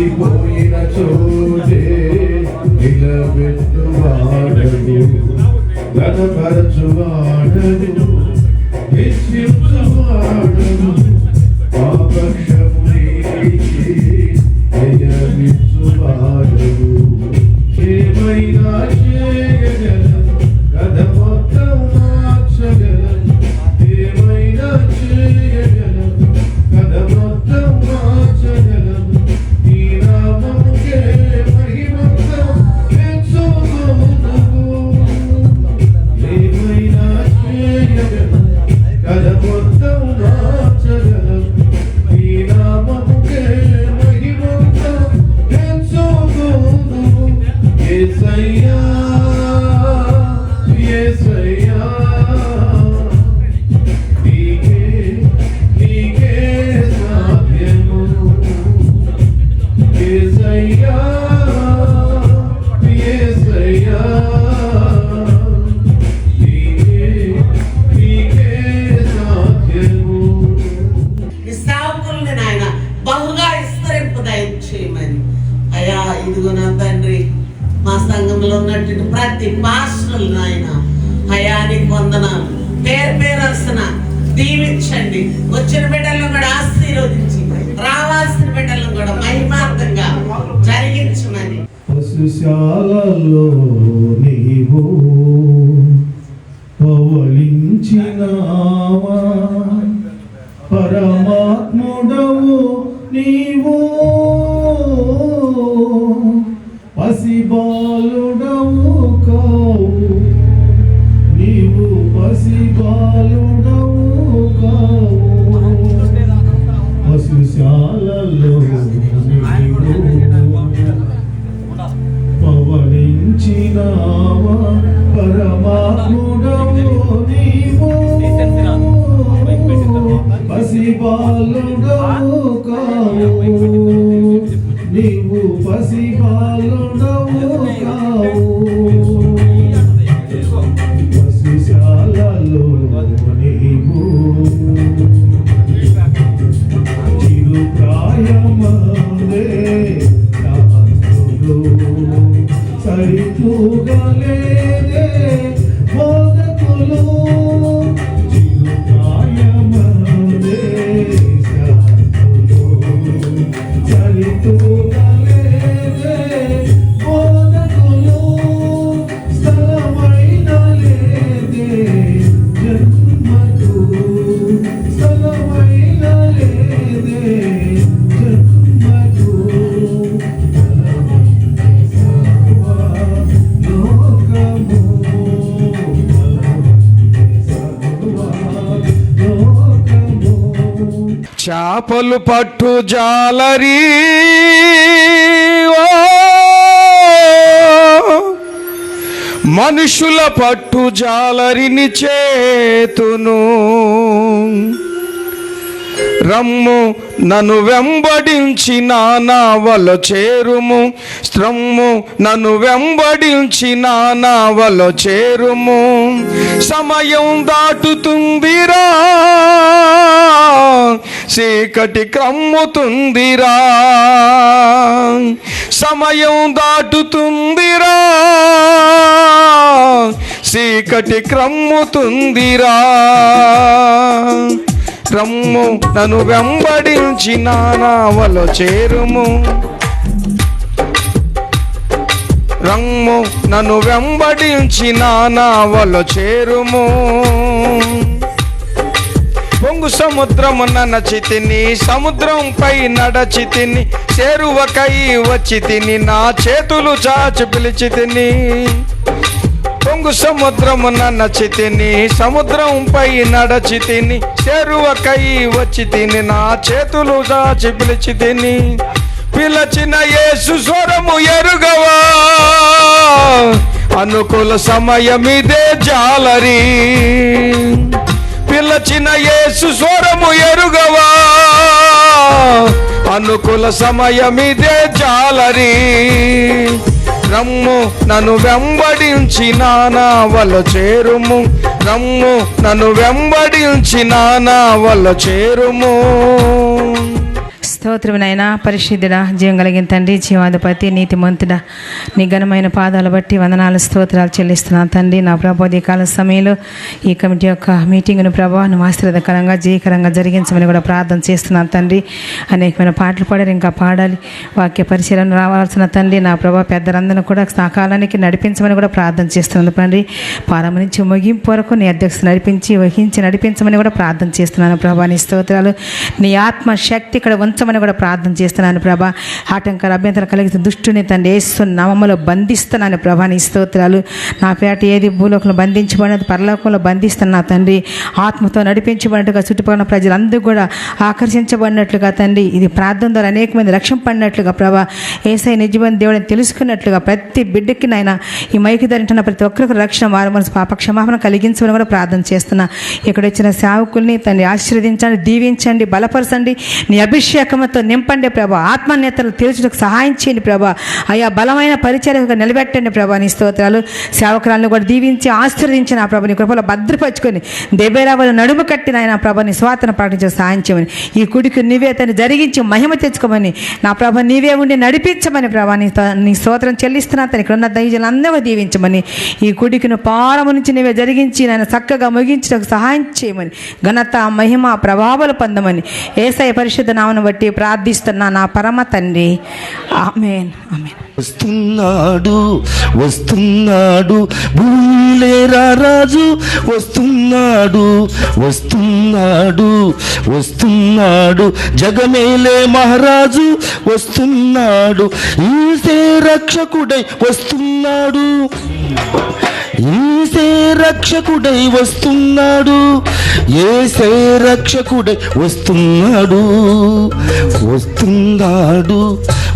మరిచిపోయిన చోటే నిలబెట్టువాడను, ఘనపరచువాడను, హెచ్చించువాడను, మా పక్షము నీకి జయమిచ్చువాడను. ఏమైనా చేయగలను, కథ మొత్తం మార్చగలను. ఏమైనా చేయగలను, కథ మొత్తం మార్చగలను. నీ నామముకే మహిమంతా తెచ్చుకొనుదువు. ఏమైనా చేయగలను, కథ మొత్తం మార్చగలను. నీ నామముకే మహిమంతా తెచ్చుకొనుదువు. యేసయ్యా యేసయ్యా నీకే సాధ్యము. యేసయ్యా యేసయ్యా నీకే సాధ్యము. నీ సేవకుల్ని నాయన బహుగా విస్తరింపు దయచేయమని. అయ్యా ఇదిగో నా తండ్రి, మా సంఘంలో ఉన్నటువంటి ప్రతి పాస్టర్లు నాయన అయ్యా నీకు వందనాలు. పేరు పేరస్తున దీవించండి. వచ్చిన బిడ్డలను కూడా ఆశీర్వదించి రావాల్సిన బిడ్డలను కూడా మహిమార్థంగా జరిగించమని. పశుశాలలో నీవు పవళించినావా, పరమాత్ముడవు నీవు, పసిబాలుడవు కావు నీవు, పసిబాలుడవు కావు. పశుశాలలో నీవు పవళించినావా, పరమాత్ముడవు నీవు, పసిబాలుడవు కావు నీవు, పసిబాలుడవు కావు. పశుశాలలో నీవు చిరుప్రాయమందే శాస్త్రులు సరితూగలేదే బోధకులు. చిరుప్రాయమందే శాస్త్రులు సరితూగలేదే బోధకులు. స్థలమైన లేదే జన్మకు, స్థలమైన లేదే జన్మకు. చేపలు పట్టు జాలరి మనుషుల పట్టు జాలరిని చేతును. రమ్ము నన్ను వెంబడించి నావల చేరుము, రమ్ము నన్ను వెంబడించి నావల చేరుము. సమయం దాటుతుందిరా, చీకటి క్రమ్ముతుందిరా, సమయం దాటుతుందిరా, చీకటి క్రమ్ముతుందిరా. రమ్ము నన్ను వెంబడించి నావల చేరుము, రమ్ము నన్ను వెంబడించి నావల చేరుము. పొంగు సముద్రము నడచితిని, సముద్రంపై నడచితిని, చేరువకై వచ్చి తిని, నా చేతులు చాచి పిలిచి తిని. పొంగు సముద్రము నడచితిని, సముద్రంపై నడచితిని, చేరువకై వచ్చి తిని, నా చేతులు చాచి పిలిచి తిని. పిలచిన యేసు స్వరము ఎరుగవా, అనుకూల సమయమిదే జాలరి. పిలచిన యేసు స్వరము ఎరుగవా, అనుకూల సమయమిదే జాలరి. రమ్ము నన్ను వెంబడించి నావల చేరుము, రమ్ము నన్ను వెంబడించి నావల చేరుము. స్తోత్రమునైనా పరిశుద్ధుడా, జీవం కలిగిన తండ్రి, జీవాధిపతి, నీతిమంతుడా, నీ ఘనమైన పాదాలు బట్టి వందనాలు స్తోత్రాలు చెల్లిస్తున్నాను తండ్రి. నా ప్రభా ఈ కాల సమయంలో ఈ కమిటీ యొక్క మీటింగ్ను ప్రభా నువ్వు ఆశీర్వాదకరంగా జయకరంగా జరిగించమని కూడా ప్రార్థన చేస్తున్నాను తండ్రి. అనేకమైన పాటలు పాడారు, ఇంకా పాడాలి. వాక్య పరిశీలన రావాల్సిన తండ్రి నా ప్రభా పెద్దలందరినీ కూడా సకాలానికి నడిపించమని కూడా ప్రార్థన చేస్తున్నాను తండ్రి. ప్రారంభం నుంచి ముగింపు వరకు నీ అధ్యక్షత నడిపించమని కూడా ప్రార్థన చేస్తున్నాను ప్రభా. నీ స్తోత్రాలు, నీ ఆత్మశక్తి ఇక్కడ ఉంచమని కూడా ప్రార్థన చేస్తున్నాను ప్రభా. ఆటంకాలు అభ్యంతరం కలిగిన దుష్టుని తండ్రి యేసు నామములో బంధిస్తున్నాను ప్రభా. నీ స్తోత్రాలు, నా పేట ఏది భూలోకంలో బంధించబడినది పరలోకంలో బంధిస్తున్నా తండ్రి. ఆత్మతో నడిపించబడినట్టుగా చుట్టుపక్కల ప్రజలందరూ కూడా ఆకర్షించబడినట్లుగా తండ్రి, ఇది ప్రార్థన ద్వారా అనేక మంది రక్షింపడినట్లుగా ప్రభా. యేసయ్య నిజమైన దేవుడిని తెలుసుకున్నట్లుగా ప్రతి బిడ్డకి నాయన ఈ మైకి ధరించిన ప్రతి ఒక్కరికి రక్షణ మారు మనసు పాప క్షమాపణ కలిగించమని కూడా ప్రార్థన చేస్తున్నా. ఇక్కడ వచ్చిన సేవకుల్ని తండ్రి ఆశీర్వదించండి, దీవించండి, బలపరచండి, నీ అభిషేకంతో నింపండి ప్రభా. ఆత్మనేతలు తీర్చుటకు సహాయం చేయండి ప్రభా. అయా బలమైన పరిచర్యగా నిలబెట్టండి ప్రభా. నీ స్తోత్రాలు, సేవకురాలను కూడా దీవించి ఆశీర్వదించిన ఆ ప్రభా నీ కృపలో భద్రపరుచుకొని దెబ్బేరావులు నడుము కట్టిన ఆయన ప్రభా నీ స్వాతను ప్రకటించే సహాయం చేయమని, ఈ కుడికి నీవే తను జరిగించి మహిమ తెచ్చుకోమని నా ప్రభా నీవే ఉండి నడిపించమని ప్రభా. నీ స్తోత్రం చెల్లిస్తున్నా తను ఇక్కడ ఉన్న దైవజనులందరూ దీవించమని, ఈ కుడికిను పారము నుంచి నీవే జరిగించి నేను చక్కగా ముగించడానికి సహాయం చేయమని, ఘనత మహిమ ప్రభావాలు పొందమని యేసయ్య పరిశుద్ధ నామమును బట్టి ప్రార్థిస్తున్నా నా పరమ తండ్రి. ఆమేన్, ఆమేన్. వస్తున్నాడు వస్తున్నాడు భూలేరా రాజు వస్తున్నాడు వస్తున్నాడు వస్తున్నాడు జగమేలే మహారాజు వస్తున్నాడు ఈసే రక్షకుడై వస్తున్నాడు ఈసే రక్షకుడై వస్తున్నాడు ఏసే రక్షకుడై వస్తున్నాడు వస్తున్నాడు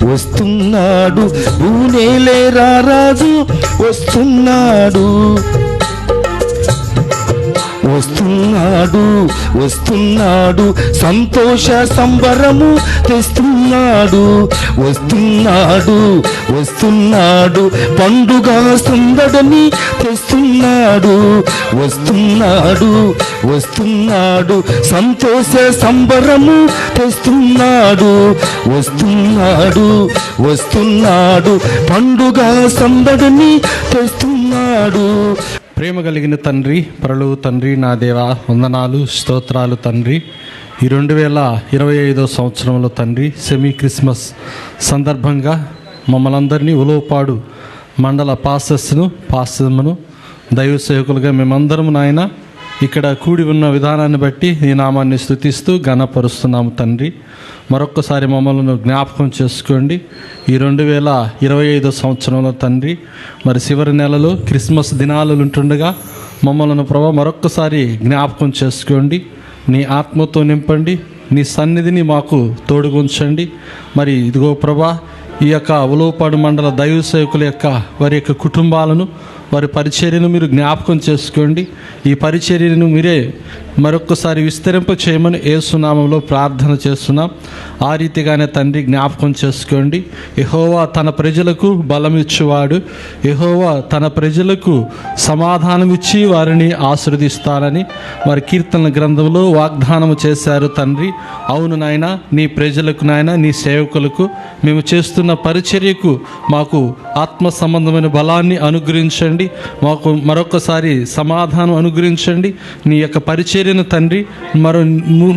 వస్తున్నాడు భూనేలే రారాజు వస్తున్నాడు వస్తున్నాడు వస్తున్నాడు సంతోష సంబరము తెస్తున్నాడు వస్తున్నాడు వస్తున్నాడు పండుగ సందడిని తెస్తున్నాడు వస్తున్నాడు వస్తున్నాడు సంతోష సంబరము తెస్తున్నాడు వస్తున్నాడు వస్తున్నాడు పండుగ సందడిని తెస్తున్నాడు. ప్రేమ కలిగిన తండ్రి, పరలోక తండ్రి, నా దేవా వందనాలు స్తోత్రాలు తండ్రి. ఈ 2025 సంవత్సరంలో తండ్రి సెమీ క్రిస్మస్ సందర్భంగా మమ్మల్ని అందరినీ ఉలవపాడు మండల పాస్టర్స్ను దైవ సేవకులుగా మేమందరం నాయన ఇక్కడ కూడి ఉన్న విధానాన్ని బట్టి ఈ నామాన్ని స్తుతిస్తూ ఘనపరుస్తున్నాము తండ్రి. మరొక్కసారి మమ్మల్ని జ్ఞాపకం చేసుకోండి. ఈ 2025 సంవత్సరంలో తండ్రి మరి చివరి నెలలో క్రిస్మస్ దినాలు ఉంటుండగా మమ్మల్ని ప్రభా మరొక్కసారి జ్ఞాపకం చేసుకోండి. నీ ఆత్మతో నింపండి, నీ సన్నిధిని మాకు తోడుగుంచండి. మరి ఇదిగో ప్రభా ఈ యొక్క ఉలవపాడు మండల దైవ సేవకుల యొక్క వారి యొక్క కుటుంబాలను వారి పరిచర్యను మీరు జ్ఞాపకం చేసుకోండి. ఈ పరిచర్యను మీరే మరొక్కసారి విస్తరింప చేయమని యేసు నామములో ప్రార్థన చేస్తున్నాం. ఆ రీతిగానే తండ్రి జ్ఞాపకం చేసుకోండి. యెహోవా తన ప్రజలకు బలమిచ్చువాడు, యెహోవా తన ప్రజలకు సమాధానమిచ్చి వారిని ఆశీర్వదిస్తారని వారి కీర్తన గ్రంథంలో వాగ్దానము చేశారు తండ్రి. అవును నాయన, నీ ప్రజలకు నాయన, నీ సేవకులకు మేము చేస్తున్న పరిచర్యకు మాకు ఆత్మ సంబంధమైన బలాన్ని అనుగ్రహించండి. మాకు మరొకసారి సమాధానం అనుగ్రహించండి. నీ యొక్క పరిచర్యను తండ్రి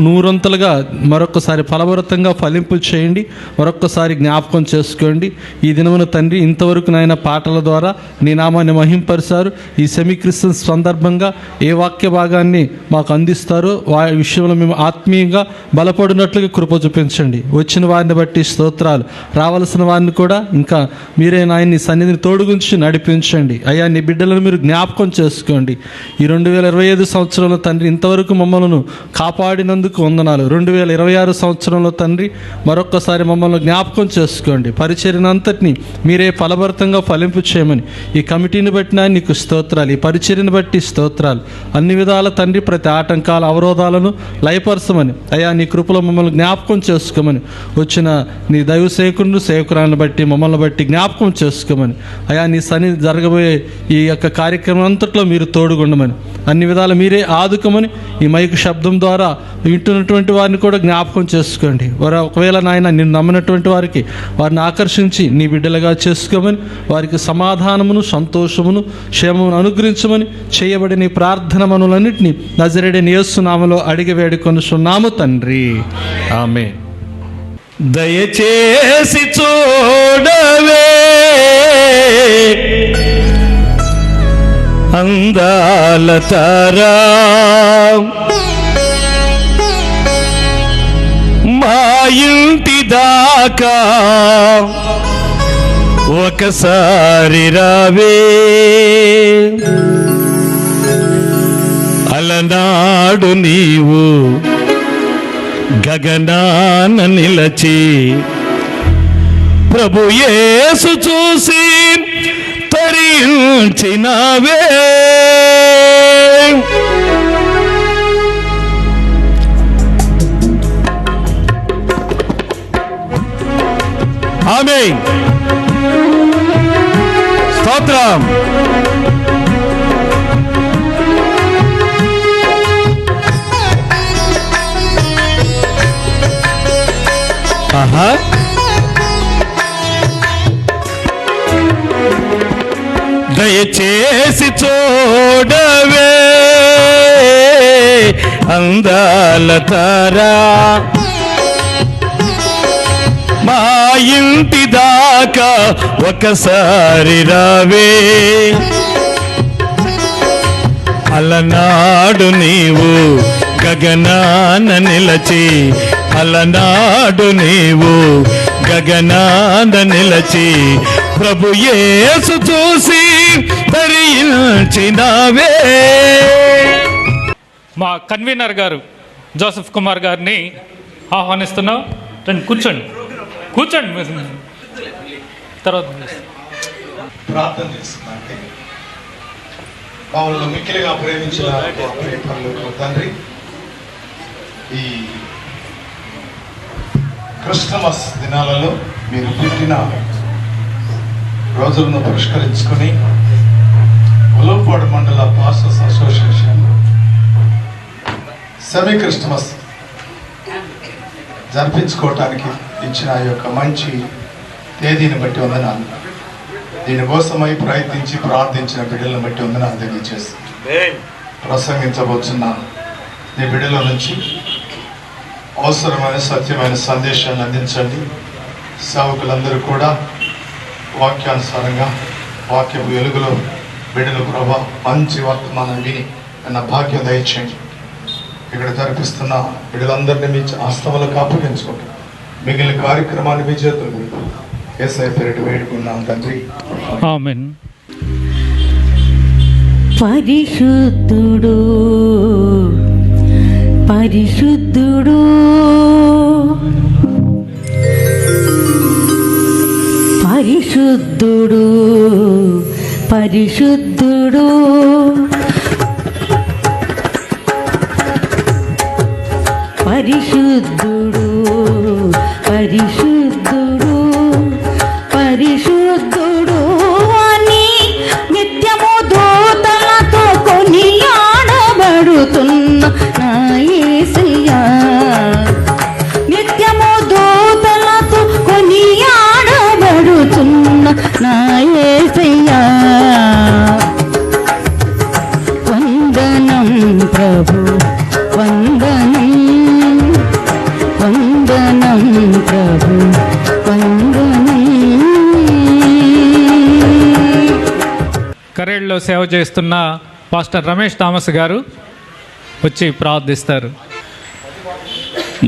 నూరంతలుగా మరొకసారి ఫలభరితంగా ఫలింపు చేయండి. మరొక్కసారి జ్ఞాపకం చేసుకోండి. ఈ దినమున తండ్రి ఇంతవరకు నాయన పాటల ద్వారా నీ నామాన్ని మహింపరిచారు. ఈ సెమీ క్రిస్మస్ సందర్భంగా ఏ వాక్య భాగాన్ని మాకు అందిస్తారో ఆ విషయంలో మేము ఆత్మీయంగా బలపడినట్లుగా కృప చూపించండి. వచ్చిన వారిని బట్టి స్తోత్రాలు, రావాల్సిన వారిని కూడా ఇంకా మీరే నాయన్ని సన్నిధిని తోడుగుంచి నడిపించండి. అయ్యా నీ బిడ్డలను మీరు జ్ఞాపకం చేసుకోండి. ఈ 2025 సంవత్సరంలో తండ్రి ఇంతవరకు మమ్మల్ని కాపాడినందుకు వందనాలు. 2026 సంవత్సరంలో తండ్రి మరొక్కసారి మమ్మల్ని జ్ఞాపకం చేసుకోండి. పరిచర్యనంతటిని మీరే ఫలభరితంగా ఫలింపు చేయమని ఈ కమిటీని బట్టినా నీకు స్తోత్రాలు, ఈ పరిచర్యను బట్టి స్తోత్రాలు. అన్ని విధాల తండ్రి ప్రతి ఆటంకాల అవరోధాలను లయపరచమని అయ్యా నీ కృపలో మమ్మల్ని జ్ఞాపకం చేసుకోమని, వచ్చిన నీ దైవ సేవకులను సేవకురాలను బట్టి మమ్మల్ని బట్టి జ్ఞాపకం చేసుకోమని అయ్యా నీ సన్నిధి జరగబోయే ఈ యొక్క కార్యక్రమం అంతట్లో మీరు తోడుగుండమని, అన్ని విధాలు మీరే ఆదుకోమని ఈ మైకు శబ్దం ద్వారా వింటున్నటువంటి వారిని కూడా జ్ఞాపకం చేసుకోండి. వారు ఒకవేళ నాయన నిన్ను నమ్మినటువంటి వారికి వారిని ఆకర్షించి నీ బిడ్డలుగా చేసుకోమని, వారికి సమాధానమును, సంతోషమును, క్షేమమును అనుగ్రహించమని చేయబడిన ఈ ప్రార్థన మనులన్నింటినీ నజరేయుడైన యేసు నామములో అడిగి వేడుకొనుచున్నాము తండ్రి, ఆమేన్. దయచేసి చూడవే అందాల తారా, మా ఇంటి దాకా ఒకసారి రావే, అలనాడు నీవు గగనాన నిలచి ప్రభు యేసు చూసి తరించినవే. ఆమేన్. స్తోత్రం. ఆహా, దయచేసి చూడవే అందాల తారా, మా ఇంటి దాకా ఒకసారి రావే, అలనాడు నీవు గగనాన నిలచి, అలనాడు నీవు గగనాన నిలచి ప్రభు యేసు చూసి తరించినవే. మా కన్వీనర్ గారు జోసెఫ్ కుమార్ గారిని ఆహ్వానిస్తున్నాం. రండి, కూర్చోండి తర్వాత ప్రార్థన చేస్తున్నాంటే మమ్మల్ని మిక్కిలిగా ప్రేమించిన పరలోకపు తండ్రి, ఈ క్రిస్టమస్ దినాలలో మీరు పుట్టిన రోజులను పురస్కరించుకొని Ulavapadu mandal pastors association semi Christmas జరిపించుకోవటానికి ఇచ్చిన ఈ యొక్క మంచి తేదీని బట్టి వందనాలు. దీనికోసమై ప్రయత్నించి ప్రార్థించిన బిడ్డలను బట్టి వందనాలు తెలియజేసి ప్రసంగించబోతున్నాను. నీ బిడ్డల నుంచి అవసరమైన సత్యమైన సందేశాన్ని అందించండి. సేవకులందరూ కూడా వాక్యానుసారంగా వాక్యపు వెలుగులో బిడ్డల ప్రభా మంచి వర్తమానం విని అన్న భాగ్యం దయచేయండి. ఇక్కడ జరిపిస్తున్న బిడ్డలందరినీ మీ హస్తములకు అప్పగించుకుంటాం. మిగిలిన కార్యక్రమాన్ని మీ చేతులు పెడతాం. యేసయ్య పేరిట వేడుకున్నాం తండ్రి, ఆమేన్. పరిశుద్ధుడు పరిశుద్ధుడు పరిశుద్ధుడు పరిశుద్ధుడు పరిశుద్ధుడు పరిశుద్ధుడు పరిశుద్ధుడు అని నిత్యము దూతలతో కొనియాడబడుతున్న నా యేసయ్యా, నిత్యము దూతలతో కొనియాడబడుతున్న నా యేసయ్యా. వందనం ప్రభు వందనం, వందనం ప్రభు వందనం. కరేడ్లో సేవ చేస్తున్న పాస్టర్ రమేష్ థామస్ గారు వచ్చి ప్రార్థిస్తారు.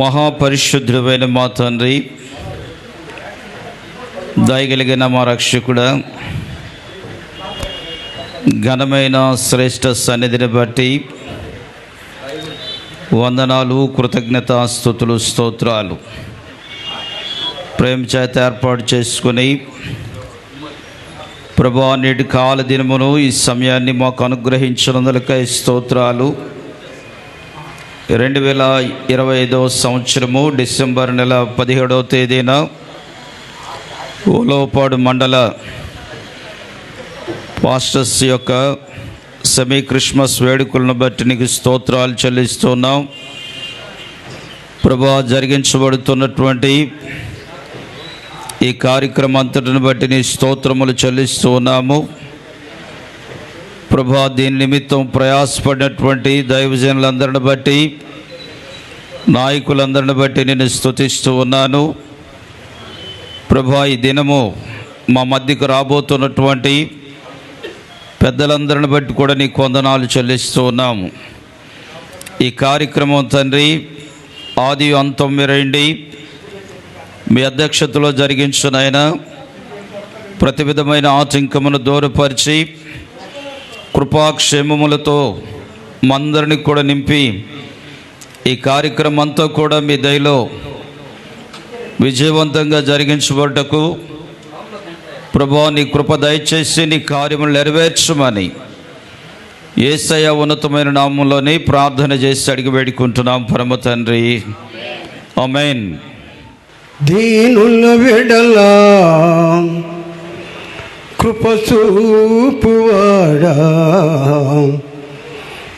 మహాపరిశుద్ధుడైన మా తండ్రి, దయగలిగిన మా రక్షకుడా, ఘనమైన శ్రేష్ఠ సన్నిధిని బట్టి వందనాలు, కృతజ్ఞత, స్తుతులు, స్తోత్రాలు. ప్రేమ చేత ఏర్పాటు చేసుకుని ప్రభా నేటి కాల దినమును ఈ సమయాన్ని మాకు అనుగ్రహించినందులకై స్తోత్రాలు. 2025 సంవత్సరము డిసెంబర్ నెల 17వ తేదీన ఉలవపాడు మండల పాస్టర్స్ యొక్క సెమీ క్రిస్మస్ వేడుకలను బట్టి నీకు స్తోత్రాలు చెల్లిస్తున్నాం ప్రభువా. జరిగించబడుతున్నటువంటి ఈ కార్యక్రమం అంతటిని బట్టి నీ స్తోత్రములు చెల్లిస్తూ ఉన్నాము ప్రభువా. దీని నిమిత్తం ప్రయాసపడినటువంటి దైవజనులందరిని బట్టి, నాయకులందరిని బట్టి నేను స్తుతిస్తూ ఉన్నాను ప్రభువా. ఈ దినము మా మధ్యకు రాబోతున్నటువంటి పెద్దలందరిని బట్టి కూడా నీకు వందనాలు చెల్లిస్తూ ఉన్నాము. ఈ కార్యక్రమం తండ్రి ఆది అంతం మీరండి మీ అధ్యక్షతలో జరిగించునైనా ప్రతి విధమైన ఆటంకమును దూరపరిచి కృపాక్షేమములతో మందరిని కూడా నింపి ఈ కార్యక్రమం అంతా కూడా మీ దయలో విజయవంతంగా జరిగించబడ్డకు ప్రభువా నీ కృప దయచేసి నీ కార్యములు నెరవేర్చమని యేసయ్య ఉన్నతమైన నామంలోనే ప్రార్థన చేసి అడిగి వేడుకుంటున్నాం పరమ తండ్రి, ఆమేన్. దీనుల వెడలా కృప చూపువాడా,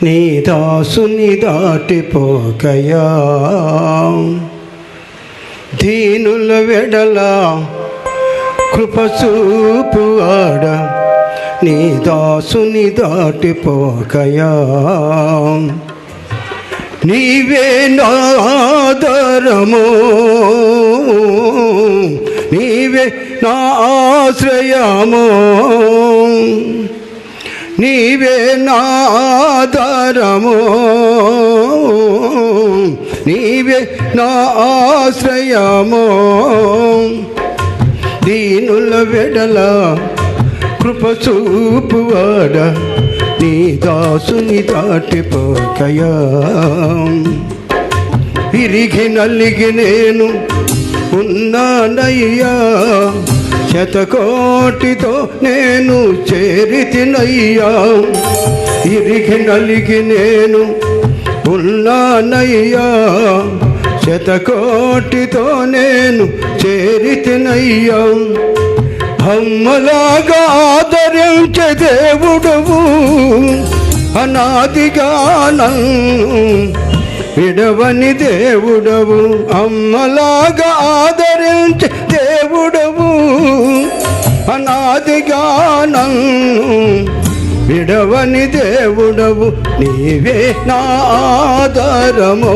నీ దాసుని దాటిపోకయా. దీనుల వెడలా కృప చూపువాడా, నీ దాసుని దాటిపోకయా. నీవే నాదరము, నీవే నా ఆశ్రయము, నీవే నాదరము, నీవే నా ఆశ్రయము. దీనుల వెడల కృప చూపువాడా, నీ దాసుని దాటిపోకయా. విరిగి నలిగి నేను ఉన్నానయ్యా, శతకోటితో నేను చేరితినయ్యా. విరిగి నలిగి నేను ఉన్నానయ్యా, శతకోటితో నేను చేరితినయ్యా. అమ్మలాగా ఆదరించే దేవుడవు, అనాదిగా నన్ను విడవని దేవుడవు. అమ్మలాగా ఆదరించే దేవుడవు, అనాదిగా నన్ను విడవని దేవుడవు. నీవే నా ఆధారమో,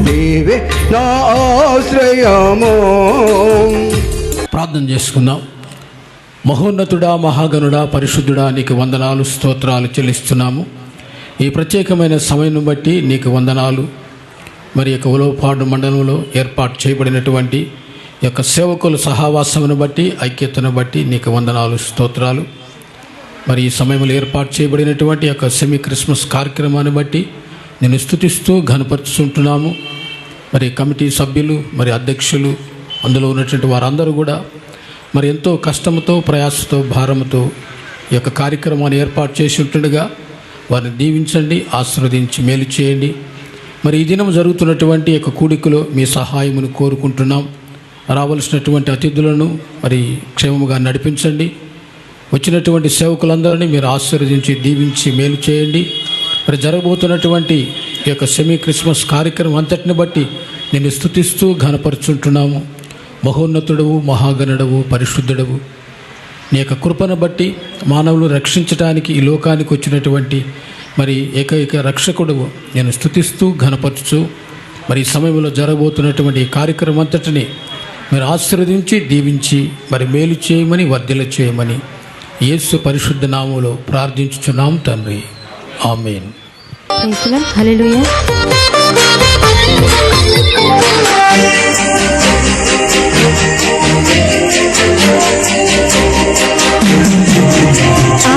నీవే నా ఆశ్రయమో. ప్రార్థన చేసుకుందాం. మహోన్నతుడా, మహాగణుడా, పరిశుద్ధుడా, నీకు వందనాలు, స్తోత్రాలు చెల్లిస్తున్నాము. ఈ ప్రత్యేకమైన సమయం బట్టి నీకు వందనాలు. మరి యొక్క ఉలవపాడు మండలంలో ఏర్పాటు చేయబడినటువంటి యొక్క సేవకుల సహవాసమును బట్టి, ఐక్యతను బట్టి నీకు వందనాలు, స్తోత్రాలు. మరి ఈ సమయంలో ఏర్పాటు చేయబడినటువంటి యొక్క సెమీ క్రిస్మస్ కార్యక్రమాన్ని బట్టి నేను స్తుతిస్తూ ఘనపరుచుకుంటున్నాము. మరి కమిటీ సభ్యులు, మరి అధ్యక్షులు, అందులో ఉన్నటువంటి వారందరూ కూడా మరి ఎంతో కష్టంతో, ప్రయాసతో, భారంతో ఈ యొక్క కార్యక్రమాన్ని ఏర్పాటు చేసి ఉంటుండగా వారిని దీవించండి, ఆశీర్వదించి మేలు చేయండి. మరి ఈ దినం జరుగుతున్నటువంటి యొక్క కూడికలో మీ సహాయమును కోరుకుంటున్నాం. రావలసినటువంటి అతిథులను మరి క్షేమముగా నడిపించండి. వచ్చినటువంటి సేవకులందరినీ మీరు ఆశీర్వదించి దీవించి మేలు చేయండి. మరి జరగబోతున్నటువంటి ఈ యొక్క సెమీ క్రిస్మస్ కార్యక్రమం అంతటిని బట్టి నేను స్తుతిస్తూ ఘనపరుచుంటున్నాము. మహోన్నతుడవు, మహాగణుడవు, పరిశుద్ధుడవు, నీ యొక్క కృపను బట్టి మానవులు రక్షించడానికి ఈ లోకానికి వచ్చినటువంటి మరి ఏకైక రక్షకుడవు నేను స్తుతిస్తూ ఘనపరచు. మరి ఈ సమయంలో జరగబోతున్నటువంటి ఈ కార్యక్రమం అంతటిని మీరు ఆశీర్వదించి దీవించి మరి మేలు చేయమని, వర్ధిల్ల చేయమని యేసు పరిశుద్ధ నామములో ప్రార్థించుచున్నాం తండ్రి, ఆమేన్. హల్లెలూయా.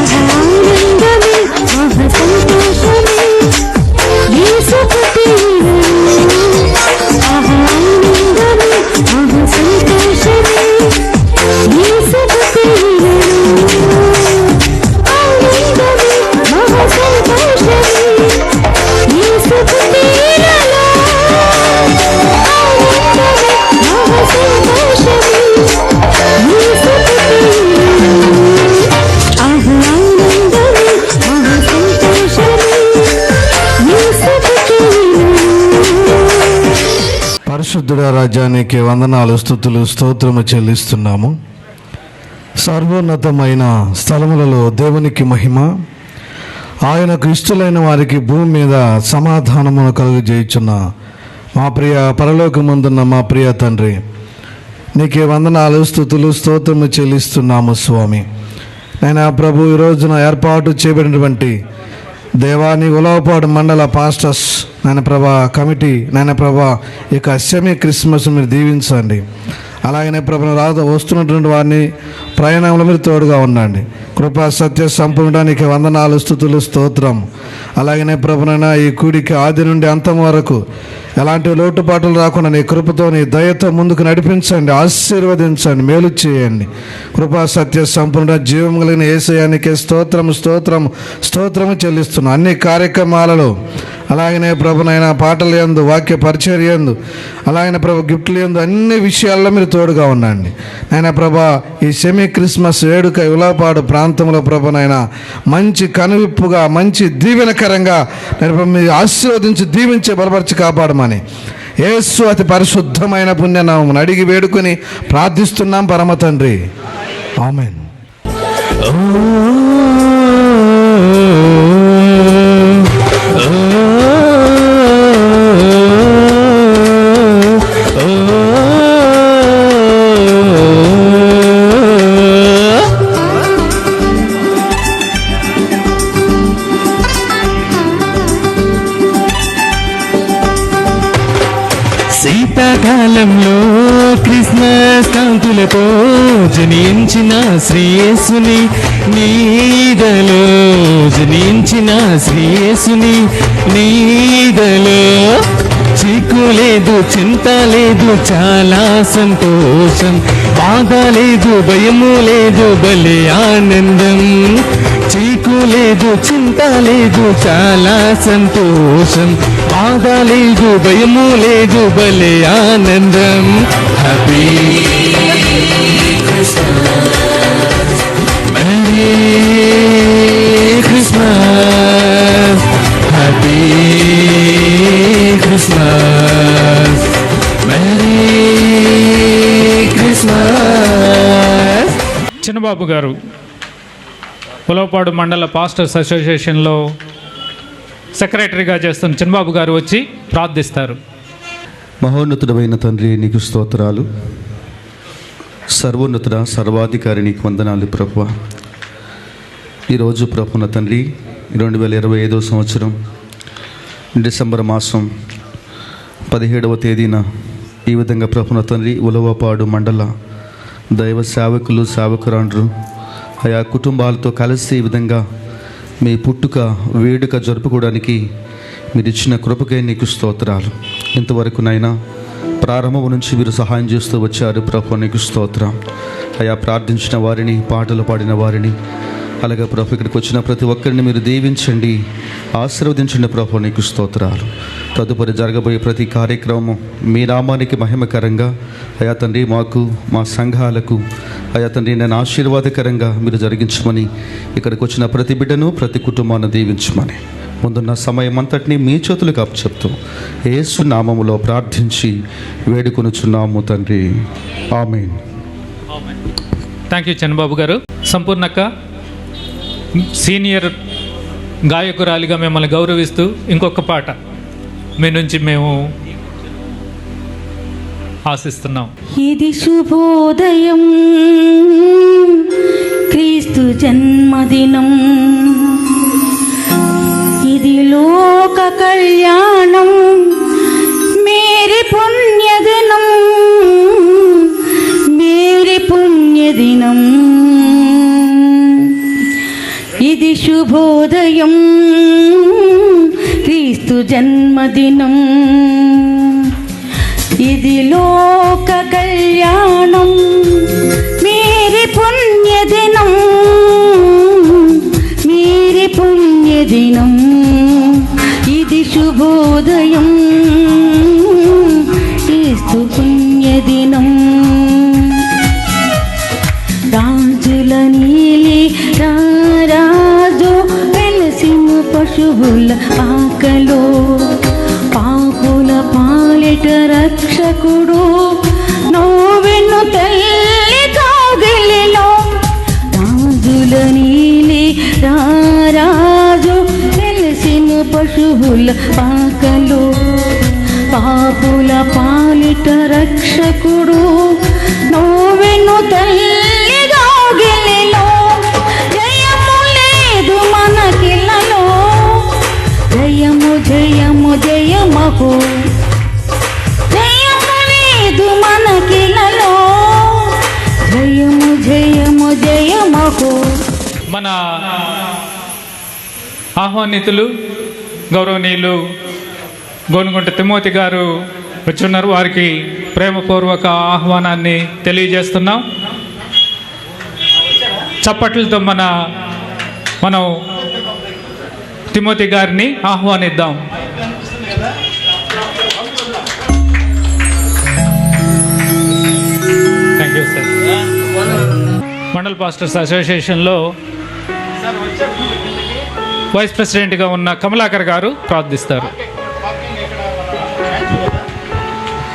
ఆనందమే, మహా సంతోషమే, యేసు పుట్టినను. ఆనందమే, మహా సంతోషమే, యేసు పుట్టినను. ఆనందమే, మహా సంతోషమే, యేసు పుట్టినను. ఆనందమే, పరిశుద్ధుడా రాజ్యానికి వందనాలు, స్తుతులు, స్తోత్రము చెల్లిస్తున్నాము. సర్వోన్నతమైన స్థలములలో దేవునికి మహిమ, ఆయనకు ఇష్టలైన వారికి భూమి మీద సమాధానమును కలుగజేయుచున్న మా ప్రియ పరలోకమందున్న మా ప్రియ తండ్రి, నీకే వందనాలు, స్తుతులు, స్తోత్రము చెల్లిస్తున్నాము స్వామి. నైనా ప్రభు, ఈ రోజున ఏర్పాటు చేయబడినటువంటి దేవాని ఉలవపాడు మండల పాస్టర్స్ నాయన ప్రభా కమిటీ, నాయన ప్రభా ఇక సెమీ క్రిస్మస్ మీరు దీవించండి. అలాగనే ప్రభుని వస్తున్నటువంటి వారిని ప్రయాణంలో మీరు తోడుగా ఉండండి. కృపా సత్య సంపూర్ణానికి వందనాలు, స్తుతులు, స్తోత్రం. అలాగనే ప్రభునైనా ఈ కూడికి ఆది నుండి అంతం వరకు ఎలాంటి లోటుపాట్లు రాకుండా నీ కృపతో, నీ దయతో ముందుకు నడిపించండి, ఆశీర్వదించండి, మేలు చేయండి. కృపా సత్య సంపూర్ణ జీవం కలిగిన యేసయ్యానికి స్తోత్రం, స్తోత్రం, స్తోత్రము చెల్లిస్తున్నాం. అన్ని కార్యక్రమాలలో అలాగనే ప్రభునైనా పాటల యందు, వాక్య పరిచర్య యందు, అలాగనే ప్రభు గిఫ్ట్లు యందు, అన్ని విషయాల్లో మీరు తోడుగా ఉండండి. నాయన ప్రభా, ఈ సెమీ క్రిస్మస్ వేడుక ఉలవపాడు ప్రాంతంలో ప్రభునైనా మంచి కనువిప్పుగా, మంచి దీవెనకరంగా మీరు ఆశీర్వదించి దీవించి బలపరిచి కాపాడమని యేసు అతి పరిశుద్ధమైన పుణ్యనామమును అడిగి వేడుకొని ప్రార్థిస్తున్నాం పరమ తండ్రి, ఆమేన్. శీతాకాలంలో క్రిస్మస్ కాంతులతో జనించిన శ్రీయేసుని నీడలో, జనించిన శ్రీయేసుని నీడలో చీకు లేదు, చింత లేదు, చాలా సంతోషం. బాధ లేదు, భయము లేదు, భలే ఆనందం. చీకు లేదు, చింత లేదు, చాలా సంతోషం. బాధ లేదు, భయము లేదు, భలే ఆనందం. Happy merry Christmas, happy Christmas, merry Christmas. Chinnababu గారు ఉలవపాడు మండల పాస్టర్స్ అసోసియేషన్లో సెక్రటరీగా చేస్తున్న చిన్నబాబు గారు వచ్చి ప్రార్థిస్తారు. మహోన్నతుడమైన తండ్రి, నీకు స్తోత్రాలు. సర్వోన్నతుడ, సర్వాధికారి, నీకు వందనాలు ప్రభువా. ఈరోజు ప్రభున తండ్రి 2025 సంవత్సరం డిసెంబర్ మాసం 17వ తేదీన ఈ విధంగా ప్రభున తండ్రి ఉలవపాడు మండల దైవ సేవకులు, సేవకురాండ్రు ఆయా కుటుంబాలతో కలిసి ఈ విధంగా మీ పుట్టుక వేడుక జరుపుకోవడానికి మీరు ఇచ్చిన కృపకే నీకు స్తోత్రాలు. ఇంతవరకు నైనా ప్రారంభం నుంచి మీరు సహాయం చేస్తూ వచ్చారు ప్రభు, నీకు స్తోత్రం. అయా ప్రార్థించిన వారిని, పాటలు పాడిన వారిని, అలాగే ప్రభు ఇక్కడికి వచ్చిన ప్రతి ఒక్కరిని మీరు దీవించండి, ఆశీర్వదించండి ప్రభు, నీకు స్తోత్రాలు. తదుపరి జరగబోయే ప్రతి కార్యక్రమం మీ నామానికి మహిమకరంగా అయా తండ్రి మాకు, మా సంఘాలకు అయా తండ్రి నేను ఆశీర్వాదకరంగా మీరు జరిగించమని, ఇక్కడికి వచ్చిన ప్రతి బిడ్డను, ప్రతి కుటుంబాన్ని దీవించమని ముందున్న సమయం అంతటినీ మీ చేతులకు అప్పచెప్తూ యేసు నామములో ప్రార్థించి వేడుకొనుచున్నాము తండ్రి, ఆమేన్. థ్యాంక్ యూ చంద్రబాబు గారు. సంపూర్ణక్క సీనియర్ గాయకురాలిగా మిమ్మల్ని గౌరవిస్తూ ఇంకొక పాట మీ నుంచి మేము ఆశిస్తున్నాం. ఇది శుభోదయం, క్రీస్తు జన్మదినం, ఇది లోక కళ్యాణం, మేరీ పుణ్యదినం, మేరీ పుణ్యదినం. ఇది శుభోదయం, క్రీస్తు జన్మదినం, ఇది లోక కళ్యాణం, మేరీ పుణ్యదినం, మేరీ పుణ్యదినం. ఇది శుభోదయం, క్రీస్తు పుణ్యదినం. రాజుల నీలి రారాజు వెలసిన పశువుల ఆకలో, పాపుల పాలిట రక్షకుడు పశువుల పాకలు పాపుల పాలిట రక్షకుడు నోవెను తల్లిగా గెలిలో జయము లేదు మనకిలలో జయము జయము జయమహు జయము లేదు మనకిలలో జయము జయము జయమహు. మన ఆహ్వానితులు గౌరవనీయులు గోనుగుంట తిమోతి గారు వచ్చున్నారు. వారికి ప్రేమపూర్వక ఆహ్వానాన్ని తెలియజేస్తున్నాం. చప్పట్లతో మనం తిమోతి గారిని ఆహ్వానిద్దాం. Thank you sir. Mandal pastors అసోసియేషన్లో వైస్ ప్రెసిడెంట్గా ఉన్న కమలాకర్ గారు ప్రార్థిస్తారు.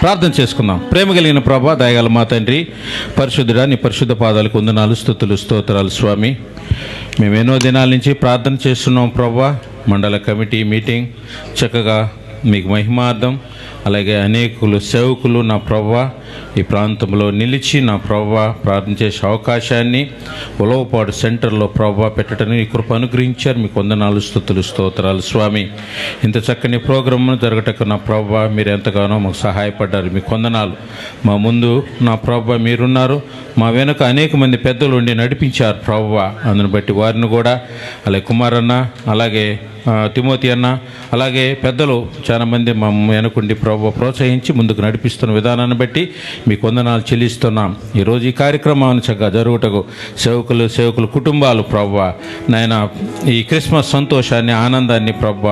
ప్రార్థన చేసుకుందాం. ప్రేమ కలిగిన ప్రభా, దయగల మా తండ్రి, పరిశుద్ధుడా, నీ పరిశుద్ధ పాదాలకు వందనాలు, స్తుతులు, స్తోత్రాలు స్వామి. మేము ఎన్నో దినాల నుంచి ప్రార్థన చేస్తున్నాం ప్రభా. మండల కమిటీ మీటింగ్ చక్కగా మీకు మహిమార్థం, అలాగే అనేకులు సేవకులు నా ప్రభా ఈ ప్రాంతంలో నిలిచి నా ప్రభా ప్రార్థన చేసే అవకాశాన్ని ఉలవపాడు సెంటర్లో ప్రభా పెట్టడం ఈ కృప అనుగ్రహించారు. మీకు వందనాలు, స్తుతులు, స్తోత్రాలు స్వామి. ఇంత చక్కని ప్రోగ్రామ్ జరగటకు నా ప్రభా మీరు ఎంతగానో మాకు సహాయపడ్డారు. మీకు వందనాలు. మా ముందు నా ప్రభా మీరున్నారు, మా వెనుక అనేక మంది పెద్దలు ఉండి నడిపించారు ప్రభా. అందుని బట్టి వారిని కూడా, అలాగే కుమారన్న, అలాగే తిమోతి అన్న, అలాగే పెద్దలు చాలామంది మా వెనుకుండి ప్రభు ప్రోత్సహించి ముందుకు నడిపిస్తున్న విధానాన్ని బట్టి మీకు వందనాలు చెల్లిస్తున్నాం. ఈరోజు ఈ కార్యక్రమాన్ని చక్కగా జరుగుటకు సేవకులు కుటుంబాలు ప్రభు నాయన ఈ క్రిస్మస్ సంతోషాన్ని, ఆనందాన్ని ప్రభు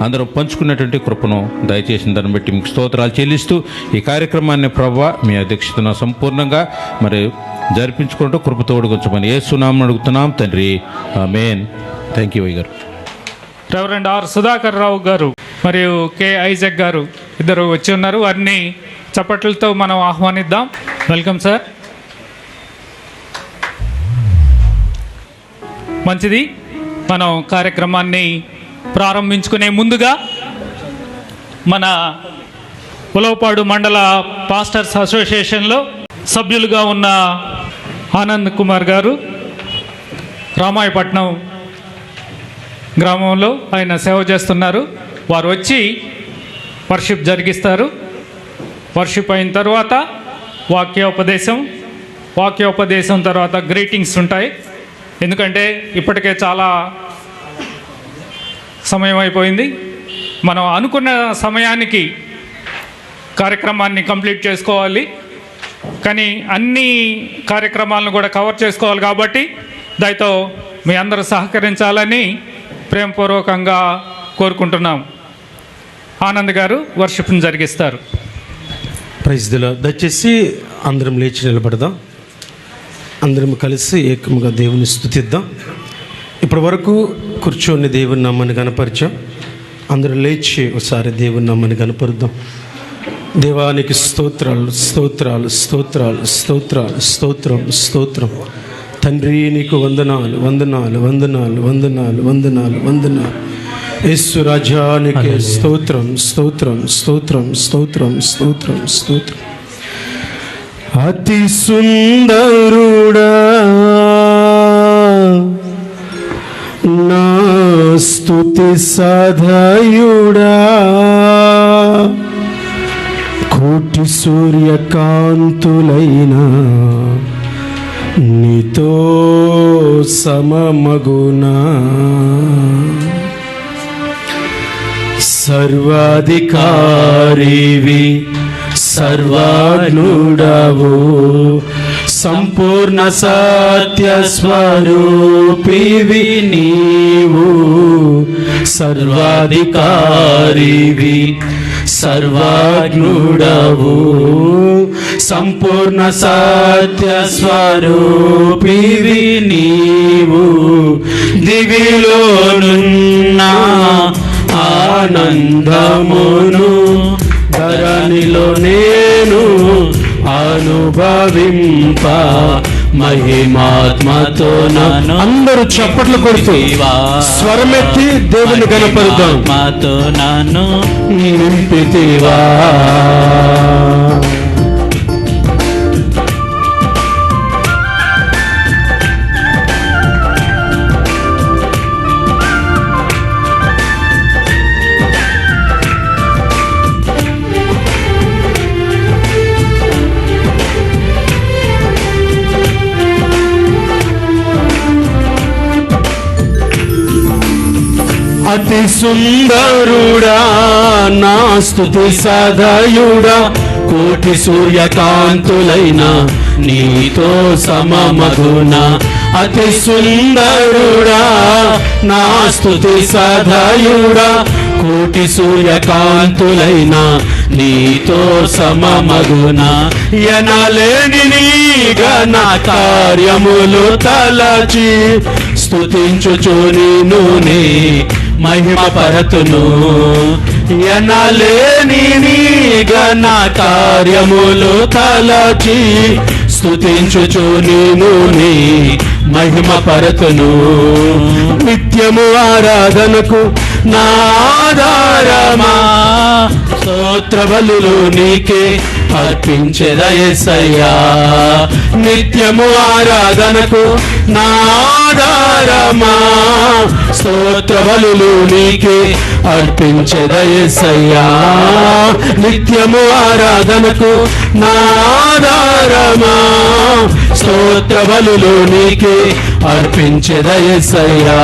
అందరూ పంచుకునేటువంటి కృపను దయచేసిన దాన్ని బట్టి మీకు స్తోత్రాలు చెల్లిస్తూ ఈ కార్యక్రమాన్ని ప్రభు మీ అధ్యక్షతన సంపూర్ణంగా మరి జరిపించుకుంటూ కృపతోడు కొంచెమని యేసునామమున అడుగుతున్నాం తండ్రి, ఆమేన్. థ్యాంక్ యూ గారు. రెవరెండ్ ఆర్ సుధాకర్ రావు గారు మరియు కె ఐజక్ గారు ఇద్దరు వచ్చి ఉన్నారు. వారిని చప్పట్లతో మనం ఆహ్వానిద్దాం. Welcome sir. మంచిది. మనం కార్యక్రమాన్ని ప్రారంభించుకునే ముందుగా మన ఉలవపాడు మండల పాస్టర్స్ అసోసియేషన్లో సభ్యులుగా ఉన్న ఆనంద్ కుమార్ గారు రామాయపట్నం గ్రామంలో ఆయన సేవ చేస్తున్నారు. వారు వచ్చి వర్షిప్ జరిగిస్తారు. వర్షిప్ అయిన తర్వాత వాక్యోపదేశం తర్వాత గ్రీటింగ్స్ ఉంటాయి. ఎందుకంటే ఇప్పటికే చాలా సమయం అయిపోయింది. మనం అనుకున్న సమయానికి కార్యక్రమాన్ని కంప్లీట్ చేసుకోవాలి, కానీ అన్ని కార్యక్రమాలను కూడా కవర్ చేసుకోవాలి. కాబట్టి దయతో మీ అందరూ సహకరించాలని ప్రేమపూర్వకంగా కోరుకుంటున్నాం. ఆనంద్ గారు వర్షిప్ని జరిగిస్తారు. Praise the lord. దయచేసి అందరం లేచి నిలబడదాం. అందరం కలిసి ఏకముగా దేవుని స్తుతిద్దాం. ఇప్పటి వరకు కూర్చొని దేవుని నామాన్ని కనపరిచాం. అందరూ లేచి ఒకసారి దేవుని నామాన్ని కనపరుద్దాం. దేవానికి స్తోత్రాలు స్తోత్రాలు స్తోత్రాలు స్తోత్రాలు స్తోత్రం స్తోత్రం. తండ్రి నీకు వందనాలు వందనాలు వందనాలు వందనాలు వందనాలు వందనాలు. యేసు రాజానికి స్తోత్రం స్తోత్రం స్తోత్రం స్తోత్రం స్తోత్రం స్తోత్రం. అతి సుందరుడా నా స్తుతి సదయుడా, కోటి సూర్యకాంతులైనా నీతో సమమగునా. సర్వాధికారివి సర్వాజ్ఞుడవు, సంపూర్ణ సత్య స్వరూపివి నీవు. సర్వాధికారివి సర్వాజ్ఞుడవు, సంపూర్ణ సత్య స్వరూపివి నీవు. దివిలోనున్న ఆనందమును ధరణిలో నేను అనుభవింప మహిమాత్మతో నన్ను అందరూ చప్పట్లు కొడుతూ స్వరమెత్తి దేవుని గణపరుద్దాం. మహిమాత్మతో నన్ను నింపితివా. అతి సుందరుడా నా స్తుతి సదయుడా, కోటి సూర్యకాంతులైన నీతో సమమగున. అతి సుందరుడా నా స్తుతి సదయుడా, కోటి సూర్యకాంతులైన నీతో సమమగున. ఎనలేని నీ ఘన కార్యములు తలచి స్తుతించుచు నిన్ను నే మహిమ పరతును. ఎనలేని నీ ఘన కార్యములు తలచి స్తుతించుచు నిన్ను నే మహిమ పరతును. నిత్యము ఆరాధనకు నా ఆధారమా, స్తోత్ర బలులు నీకే అర్పించెద యేసయ్యా. నిత్యము ఆరాధనకు నా ఆధారమా, స్తోత్ర బలులు నీకే అర్పించెద యేసయ్యా. నిత్యము ఆరాధనకు నా ఆధారమా, స్తోత్ర బలులు నీకే అర్పించెద యేసయ్యా.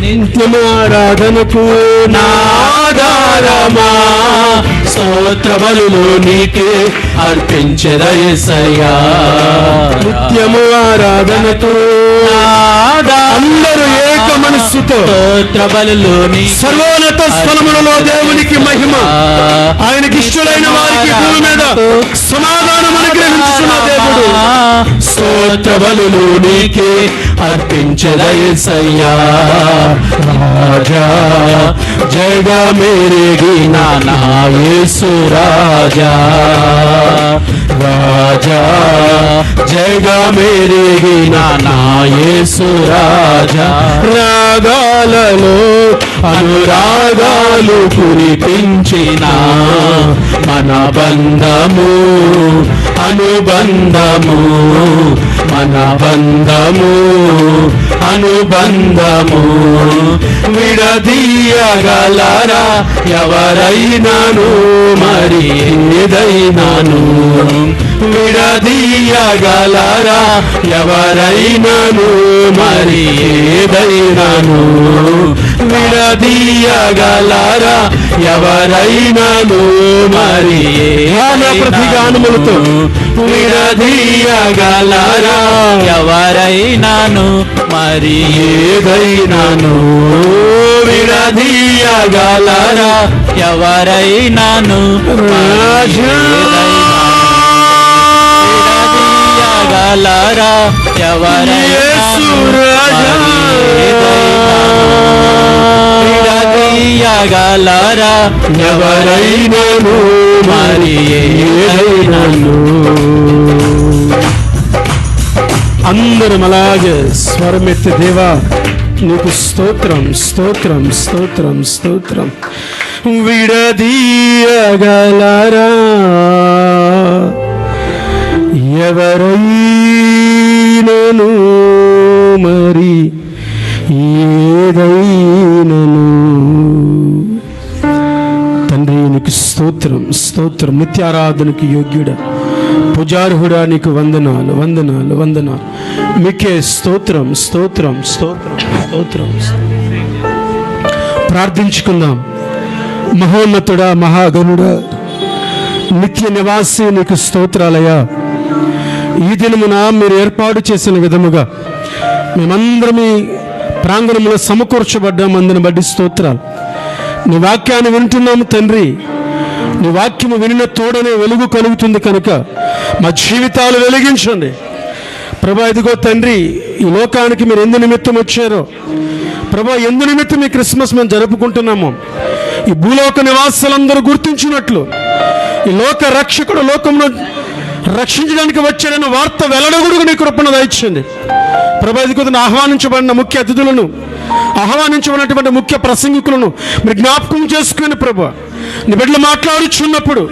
నిత్యము ఆరాధనకు నా ఆధారమా, స్తోత్ర బలులు నీకే అర్పించెద యేసయ్యా. నిత్యము ఆరాధనకు అందరూ ఏక మనస్సుతో స్తోత్ర బలులు సర్వోన్నత స్థలములలో దేవునికి మహిమ. ఆయనకి ఇష్టలైన వారికి భూమి మీద సమాధానం అనుగ్రహించుచున్న దేవుడు. స్తోత్ర బలులు నీకే అర్పించెద యేసయ్యా. రాజా జగా మెరిగిన నా యేసు రాజా, రాజా జగా మెరిగిన నా యేసు రాజా. రాగాలలో అనురాగాలు కురిపించిన మన బంధము అనుబంధము, మన బంధము అనుబంధము. విడదీయగలరా ఎవరైనాను మరి ఏదైనాను. విడదీయగలరా ఎవరైనాను మరి ఏదైనాను. విడదీయగలరా ఎవరైనాను మరి ప్రతిగానములతో. విడదీయగలరా ఎవరైనాను మరి ఏదైనాను. విడదీయగలరా ఎవరైనాను విడదీయగలరా ఎవరైనాను విడదీయగలరా ఎవరైనాను మరి ఏదైనాను. అందరం అలాగే స్వరమెత్తి దేవా నీకు స్తోత్రం స్తోత్రం స్తోత్రం స్తోత్రం. విడదీయగలరా ఎవరైనాను మరి ఏదైనాను. తండ్రి నీకు స్తోత్రం స్తోత్రం. నిత్యారాధనకు యోగ్యుడా పూజార్హుడా నీకు వందనాలు వందనాలు వందనాలు. మీకే స్తోత్రం స్తోత్రం స్తోత్రం స్తోత్రం. ప్రార్థించుకుందాం. మహోన్నతుడా మహాగణుడా నిత్య నివాసి నీకు స్తోత్రాలయ్యా. ఈ దినమున మీరు ఏర్పాటు చేసిన విధముగా మేమందరం ఈ ప్రాంగణంలో సమకూర్చబడ్డాం. అందుని బట్టి స్తోత్రాలు. నీ వాక్యాన్ని వింటున్నాము తండ్రి. నీ వాక్యము వినిన తోడనే వెలుగు కలుగుతుంది కనుక మా జీవితాలు వెలిగించండి ప్రభా. ఇదిగో తండ్రి ఈ లోకానికి మీరు ఎందు నిమిత్తం వచ్చారో ప్రభా, ఎందు నిమిత్తం ఈ క్రిస్మస్ మేము జరుపుకుంటున్నాము. ఈ భూలోక నివాసులందరూ గుర్తించినట్లు ఈ లోక రక్షకుడు లోకంలో రక్షించడానికి వచ్చాడన్న వార్త వెల్లడగుడుగు నీ కృపను దయచేయండి ప్రభా. ఇది కొద్దిగా ఆహ్వానించబడిన ముఖ్య అతిథులను, ఆహ్వానించబడినటువంటి ముఖ్య ప్రసంగికులను మీరు జ్ఞాపకం చేసుకుని ప్రభా, నీ బిడ్డలు మాట్లాడుచున్నప్పుడు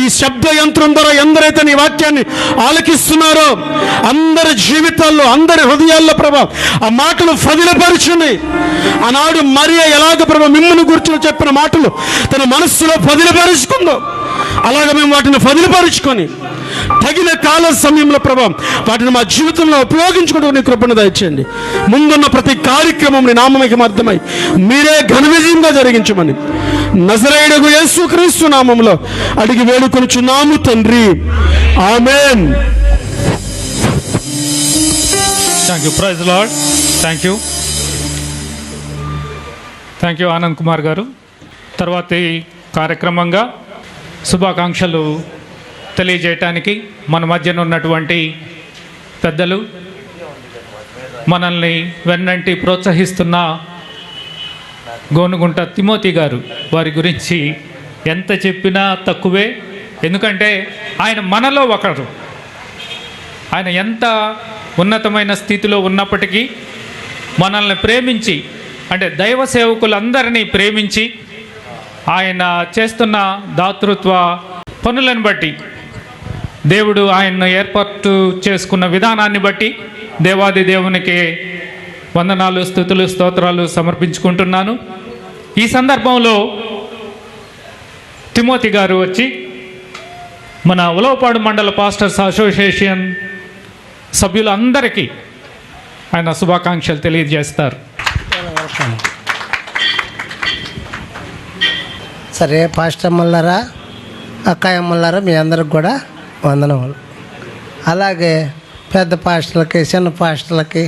ఈ శబ్ద యంత్రం ద్వారా ఎందరైతే నీ వాక్యాన్ని ఆలకిస్తున్నారో అందరి జీవితాల్లో, అందరి హృదయాల్లో ప్రభా ఆ మాటలు ఫదిలపరచుని. ఆనాడు మరియ ఎలాగ ప్రభా మిమ్మల్ని గురించి చెప్పిన మాటలు తన మనస్సులో ఫదిలపరుచుకుందో, అలాగ మేము వాటిని ఫదిలపరుచుకొని తగిన కాల సమయంలో ప్రభా వాటిని మా జీవితంలో ఉపయోగించుకుంటూ నీ కృపను దయచేయండి. ముందున్న ప్రతి కార్యక్రమం నీ నామముకి అర్థమై మీరే ఘన విజయంగా జరిగించమని నజరేయుడగు యేసుక్రీస్తు నామములో అడిగి వేడుకొనుచున్నాము తండ్రి, ఆమేన్. Thank you. Praise lord. Thank you Anand Kumar గారు. తర్వాతి కార్యక్రమంగా శుభాకాంక్షలు తెలియజేయటానికి మన మధ్యన ఉన్నటువంటి పెద్దలు, మనల్ని వెన్నంటి ప్రోత్సహిస్తున్న గోనుగుంట తిమోతి గారు, వారి గురించి ఎంత చెప్పినా తక్కువే. ఎందుకంటే ఆయన మనలో ఒకరు. ఆయన ఎంత ఉన్నతమైన స్థితిలో ఉన్నప్పటికీ మనల్ని ప్రేమించి, అంటే దైవ సేవకులందరినీ ప్రేమించి ఆయన చేస్తున్న దాతృత్వ పనులను బట్టి, దేవుడు ఆయన్ను ఏర్పాటు చేసుకున్న విధానాన్ని బట్టి దేవాది దేవునికి వందనాలు, స్తుతులు, స్తోత్రాలు సమర్పించుకుంటున్నాను. ఈ సందర్భంలో తిమోతి గారు వచ్చి మన ఉలవపాడు మండల పాస్టర్స్ అసోసియేషన్ సభ్యులందరికీ ఆయన శుభాకాంక్షలు తెలియజేస్తారు. సరే, పాస్టర్ మల్లారా, అక్కాయమ్మలారా, మీ అందరికి కూడా వందనములు. అలాగే పెద్ద పాస్టర్లకి, చిన్న పాస్టర్లకి,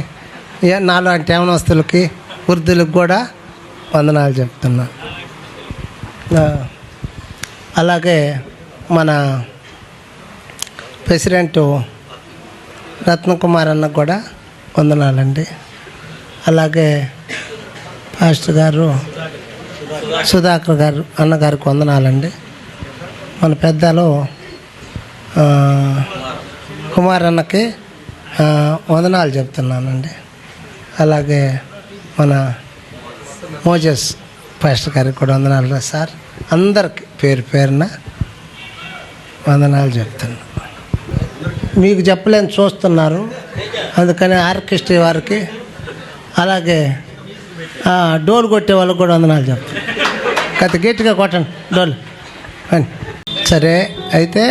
నాలాంటి యవనస్తులకి, వృద్ధులకు కూడా వందనాలు చెప్తున్నా. అలాగే మన ప్రెసిడెంట్ రత్నకుమార్ అన్నకు కూడా వందనాలండి. అలాగే పాస్టర్ గారు సుధాకర్ గారు అన్నగారికి వందనాలండి. మన పెద్దలు కుమార్ అన్నకి వందనాలు చెప్తున్నానండి. అలాగే మన మోజెస్ పాస్టర్ గారికి కూడా వందనాలు సార్. అందరికి పేరు పేరున వందనాలు చెప్తున్నా. మీకు చెప్పలేని చూస్తున్నారు, అందుకని ఆర్కెస్ట్రా వారికి, అలాగే డోలు కొట్టే వాళ్ళకి కూడా వందనాలు చెప్తాను. కథ గట్టిగా కొట్టండి డోలు అని. సరే, అయితే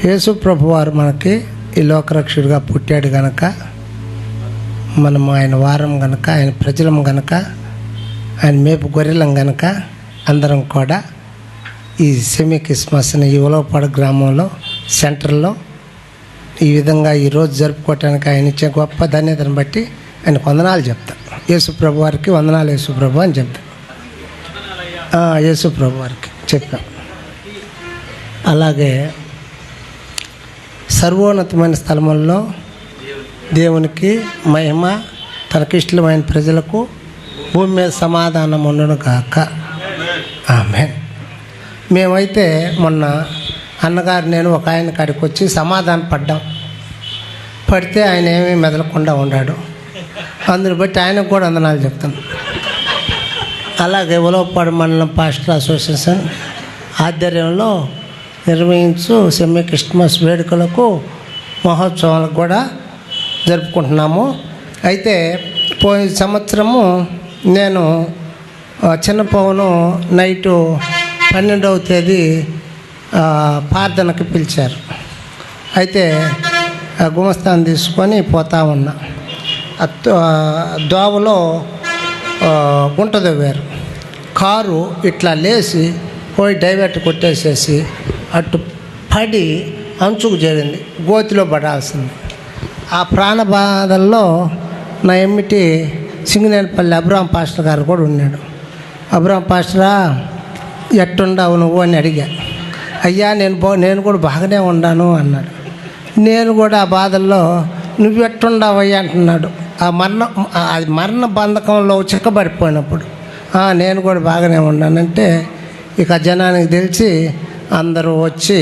యేసు ప్రభు వారు మనకి ఈ లోకరక్షకుడిగా పుట్టాడు గనక, మనం ఆయన వారం గనక, ఆయన ప్రజలం గనక, ఆయన మేపు గొర్రెలం గనక అందరం కూడా ఈ సెమీ క్రిస్మస్ని ఈ ఉలవపాడు గ్రామంలో సెంటర్లో ఈ విధంగా ఈరోజు జరుపుకోవటానికి ఆయన ఇచ్చే గొప్ప ధన్యతను బట్టి ఆయనకు వందనాలు చెప్తాను. యేసు ప్రభు వారికి వందనాలు యేసు ప్రభు అని చెప్తాను. యేసు ప్రభు వారికి చెప్పాం. అలాగే సర్వోన్నతమైన స్థలముల్లో దేవునికి మహిమ, తనకిష్టమైన ప్రజలకు భూమి మీద సమాధానం ఉండను కాక. ఆమేన్. మేమైతే మొన్న అన్నగారు నేను ఒక ఆయన కాడికి వచ్చి సమాధాన పడితే ఆయన ఏమీ మెదలకుండా ఉన్నాడు. అందుని బట్టి ఆయనకు కూడా వందనాలు చెప్తాను. అలాగే ఉలవపాడు మండలం పాస్టర్ అసోసియేషన్ ఆధ్వర్యంలో నిర్వహించు సెమీ క్రిస్మస్ వేడుకలకు, మహోత్సవాలకు కూడా జరుపుకుంటున్నాము. అయితే పోయిన సంవత్సరము నేను చిన్న పవను నైటు 12వ తేదీ ప్రార్థనకి పిలిచారు. అయితే గుమస్తాన్ని తీసుకొని పోతా ఉన్నా. దోవలో గుంట దవ్వారు. కారు ఇట్లా లేచి పోయి డైవర్ట్ కొట్టేసేసి అటు పడి అంచుకు చేరింది, గోతిలో పడాల్సింది. ఆ ప్రాణ బాధల్లో నా ఎమ్మిటి సింగనేనిపల్లి అబ్రాం పాస్టర్ గారు కూడా ఉన్నాడు. అబ్రాం పాస్టరా ఎట్టుండావు నువ్వు అని అడిగా. అయ్యా నేను కూడా బాగానే ఉన్నాను అన్నాడు. నేను కూడా ఆ బాధల్లో నువ్వు ఎట్టుండావయ్యా అంటున్నాడు. అది మరణ బంధకంలో చిక్కబడిపోయినప్పుడు నేను కూడా బాగానే ఉన్నానంటే ఇక జనానికి తెలిసి అందరూ వచ్చి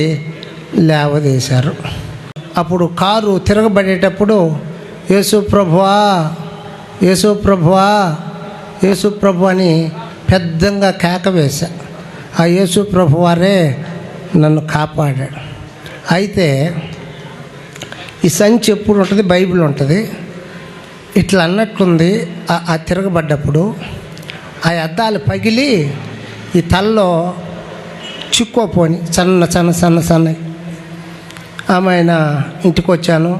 లేవదీశారు. అప్పుడు కారు తిరగబడేటప్పుడు యేసు ప్రభువా, యేసు ప్రభువా, యేసు ప్రభు అని పెద్దంగా కేక వేశా. ఆ యేసు ప్రభు వారే నన్ను కాపాడాడు. అయితే ఈ సంచి ఎప్పుడు ఉంటుంది, బైబిల్ ఉంటుంది. ఇట్లా అన్నట్లుంది. ఆ తిరగబడ్డప్పుడు ఆ అద్దాలు పగిలి ఈ తలలో చిక్కుపోని సన్న ఆమె ఇంటికి వచ్చాను.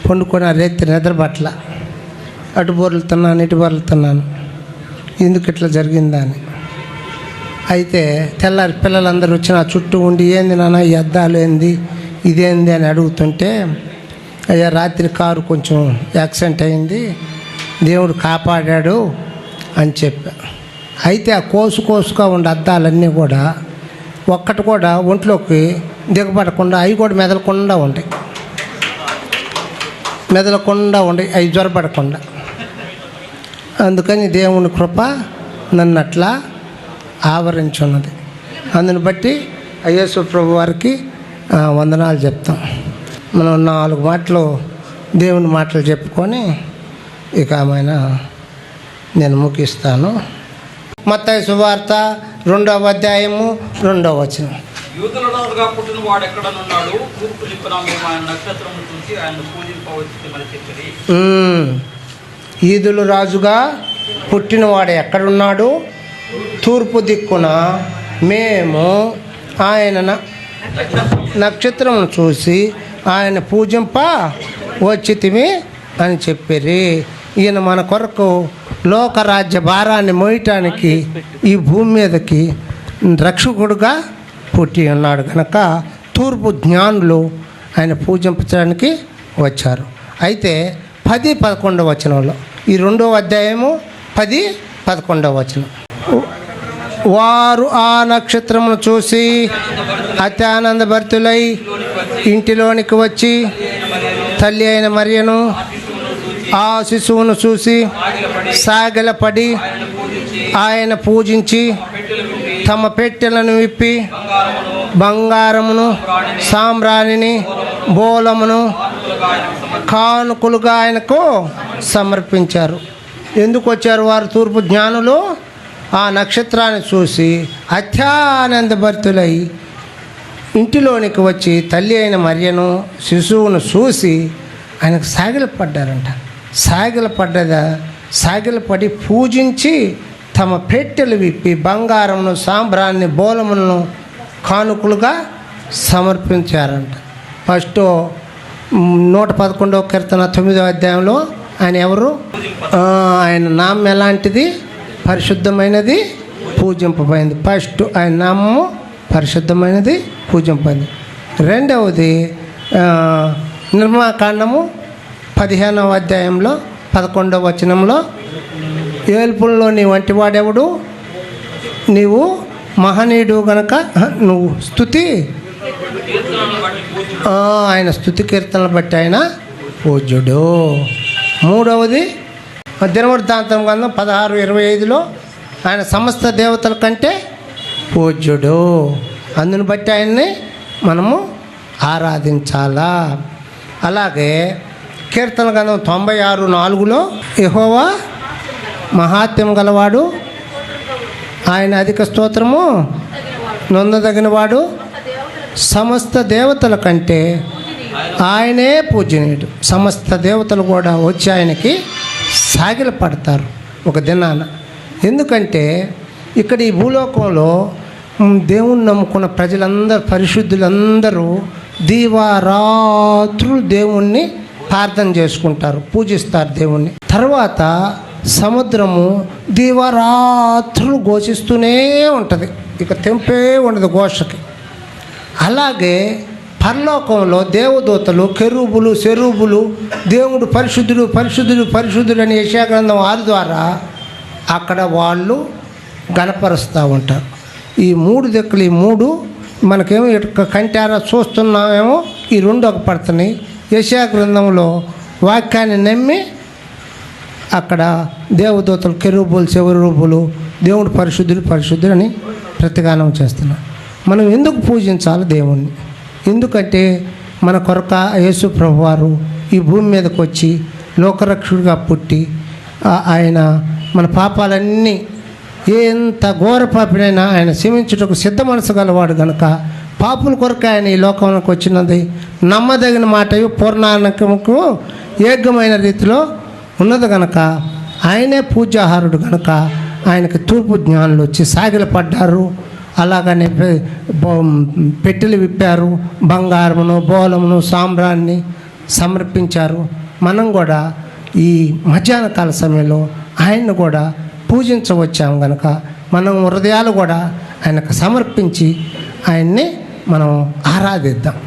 పండుకొని ఆ రేతి నిద్రపట్ల అటు బొర్లుతున్నాను, ఇటు బొర్లుతున్నాను, ఎందుకు ఇట్లా జరిగిందా అని. అయితే తెల్లారి పిల్లలందరూ వచ్చి నా చుట్టూ ఉండి ఏంది నాన్న ఈ అద్దాలు ఏంది, ఇదేంది అని అడుగుతుంటే, అయ్యా రాత్రి కారు కొంచెం యాక్సిడెంట్ అయింది, దేవుడు కాపాడాడు అని చెప్పా. అయితే ఆ కోసుగా ఉండే అద్దాలన్నీ కూడా ఒక్కటి కూడా ఒంట్లోకి దిగబడకుండా, అవి కూడా మెదలకుండా ఉంటాయి, అవి జ్వరపడకుండా. అందుకని దేవుని కృప నన్ను అట్లా ఆవరించున్నది. అందుని బట్టి యేసు ప్రభు వారికి వందనాలు చెప్తాం. మనం 4 మాటలు దేవుని మాటలు చెప్పుకొని ఇక నేను ముగిస్తాను. మత్తయి సువార్త 2వ అధ్యాయము 2వ వచనం. యూదుల రాజుగా పుట్టిన వాడు ఎక్కడనున్నాడు, తూర్పు దిక్కున మేము ఆయన నక్షత్రము చూసి ఆయన పూజింపవచ్చుమని చెప్పి. ఈదులు రాజుగా పుట్టినవాడు ఎక్కడున్నాడు, తూర్పు దిక్కున మేము ఆయన నక్షత్రమును చూసి ఆయన పూజింప వచ్చితిమి అని చెప్పిరి. ఈయన మన కొరకు లోకరాజ్య భారాన్ని మోయటానికి ఈ భూమి మీదకి రక్షకుడుగా పుట్టి ఉన్నాడు కనుక తూర్పు జ్ఞానులు ఆయన పూజించడానికి వచ్చారు. అయితే 10-11 వచనంలో, ఈ 2వ అధ్యాయము 10-11 వచనం, వారు ఆ నక్షత్రమును చూసి అత్యానందభరితులై ఇంటిలోనికి వచ్చి తల్లి అయిన మరియను ఆ శిశువును చూసి సాగిలపడి ఆయన పూజించి తమ పెట్టెలను విప్పి బంగారమును, సాంబ్రాణిని, బోలమును కానుకలుగా ఆయనకు సమర్పించారు. ఎందుకు వచ్చారు వారు? తూర్పు జ్ఞానులు ఆ నక్షత్రాన్ని చూసి అత్యానందభరితులై ఇంటిలోనికి వచ్చి తల్లి అయిన మరియను శిశువును చూసి ఆయనకు సాగిలపడ్డారంట. సాగిలపడి పూజించి తమ పెట్టెలు విప్పి బంగారమును, సాంబ్రాన్ని, బోలములను కానుకలుగా సమర్పించారంట. ఫస్ట్ 111వ కీర్తన 9వ అధ్యాయంలో ఆయన ఎవరు? ఆయన నామం ఎలాంటిది? పరిశుద్ధమైనది, పూజింపబడింది. ఫస్ట్ ఆయన నామము పరిశుద్ధమైనది, పూజింపబడింది. రెండవది నిర్మాకాండము 15వ అధ్యాయంలో 11వ వచనంలో, ఏల్పుల్లో నీ వంటి వాడెవడు, నీవు మహనీయుడు గనక నువ్వు స్తుతి, ఆయన స్తుతి కీర్తనలు బట్టి ఆయన పూజ్యుడు. మూడవది దినవృత్తాంతం గ్రంథం 16:25లో ఆయన సమస్త దేవతల కంటే పూజ్యుడు. అందుని బట్టి ఆయన్ని మనము ఆరాధించాలా. అలాగే కీర్తన గ్రంథం 96:4లో యెహోవా మహాత్మ్యం గలవాడు, ఆయన అధిక స్తోత్రము నొందదగినవాడు, సమస్త దేవతల కంటే ఆయనే పూజనీయుడు. సమస్త దేవతలు కూడా వచ్చి ఆయనకి సాగిలపడతారు ఒక దినాన. ఎందుకంటే ఇక్కడ ఈ భూలోకంలో దేవుణ్ణి నమ్ముకున్న ప్రజలందరూ, పరిశుద్ధులందరూ దీవారాత్రులు దేవుణ్ణి ప్రార్థన చేసుకుంటారు, పూజిస్తారు దేవుణ్ణి. తర్వాత సముద్రము దీవారాత్రులు ఘోషిస్తూనే ఉంటుంది, ఇక తెంపే ఉండదు ఘోషకి. అలాగే పరలోకంలో దేవదూతలు, కెరూబులు, శెరూబులు దేవుడు పరిశుద్ధుడు పరిశుద్ధుడు పరిశుద్ధుడు అని యెషయా గ్రంథం 6 ద్వారా అక్కడ వాళ్ళు గణపరుస్తూ ఉంటారు. ఈ 3 దిక్కులు, ఈ 3 మనకేమో కంటారా చూస్తున్నామేమో, ఈ 2 ఒక పడుతున్నాయి. యెషయా గ్రంథంలో వాక్యాన్ని నమ్మి అక్కడ దేవదూతలు, కెరూబులు, శెరూబులు దేవుడు పరిశుద్ధుడు పరిశుద్ధుడు అని ప్రతిగానం చేస్తున్నారు. మనం ఎందుకు పూజించాలి దేవుణ్ణి? ఎందుకంటే మన కొరక యేసు ప్రభువారు ఈ భూమి మీదకి వచ్చి లోకరక్షకుడిగా పుట్టి ఆయన మన పాపాలన్నీ ఎంత ఘోర పాపినైనా ఆయన క్షమించుటకు సిద్ధ మనసు గలవాడు గనుక పాపుల కొరకు ఆయన ఈ లోకంలోకి వచ్చినది నమ్మదగిన మాటయు పూర్ణానకముకు యోగ్యమైన రీతిలో ఉన్నది గనక ఆయనే పూజాహారుడు గనక ఆయనకి తూర్పు జ్ఞానులు వచ్చి సాగిలపడ్డారు. అలాగనే పెట్టెలు విప్పారు, బంగారమును బోలమును సాంబ్రాన్ని సమర్పించారు. మనం కూడా ఈ మధ్యాహ్న కాల సమయంలో ఆయన్ని కూడా పూజించవచ్చాము కనుక మనం హృదయాలు కూడా ఆయనకు సమర్పించి ఆయన్ని మనం ఆరాధిద్దాం.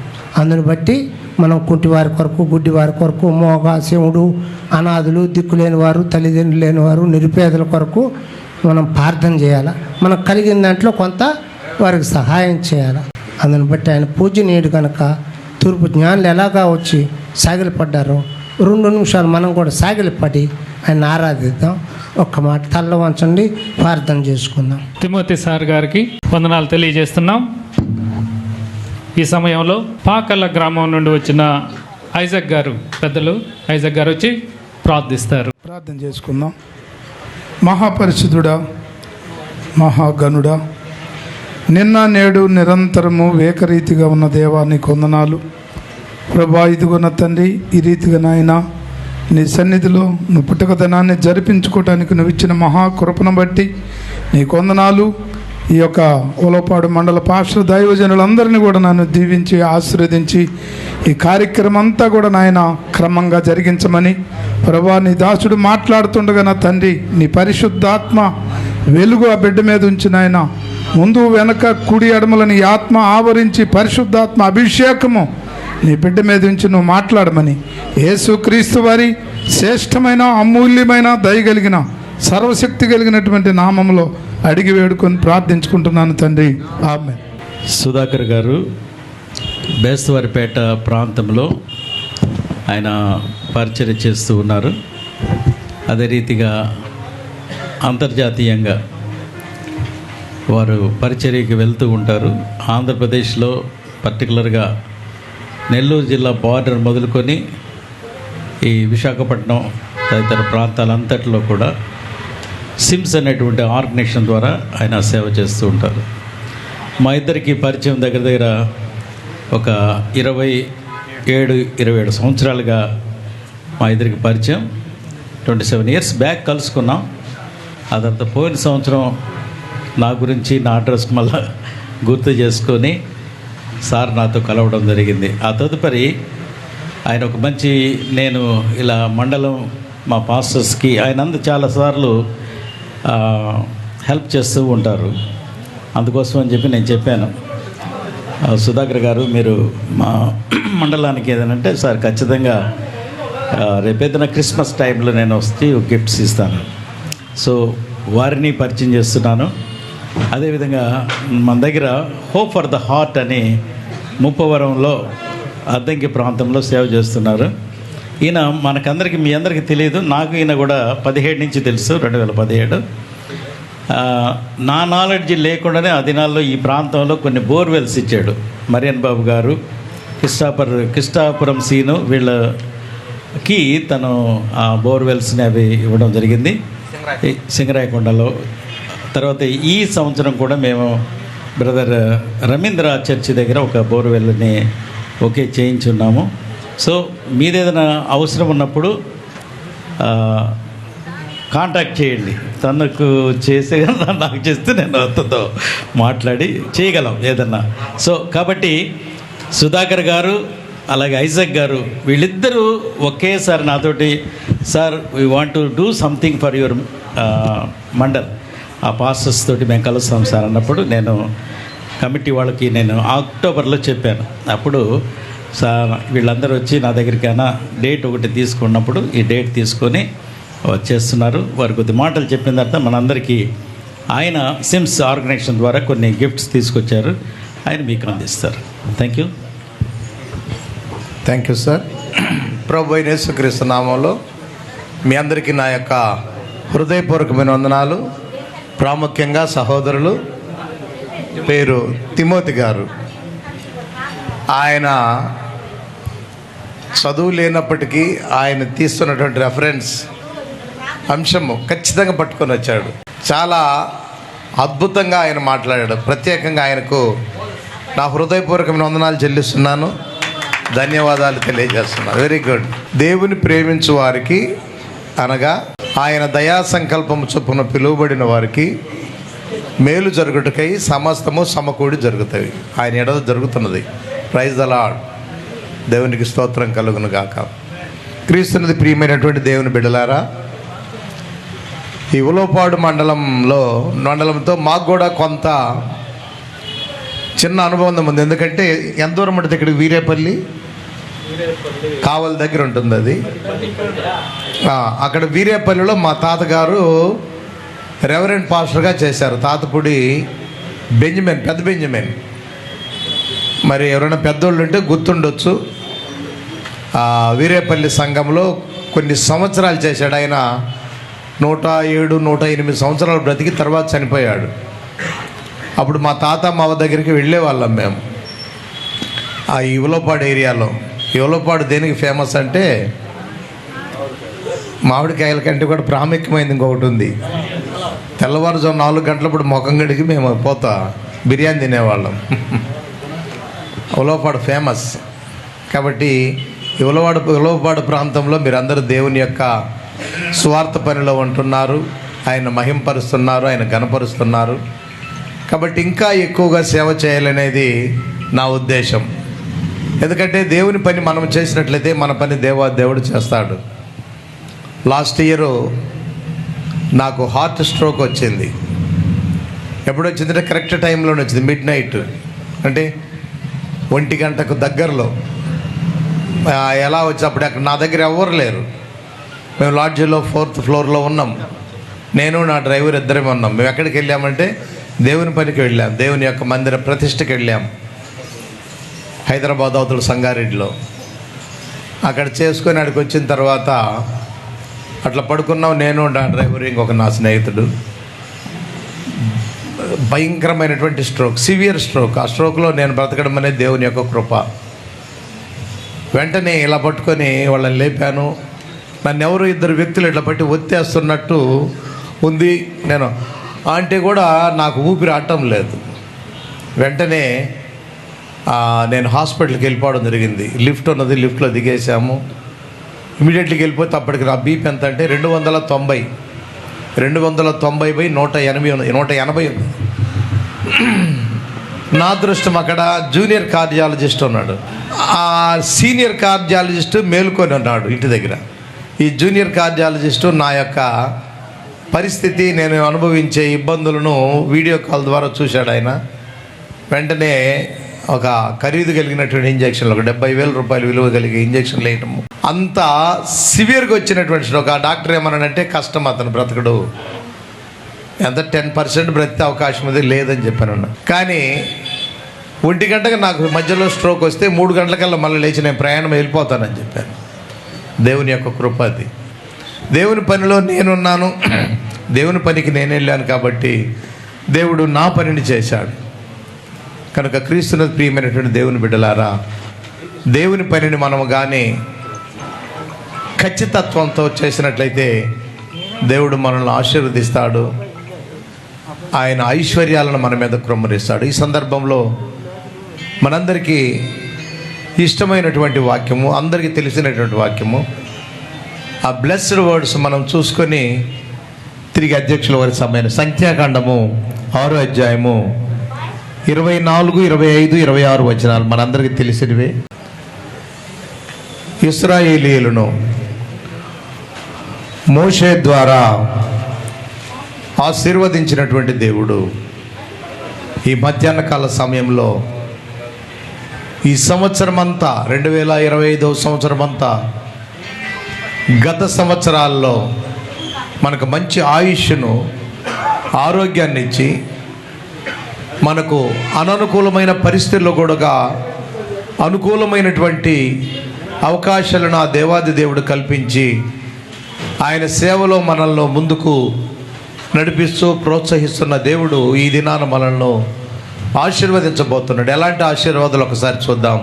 అందుని బట్టి మనం కుంటివారి కొరకు, గుడ్డివారి కొరకు, మోగ, శివుడు, అనాథులు, దిక్కులేని వారు, తల్లిదండ్రులు లేని వారు, నిరుపేదల కొరకు మనం ప్రార్థన చేయాలి. మనకు కలిగిన దాంట్లో కొంత వారికి సహాయం చేయాలి. అందుని బట్టి ఆయన పూజనీయుడు కనుక తూర్పు జ్ఞానులు ఎలాగా వచ్చి సాగిలపడ్డారో 2 నిమిషాలు మనం కూడా సాగిలపడి ఆయన ఆరాధిద్దాం. ఒక్క మాట తల్ల వంచండి, ప్రార్థన చేసుకుందాం. తిమోతి సార్ గారికి వందనాలు తెలియజేస్తున్నాం. ఈ సమయంలో పాకల్ల గ్రామం నుండి వచ్చిన ఐజక్ గారు, పెద్దలు ఐజక్ గారు వచ్చి ప్రార్థిస్తారు. ప్రార్థన చేసుకుందాం. మహాపరిశుద్ధుడా, మహాగణుడా, నిన్న నేడు నిరంతరము ఏకరీతిగా ఉన్న దేవా నీకు వందనాలు ప్రభా. ఇదిగోన తండ్రి, ఈ రీతిగా నాయన నీ సన్నిధిలో నువ్వు పుట్టకతనాన్ని జరిపించుకోవటానికి నువ్వు ఇచ్చిన మహాకృపను బట్టి నీకు వందనాలు. ఈ యొక్క ఉలవపాడు మండల పాస్టర్ దైవజనులందరినీ కూడా నన్ను దీవించి ఆశీర్వదించి ఈ కార్యక్రమం అంతా కూడా నాయన క్రమంగా జరిగించమని ప్రభా, నీ దాసుడు మాట్లాడుతుండగా నా తండ్రి నీ పరిశుద్ధాత్మ వెలుగు ఆ బిడ్డ మీద ఉంచి నాయన ముందు వెనక కుడి ఎడమలని ఆత్మ ఆవరించి పరిశుద్ధాత్మ అభిషేకము నీ బిడ్డ మీద ఉంచి నువ్వు మాట్లాడమని యేసుక్రీస్తు వారి శ్రేష్టమైన అమూల్యమైన దయగలిగిన సర్వశక్తి కలిగినటువంటి నామంలో అడిగి వేడుకొని ప్రార్థించుకుంటున్నాను తండ్రి, ఆమేన్. సుధాకర్ గారు బేస్తవారిపేట ప్రాంతంలో ఆయన పరిచర్య చేస్తూ ఉన్నారు. అదే రీతిగా అంతర్జాతీయంగా వారు పరిచర్యకి వెళ్తూ ఉంటారు. ఆంధ్రప్రదేశ్లో పర్టికులర్గా నెల్లూరు జిల్లా బార్డర్ మొదలుకొని ఈ విశాఖపట్నం తదితర ప్రాంతాలంతట్లో కూడా సిమ్స్ అనేటువంటి ఆర్గనైజేషన్ ద్వారా ఆయన సేవ చేస్తూ ఉంటారు. మా ఇద్దరికి పరిచయం దగ్గర దగ్గర ఒక 27 సంవత్సరాలుగా మా ఇద్దరికి పరిచయం. 27 years బ్యాక్ కలుసుకున్నాం. ఆ తర్వాత పోయిన సంవత్సరం నా గురించి నా అడ్రస్ మళ్ళా గుర్తు చేసుకొని సార్ నాతో కలవడం జరిగింది. ఆ తదుపరి ఆయన ఒక మంచి, నేను ఇలా మండలం మా పాస్టర్స్కి ఆయన చాలాసార్లు హెల్ప్ చేస్తూ ఉంటారు. అందుకోసం అని చెప్పి నేను చెప్పాను, సుధాకర్ గారు మీరు మా మండలానికి ఏదనంటే సార్ ఖచ్చితంగా రేపేదైనా క్రిస్మస్ టైంలో నేను వస్తే గిఫ్ట్స్ ఇస్తాను. సో వారిని పరిచయం చేస్తున్నాను. అదేవిధంగా మన దగ్గర హోప్ ఫర్ ద హార్ట్ అని ముప్పవరంలో అద్దంకి ప్రాంతంలో సేవ చేస్తున్నారు. ఈయన మనకందరికీ, మీ అందరికీ తెలియదు, నాకు ఈయన కూడా 17 నుంచి తెలుసు, 2017. నా నాలెడ్జ్ లేకుండానే ఆ దినాల్లో ఈ ప్రాంతంలో కొన్ని బోర్వెల్స్ ఇచ్చాడు మరియన్ బాబు గారు, కిష్టాపురం సీను వీళ్ళకి తను ఆ బోర్వెల్స్ని అవి ఇవ్వడం జరిగింది సింగరాయకొండలో. తర్వాత ఈ సంవత్సరం కూడా మేము బ్రదర్ రవీంద్ర చర్చి దగ్గర ఒక బోర్వెల్ని చేయించున్నాము. సో మీదేదైనా అవసరం ఉన్నప్పుడు కాంటాక్ట్ చేయండి. తనకు చేసే నాకు చేస్తే నేను అతనితో మాట్లాడి చేయగలం ఏదన్నా. సో కాబట్టి సుధాకర్ గారు అలాగే ఐజక్ గారు వీళ్ళిద్దరూ ఒకేసారి నాతోటి, sir we want to do something for your mandal, ఆ పాస్టర్స్ తోటి మేము కలుస్తాం సార్ అన్నప్పుడు నేను కమిటీ వాళ్ళకి నేను అక్టోబర్లో చెప్పాను. అప్పుడు సార్ వీళ్ళందరూ వచ్చి నా దగ్గరికైనా డేట్ ఒకటి తీసుకున్నప్పుడు ఈ డేట్ తీసుకొని వచ్చేస్తున్నారు. వారు కొద్ది మాటలు చెప్పిన తర్వాత మనందరికీ ఆయన సిమ్స్ ఆర్గనైజేషన్ ద్వారా కొన్ని గిఫ్ట్స్ తీసుకొచ్చారు, ఆయన మీకు అందిస్తారు. Thank you. Thank you sir. ప్రభు యేసుక్రీస్తు నామంలో మీ అందరికీ నా యొక్క హృదయపూర్వకమైన వందనాలు. ప్రాముఖ్యంగా సహోదరులు పేరు తిమోతి గారు, ఆయన చదువు లేనప్పటికీ ఆయన తీస్తున్నటువంటి రెఫరెన్స్ అంశము ఖచ్చితంగా పట్టుకొని వచ్చాడు. చాలా అద్భుతంగా ఆయన మాట్లాడాడు. ప్రత్యేకంగా ఆయనకు నా హృదయపూర్వకమైన వందనాలు చెల్లిస్తున్నాను, ధన్యవాదాలు తెలియజేస్తున్నాను. Very good. దేవుని ప్రేమించు వారికి అనగా ఆయన దయా సంకల్పము చొప్పున పిలువబడిన వారికి మేలు జరుగుటకై సమస్తము సమకూడి జరుగుతాయి. ఆయన ఎడల జరుగుతున్నది. Praise the Lord. దేవునికి స్తోత్రం కలుగును గాక. క్రీస్తునిది ప్రియమైనటువంటి దేవుని బిడ్డలారా, ఈ ఉలవపాడు మండలంతో మాకు కూడా కొంత చిన్న అనుబంధం ఉంది. ఎందుకంటే ఎంత దూరం ఉంటుంది ఇక్కడికి? వీరేపల్లి కావలి దగ్గర ఉంటుంది అది. అక్కడ వీరేపల్లిలో మా తాతగారు రెవరెంట్ పాస్టర్గా చేశారు. తాతపూడి బెంజమిన్, పెద్ద బెంజమిన్. మరి ఎవరైనా పెద్దోళ్ళు ఉంటే గుర్తుండొచ్చు. వీరేపల్లి సంఘంలో కొన్ని సంవత్సరాలు చేశాడు. ఆయన 107, 108 సంవత్సరాలు బ్రతికి తర్వాత చనిపోయాడు. అప్పుడు మా తాత మావ దగ్గరికి వెళ్ళేవాళ్ళం మేము. ఆ ఉలవపాడు ఏరియాలో. ఉలవపాడు దేనికి ఫేమస్ అంటే మామిడికాయల కంటే కూడా ప్రాముఖ్యమైనది ఇంకొకటి ఉంది. తెల్లవారుజాము 4 గంటలప్పుడు ముఖం గడికి మేము పోతా బిర్యానీ తినేవాళ్ళం. ఉలవపాడు ఫేమస్ కాబట్టి ఉలవపాడు ప్రాంతంలో మీరందరూ దేవుని యొక్క స్వార్థ పనిలో ఉంటున్నారు. ఆయన మహింపరుస్తున్నారు, ఆయన ఘనపరుస్తున్నారు. కాబట్టి ఇంకా ఎక్కువగా సేవ చేయాలనేది నా ఉద్దేశం. ఎందుకంటే దేవుని పని మనం చేసినట్లయితే మన పని దేవుడు చేస్తాడు. లాస్ట్ ఇయర్ నాకు హార్ట్ స్ట్రోక్ వచ్చింది. ఎప్పుడు వచ్చిందంటే కరెక్ట్ టైంలోనే వచ్చింది. మిడ్ నైట్ అంటే 1 గంటకు దగ్గరలో. ఎలా వచ్చి అప్పుడు అక్కడ నా దగ్గర ఎవరు లేరు. మేము లాడ్జిలో 4th ఫ్లోర్లో ఉన్నాం. నేను నా డ్రైవర్ ఇద్దరేమే ఉన్నాం. మేము ఎక్కడికి వెళ్ళామంటే దేవుని పనికి వెళ్ళాం. దేవుని యొక్క మందిర ప్రతిష్టకి వెళ్ళాం. హైదరాబాద్ అవతల సంగారెడ్డిలో. అక్కడ చేసుకొని అక్కడికి వచ్చిన తర్వాత అట్లా పడుకున్నాం. నేను నా డ్రైవర్, ఇంకొక నా స్నేహితుడు. భయంకరమైనటువంటి స్ట్రోక్, సివియర్ స్ట్రోక్. ఆ స్ట్రోక్లో నేను బ్రతకడం అనేది దేవుని యొక్క కృప. వెంటనే ఇలా పట్టుకొని వాళ్ళని లేపాను. నన్ను ఎవరు 2 వ్యక్తులు ఇట్లా పట్టి ఒత్తేస్తున్నట్టు ఉంది. నేను అంటే కూడా నాకు ఊపిరి ఆడటం లేదు. వెంటనే నేను హాస్పిటల్కి వెళ్ళిపోవడం జరిగింది. లిఫ్ట్ ఉన్నది, లిఫ్ట్లో దిగేసాము. ఇమీడియట్లీకి వెళ్ళిపోతే అప్పటికి నా బీపీ ఎంత అంటే 290 180 ఉంది. నా అదృష్టం అక్కడ జూనియర్ కార్డియాలజిస్ట్ ఉన్నాడు. ఆ సీనియర్ కార్డియాలజిస్ట్ మేలుకొని ఉన్నాడు ఇంటి దగ్గర. ఈ జూనియర్ కార్డియాలజిస్టు నా యొక్క పరిస్థితి, నేను అనుభవించే ఇబ్బందులను వీడియో కాల్ ద్వారా చూశాడు ఆయన. వెంటనే ఒక ఖరీదు కలిగినటువంటి ఇంజక్షన్లు, ఒక 70,000 రూపాయలు విలువ కలిగే ఇంజక్షన్లు వేయటము. అంత సివియర్గా వచ్చినటువంటి ఒక డాక్టర్ ఏమన్నాడంటే కష్టం, అతను బ్రతకడు, ఎంత 10% బ్రతికే అవకాశం అది లేదని చెప్పాను. కానీ 1 గంటకు నాకు మధ్యలో స్ట్రోక్ వస్తే 3 గంటలకల్లా మళ్ళీ లేచి నేను ప్రయాణం వెళ్ళిపోతానని చెప్పాను. దేవుని యొక్క కృప అది. దేవుని పనిలో నేనున్నాను, దేవుని పనికి నేను వెళ్ళాను కాబట్టి దేవుడు నా పనిని చేశాడు. కనుక క్రీస్తుని ప్రియమైనటువంటి దేవుని బిడ్డలారా, దేవుని పనిని మనము కానీ ఖచ్చితత్వంతో చేసినట్లయితే దేవుడు మనల్ని ఆశీర్వదిస్తాడు. ఆయన ఐశ్వర్యాలను మన మీద కృమ్మరిస్తాడు. ఈ సందర్భంలో మనందరికీ ఇష్టమైనటువంటి వాక్యము, అందరికీ తెలిసినటువంటి వాక్యము, ఆ బ్లెస్డ్ వర్డ్స్ మనం చూసుకొని తిరిగి అధ్యక్షుల వారి సమయం. సంఖ్యాకాండము 6వ అధ్యాయము 24, 25, 26 వచనాలు మనందరికీ తెలిసినవే. ఇశ్రాయేలీయులను మోషే ద్వారా ఆశీర్వదించినటువంటి దేవుడు ఈ మధ్యాహ్న కాల సమయంలో ఈ సంవత్సరం అంతా 2025వ సంవత్సరం అంతా గత సంవత్సరాల్లో మనకు మంచి ఆయుష్ను, ఆరోగ్యాన్ని ఇచ్చి మనకు అననుకూలమైన పరిస్థితుల్లో కూడా అనుకూలమైనటువంటి అవకాశాలను ఆ దేవాది దేవుడు కల్పించి ఆయన సేవలో మనల్ని ముందుకు నడిపిస్తూ ప్రోత్సహిస్తున్న దేవుడు ఈ దినాన మనల్ని ఆశీర్వదించబోతున్నాడు. ఎలాంటి ఆశీర్వాదాలు ఒకసారి చూద్దాం.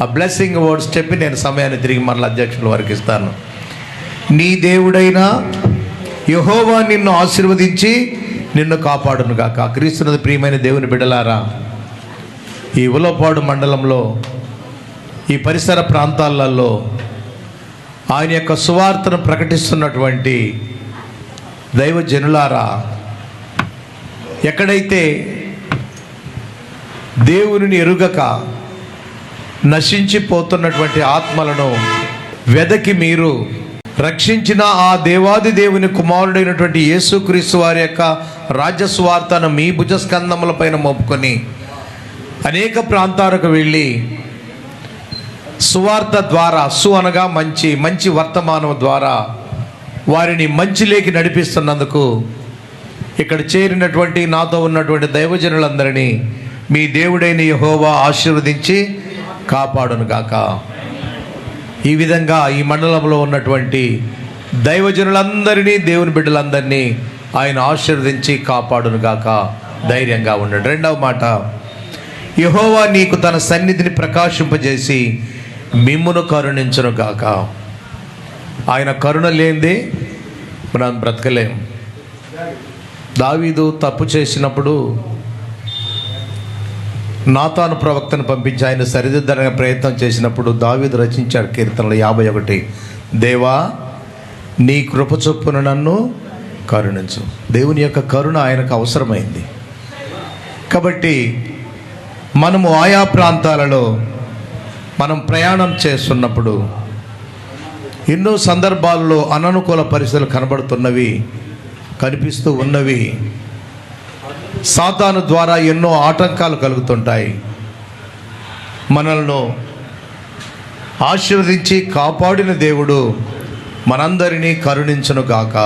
ఆ బ్లెస్సింగ్ వర్డ్స్ చెప్పి నేను సమయాన్ని తిరిగి మరలా అధ్యక్షుల వారికి ఇస్తాను. నీ దేవుడైన యెహోవా నిన్ను ఆశీర్వదించి నిన్ను కాపాడును గాక. క్రీస్తునందు ప్రియమైన దేవుని బిడ్డలారా, ఈ ఉలవపాడు మండలంలో ఈ పరిసర ప్రాంతాలలో ఆయన యొక్క సువార్తను ప్రకటిస్తున్నటువంటి దైవజనులారా, ఎక్కడైతే దేవునిని ఎరుగక నశించిపోతున్నటువంటి ఆత్మలను వెదకి మీరు రక్షించిన ఆ దేవాది దేవుని కుమారుడైనటువంటి యేసుక్రీస్తు వారి యొక్క రాజ్య సువార్తను మీ భుజస్కంధముల పైన మోపుకొని అనేక ప్రాంతాలకు వెళ్ళి సువార్త ద్వారా, అనగా మంచి వర్తమానం ద్వారా వారిని మంచిలోకి నడిపిస్తున్నందుకు ఇక్కడ చేరినటువంటి నాతో ఉన్నటువంటి దైవజనులందరినీ మీ దేవుడైన యెహోవా ఆశీర్వదించి కాపాడును గాక. ఈ విధంగా ఈ మండలంలో ఉన్నటువంటి దైవజనులందరినీ, దేవుని బిడ్డలందరినీ ఆయన ఆశీర్వదించి కాపాడును గాక. ధైర్యంగా ఉండండి. రెండవ మాట, యెహోవా నీకు తన సన్నిధిని ప్రకాశింపజేసి మిమ్మును కరుణించును గాక. ఆయన కరుణ లేనిదే మనం బ్రతకలేం. దావీదు తప్పు చేసినప్పుడు నాతాను ప్రవక్తను పంపించి ఆయన సరిదిద్దడానికి ప్రయత్నం చేసినప్పుడు దావీదు రచించాడు కీర్తనలు 51. దేవా, నీ కృప చొప్పున నన్ను కరుణించు. దేవుని యొక్క కరుణ ఆయనకు అవసరమైంది. కాబట్టి మనము ఆయా ప్రాంతాలలో మనం ప్రయాణం చేస్తున్నప్పుడు ఎన్నో సందర్భాల్లో అననుకూల పరిస్థితులు కనిపిస్తూ ఉన్నవి. సాతాను ద్వారా ఎన్నో ఆటంకాలు కలుగుతుంటాయి. మనల్ని ఆశీర్వదించి కాపాడిన దేవుడు మనందరినీ కరుణించును గాక.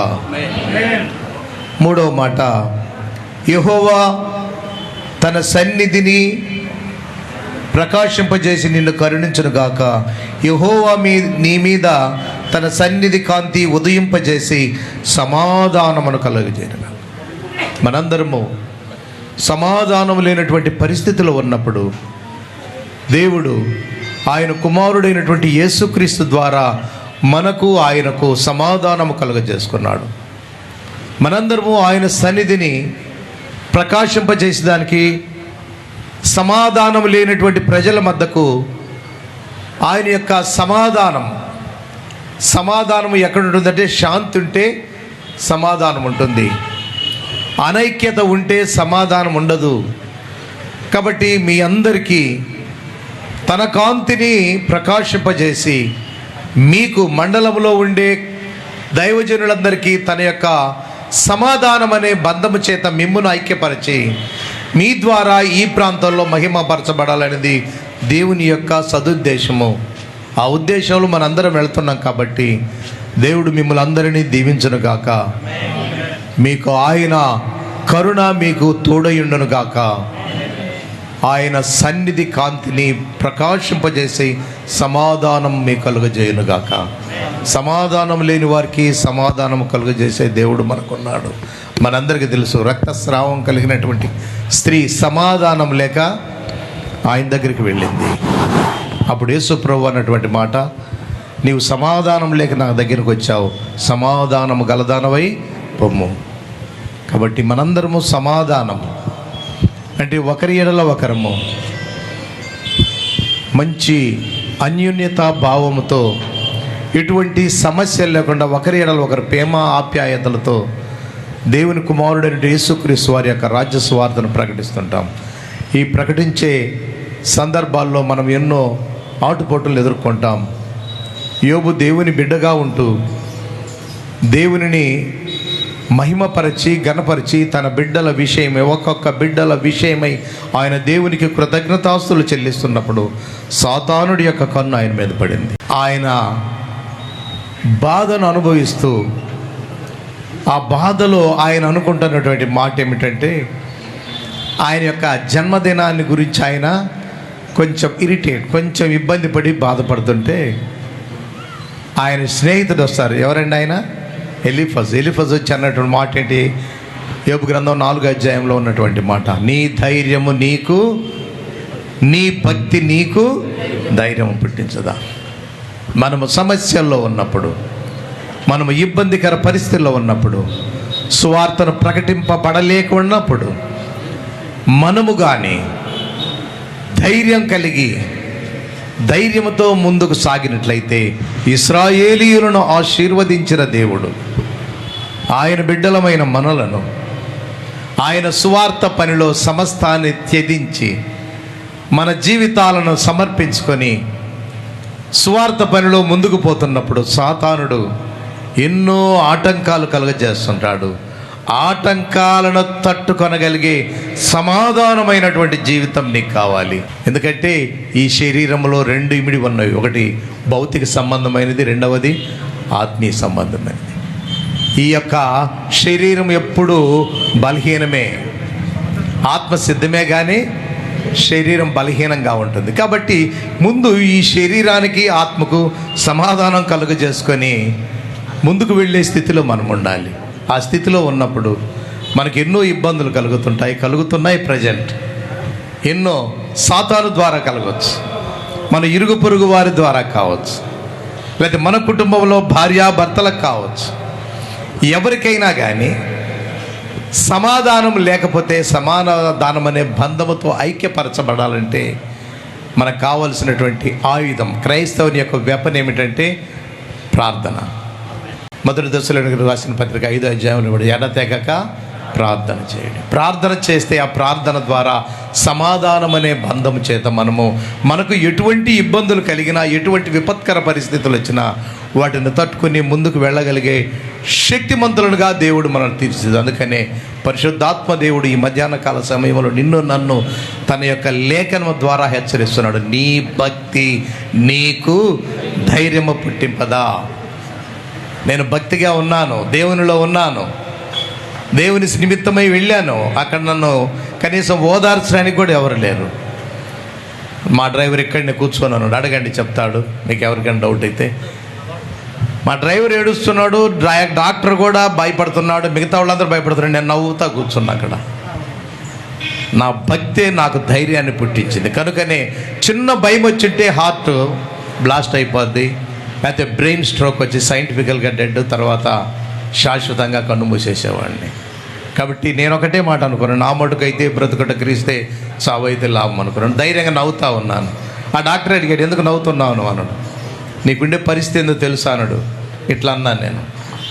మూడవ మాట, యెహోవా తన సన్నిధిని ప్రకాశింపజేసి నిన్ను కరుణించును గాక. యెహోవా నీ మీద తన సన్నిధి కాంతి ఉదయింపజేసి సమాధానమును కలుగజేయను. మనందరము సమాధానం లేనటువంటి పరిస్థితులు ఉన్నప్పుడు దేవుడు ఆయన కుమారుడైనటువంటి యేసుక్రీస్తు ద్వారా ఆయనకు సమాధానము కలుగజేసుకున్నాడు. మనందరము ఆయన సన్నిధిని ప్రకాశింపజేసేదానికి సమాధానం లేనటువంటి ప్రజల మధ్యకు ఆయన యొక్క సమాధానం ఎక్కడ ఉంటుందంటే, శాంతి ఉంటే సమాధానం ఉంటుంది, అనైక్యత ఉంటే సమాధానం ఉండదు. కాబట్టి మీ అందరికీ తన కాంతిని ప్రకాశింపజేసి మీకు మండలంలో ఉండే దైవజనులందరికీ తన యొక్క సమాధానం అనే బంధము చేత మిమ్మును ఐక్యపరిచి మీ ద్వారా ఈ ప్రాంతంలో మహిమపరచబడాలనేది దేవుని యొక్క సదుద్దేశము. ఆ ఉద్దేశంలో మనందరం వెళ్తున్నాం. కాబట్టి దేవుడు మిమ్మల్ని అందరినీ దీవించును గాక. మీకు ఆయన కరుణ మీకు తోడయుండును గాక. ఆయన సన్నిధి కాంతిని ప్రకాశింపజేసి సమాధానం మీకు కలుగజేయును గాక. సమాధానం లేని వారికి సమాధానం కలుగజేసే దేవుడు మనకున్నాడు. మనందరికీ తెలుసు, రక్తస్రావం కలిగినటువంటి స్త్రీ సమాధానం లేక ఆయన దగ్గరికి వెళ్ళింది. అప్పుడు యేసు ప్రభువు అన్నటువంటి మాట, నీవు సమాధానం లేక నా దగ్గరికి వచ్చావు, సమాధానము గలదానవై పొమ్ము. కాబట్టి మనందరము సమాధానం అంటే ఒకరి ఎడల ఒకరము మంచి అన్యోన్యతా భావముతో, ఎటువంటి సమస్యలు లేకుండా ఒకరి ఎడల ఒకరు ప్రేమ ఆప్యాయతలతో దేవుని కుమారుడైన యేసుక్రీస్తు వారి యొక్క రాజ్య సువార్తను ప్రకటిస్తుంటాం. ఈ ప్రకటించే సందర్భాల్లో మనం ఎన్నో ఆటుపోటులు ఎదుర్కొంటాం. యోబు దేవుని బిడ్డగా ఉంటూ దేవునిని మహిమపరిచి ఘనపరిచి తన బిడ్డల విషయమై, ఒక్కొక్క బిడ్డల విషయమై ఆయన దేవునికి కృతజ్ఞతాస్తులు చెల్లిస్తున్నప్పుడు సాతానుడి యొక్క కన్ను ఆయన మీద పడింది. ఆయన బాధను అనుభవిస్తూ ఆ బాధలో ఆయన అనుకుంటున్నటువంటి మాట ఏమిటంటే, ఆయన యొక్క జన్మదినాన్ని గురించి ఆయన కొంచెం ఇబ్బంది పడి బాధపడుతుంటే ఆయన స్నేహితుడు వస్తారు. ఎవరండి ఆయన? ఎలిఫజ్ వచ్చి అన్నటువంటి మాట ఏంటి, యోబు గ్రంథం 4వ అధ్యాయంలో ఉన్నటువంటి మాట, నీ ధైర్యము నీకు, నీ భక్తి నీకు ధైర్యం పుట్టించదా. మనము సమస్యల్లో ఉన్నప్పుడు, మనము ఇబ్బందికర పరిస్థితుల్లో ఉన్నప్పుడు, సువార్తను ప్రకటింపబడలేకున్నప్పుడు మనము కానీ ధైర్యం కలిగి ధైర్యంతో ముందుకు సాగినట్లయితే ఇశ్రాయేలీయులను ఆశీర్వదించిన దేవుడు ఆయన బిడ్డలమైన మనలను ఆయన సువార్త పనిలో సమస్తాన్ని త్యజించి మన జీవితాలను సమర్పించుకొని సువార్త పనిలో ముందుకు పోతున్నప్పుడు సాతానుడు ఎన్నో ఆటంకాలు కలుగజేస్తుంటాడు. ఆటంకాలను తట్టుకొనగలిగే సమాధానమైనటువంటి జీవితం నీకు కావాలి. ఎందుకంటే ఈ శరీరంలో 2 ఇమిడి ఉన్నాయి. ఒకటి భౌతిక సంబంధమైనది, రెండవది ఆత్మీయ సంబంధమైనది. ఈ యొక్క శరీరం ఎప్పుడూ బలహీనమే, ఆత్మ సిద్ధమే కానీ శరీరం బలహీనంగా ఉంటుంది. కాబట్టి ముందు ఈ శరీరానికి ఆత్మకు సమాధానం కలుగజేసుకొని ముందుకు వెళ్ళే స్థితిలో మనం ఉండాలి. ఆ స్థితిలో ఉన్నప్పుడు మనకు ఎన్నో ఇబ్బందులు కలుగుతున్నాయి. ప్రజెంట్ ఎన్నో సాతాను ద్వారా కలగవచ్చు, మన ఇరుగు పొరుగు వారి ద్వారా కావచ్చు, లేకపోతే మన కుటుంబంలో భార్యాభర్తలకు కావచ్చు. ఎవరికైనా కానీ సమాధానం లేకపోతే, సమాధానం అనే బంధముతో ఐక్యపరచబడాలంటే మనకు కావలసినటువంటి ఆయుధం, క్రైస్తవుని యొక్క వెపన్ ఏమిటంటే ప్రార్థన. మొదటి దశలోనికి రాసిన పత్రిక 5వ అధ్యాయంలో ఎడతెగక ప్రార్థన చేయండి. ప్రార్థన చేస్తే ఆ ప్రార్థన ద్వారా సమాధానం అనే బంధం చేత మనకు ఎటువంటి ఇబ్బందులు కలిగినా, ఎటువంటి విపత్కర పరిస్థితులు వచ్చినా వాటిని తట్టుకుని ముందుకు వెళ్ళగలిగే శక్తిమంతులుగా దేవుడు మనల్ని తీర్చిది. అందుకనే పరిశుద్ధాత్మ దేవుడు ఈ మధ్యాహ్న కాల సమయంలో నిన్ను నన్ను తన యొక్క లేఖనం ద్వారా హెచ్చరిస్తున్నాడు. నీ భక్తి నీకు ధైర్యము పుట్టింపదా. నేను భక్తిగా ఉన్నాను, దేవునిలో ఉన్నాను, దేవుని నిమిత్తమై వెళ్ళాను. అక్కడ నన్ను కనీసం ఓదార్చడానికి కూడా ఎవరు లేరు. మా డ్రైవర్ ఇక్కడనే కూర్చొని ఉన్నాడు, అడగండి చెప్తాడు మీకు ఎవరికైనా డౌట్ అయితే. మా డ్రైవర్ ఏడుస్తున్నాడు, డాక్టర్ కూడా భయపడుతున్నాడు, మిగతా వాళ్ళందరూ భయపడుతున్నాడు, నేను నవ్వుతా కూర్చున్నా అక్కడ. నా భక్తే నాకు ధైర్యాన్ని పుట్టించింది. కనుకనే చిన్న భయం వచ్చింటే హార్ట్ బ్లాస్ట్ అయిపోద్ది, లేకపోతే బ్రెయిన్ స్ట్రోక్ వచ్చి సైంటిఫికల్గా డెడ్, తర్వాత శాశ్వతంగా కన్ను మూసేసేవాడిని. కాబట్టి నేను ఒకటే మాట అనుకున్నాను, నా మటుకైతే బ్రతుకట క్రీస్తే, సావు అయితే లాభం అనుకున్నాను. ధైర్యంగా నవ్వుతా ఉన్నాను. ఆ డాక్టర్ అడిగాడు, ఎందుకు నవ్వుతున్నావు అన్నాడు. నీకుండే పరిస్థితి ఎందుకు తెలుసా అన్నాడు. ఇట్లా అన్నాను, నేను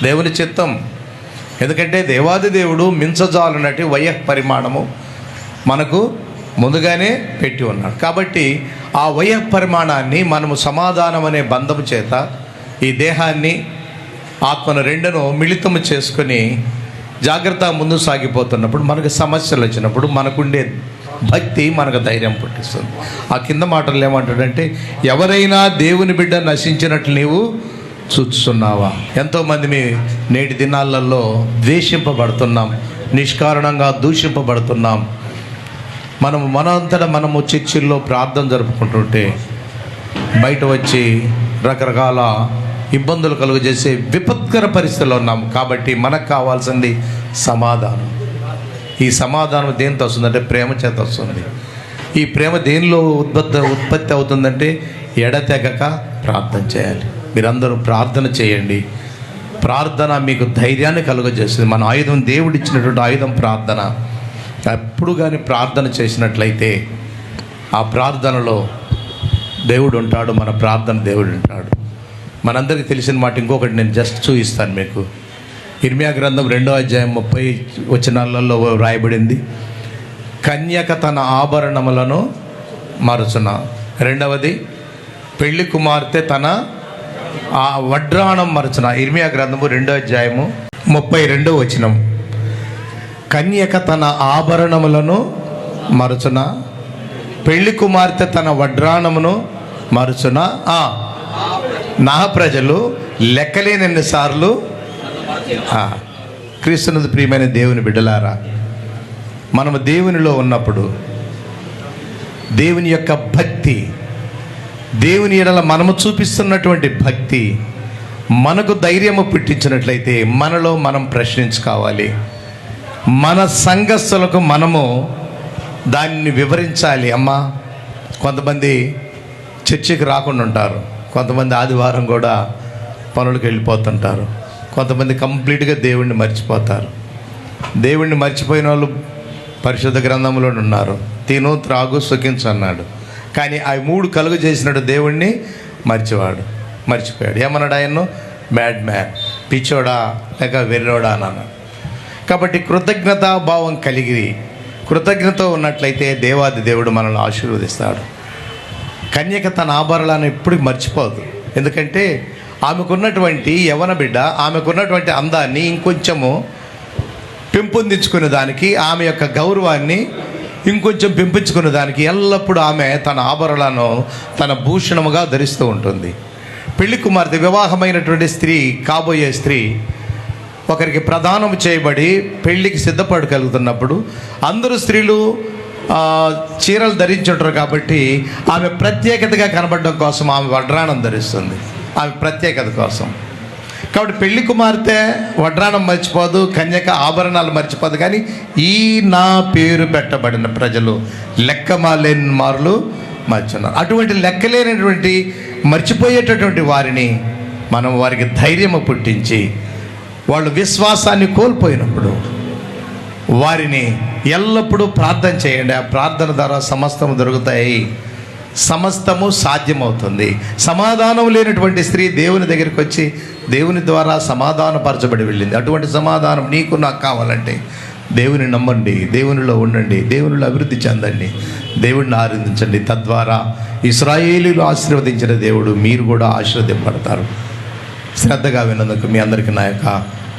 దేవుని చిత్తం. ఎందుకంటే దేవాది దేవుడు మించజాలనటి పరిమాణము మనకు ముందుగానే పెట్టి ఉన్నాడు. కాబట్టి ఆ పరిమాణాన్ని మనము సమాధానం అనే బంధము చేత ఈ దేహాన్ని ఆత్మను రెండును మిళితము చేసుకొని జాగ్రత్త ముందు సాగిపోతున్నప్పుడు మనకు సమస్యలు వచ్చినప్పుడు మనకుండే భక్తి మనకు ధైర్యం పుట్టిస్తుంది. ఆ కింద మాటలు ఏమంటాడంటే, ఎవరైనా దేవుని బిడ్డ నశించినట్లు నీవు చూస్తున్నావా. ఎంతోమంది నేటి దినాలలో ద్వేషింపబడుతున్నాం, నిష్కారణంగా దూషింపబడుతున్నాం. మనము చర్చిల్లో ప్రార్థన జరుపుకుంటుంటే బయట వచ్చి రకరకాల ఇబ్బందులు కలుగజేసే విపత్కర పరిస్థితుల్లో ఉన్నాము. కాబట్టి మనకు కావాల్సింది సమాధానం. ఈ సమాధానం దేనితో వస్తుందంటే ప్రేమ చేత వస్తుంది. ఈ ప్రేమ దేనిలో ఉత్పత్తి అవుతుందంటే ఎడతెగక ప్రార్థన చేయాలి. మీరందరూ ప్రార్థన చేయండి. ప్రార్థన మీకు ధైర్యాన్ని కలుగజేస్తుంది. మన ఆయుధం, దేవుడిచ్చినటువంటి ఆయుధం ప్రార్థన. ఎప్పుడు కానీ ప్రార్థన చేసినట్లయితే ఆ ప్రార్థనలో దేవుడు ఉంటాడు, మన ప్రార్థన దేవుడు ఉంటాడు. మనందరికీ తెలిసిన మాట ఇంకొకటి నేను జస్ట్ చూపిస్తాను మీకు. ఇర్మియా గ్రంథం 2వ అధ్యాయం 30 వచనాలలో రాయబడింది, కన్యక తన ఆభరణములను మరచున. రెండవది, పెళ్లి కుమార్తె తన వడ్రాణం మరచున. ఇర్మియా గ్రంథము 2వ అధ్యాయము 32వ వచనం, కన్యక తన ఆభరణములను మరచున, పెళ్లి కుమార్తె తన వడ్రాణమును మరచున. నా ప్రజలు లెక్కలేనన్నిసార్లు. క్రీస్తునందు ప్రియమైన దేవుని బిడ్డలారా, మనము దేవునిలో ఉన్నప్పుడు దేవుని యొక్క భక్తి, దేవుని ఎడల మనము చూపిస్తున్నటువంటి భక్తి మనకు ధైర్యము పుట్టించినట్లయితే మనలో మనం ప్రశ్నించుకోవాలి. మన సంఘస్థులకు మనము దాన్ని వివరించాలి. అమ్మా, కొంతమంది చర్చికి రాకుండా ఉంటారు, కొంతమంది ఆదివారం కూడా పనులకు వెళ్ళిపోతుంటారు, కొంతమంది కంప్లీట్గా దేవుణ్ణి మర్చిపోతారు. దేవుణ్ణి మర్చిపోయిన వాళ్ళు పరిశుద్ధ గ్రంథంలో ఉన్నారు. తిను, త్రాగు, సుఖించు అన్నాడు. కానీ ఆ 3 కలుగు చేసినాడు దేవుణ్ణి మర్చిపోయాడు. ఏమన్నాడు ఆయన్ను? మ్యాడ్ మ్యాన్, పిచ్చోడా లేక వెర్రోడా అని అన్నాడు. కాబట్టి కృతజ్ఞతా భావం కలిగి కృతజ్ఞత ఉన్నట్లయితే దేవాది దేవుడు మనల్ని ఆశీర్వదిస్తాడు. కన్యక తన ఆభరణాలను ఎప్పుడు మర్చిపోదు. ఎందుకంటే ఆమెకున్నటువంటి యవన బిడ్డ, ఆమెకున్నటువంటి అందాన్ని ఇంకొంచెము పెంపొందించుకునే దానికి, ఆమె యొక్క గౌరవాన్ని ఇంకొంచెం పెంపించుకునే దానికి ఎల్లప్పుడూ ఆమె తన ఆభరణాలను తన భూషణముగా ధరిస్తూ ఉంటుంది. పెళ్లి కుమార్తె, వివాహమైనటువంటి స్త్రీ, కాబోయే స్త్రీ ఒకరికి ప్రదానం చేయబడి పెళ్లికి సిద్ధపడగలుగుతున్నప్పుడు అందరూ స్త్రీలు చీరలు ధరించుంటారు. కాబట్టి ఆమె ప్రత్యేకతగా కనబడడం కోసం ఆమె వడ్రాణం ధరిస్తుంది, ఆమె ప్రత్యేకత కోసం. కాబట్టి పెళ్లి కుమార్తె వడ్రాణం మర్చిపోదు, కన్యక ఆభరణాలు మర్చిపోదు. కానీ ఈ నా పేరు పెట్టబడిన ప్రజలు లెక్కమాలేని మారులు మర్చున్నారు. అటువంటి లెక్కలేనటువంటి మర్చిపోయేటటువంటి వారిని మనం వారికి ధైర్యము పుట్టించి, వాళ్ళు విశ్వాసాన్ని కోల్పోయినప్పుడు వారిని ఎల్లప్పుడూ ప్రార్థన చేయండి. ఆ ప్రార్థన ద్వారా సమస్తము దొరుకుతాయి, సమస్తము సాధ్యమవుతుంది. సమాధానం లేనటువంటి స్త్రీ దేవుని దగ్గరికి వచ్చి దేవుని ద్వారా సమాధానపరచబడి వెళ్ళింది. అటువంటి సమాధానం నీకు నాకు కావాలంటే దేవుని నమ్మండి, దేవునిలో ఉండండి, దేవునిలో అభివృద్ధి చెందండి, దేవుడిని ఆరాధించండి. తద్వారా ఇశ్రాయేలీలు ఆశీర్వదించిన దేవుడు మీరు కూడా ఆశీర్వదింపడతారు. శ్రద్ధగా విన్నందుకు మీ అందరికీ నా యొక్క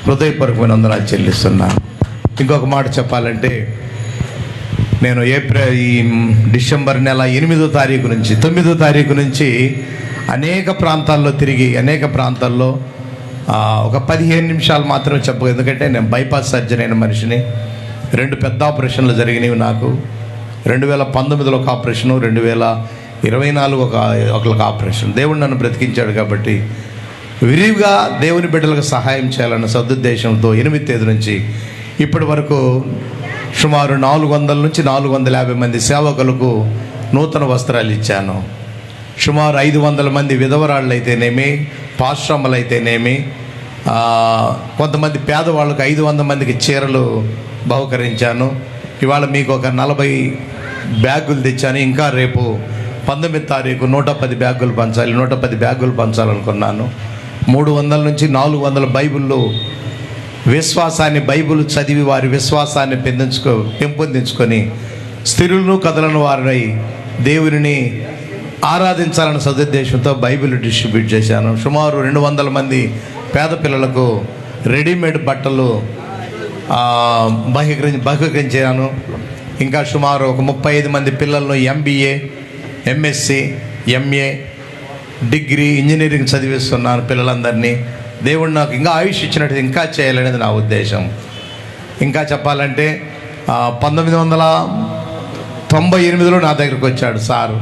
హృదయపూర్వకమైన వందనాలు చెల్లిస్తున్నాను. ఇంకొక మాట చెప్పాలంటే, నేను ఈ డిసెంబర్ నెల 8వ తారీఖు నుంచి 9వ తారీఖు నుంచి అనేక ప్రాంతాల్లో తిరిగి, అనేక ప్రాంతాల్లో ఒక 15 నిమిషాలు మాత్రమే చెప్పదు. ఎందుకంటే నేను బైపాస్ సర్జరీ అయిన మనిషిని. 2 పెద్ద ఆపరేషన్లు జరిగినవి నాకు. 2019లో ఒక ఆపరేషను, 2024 ఒక ఆపరేషన్. దేవుడు నన్ను బ్రతికించాడు. కాబట్టి విరివిగా దేవుని బిడ్డలకు సహాయం చేయాలన్న సదుద్దేశంతో 8వ తేదీ నుంచి ఇప్పటి వరకు సుమారు 400 నుంచి 450 మంది సేవకులకు నూతన వస్త్రాలు ఇచ్చాను. సుమారు 500 మంది విధవరాళ్ళు అయితేనేమి, పాశ్రమలు అయితేనేమి, కొంతమంది పేదవాళ్ళకు 500 మందికి చీరలు బహుకరించాను. ఇవాళ మీకు ఒక 40 బ్యాగులు తెచ్చాను. ఇంకా రేపు 19వ తారీఖు 110 బ్యాగులు పంచాలి. 110 బ్యాగులు పంచాలనుకున్నాను. 300 నుంచి 400 బైబిళ్ళు విశ్వాసాన్ని, బైబిల్ చదివి వారి విశ్వాసాన్ని పెంపొందించుకొని స్థిరులను కదలను వారినై దేవుని ఆరాధించాలన్న సదుద్దేశంతో బైబిల్ డిస్ట్రిబ్యూట్ చేశాను. సుమారు 200 మంది పేద పిల్లలకు రెడీమేడ్ బట్టలు బహుకరించాను. ఇంకా సుమారు ఒక 35 మంది పిల్లలను MBA, MSc, MA, degree, engineering చదివిస్తున్నాను పిల్లలందరినీ. దేవుడు నాకు ఇంకా ఆయుష్ ఇచ్చినట్టు ఇంకా చేయాలనేది నా ఉద్దేశం. ఇంకా చెప్పాలంటే 1998లో నా దగ్గరికి వచ్చాడు సారు.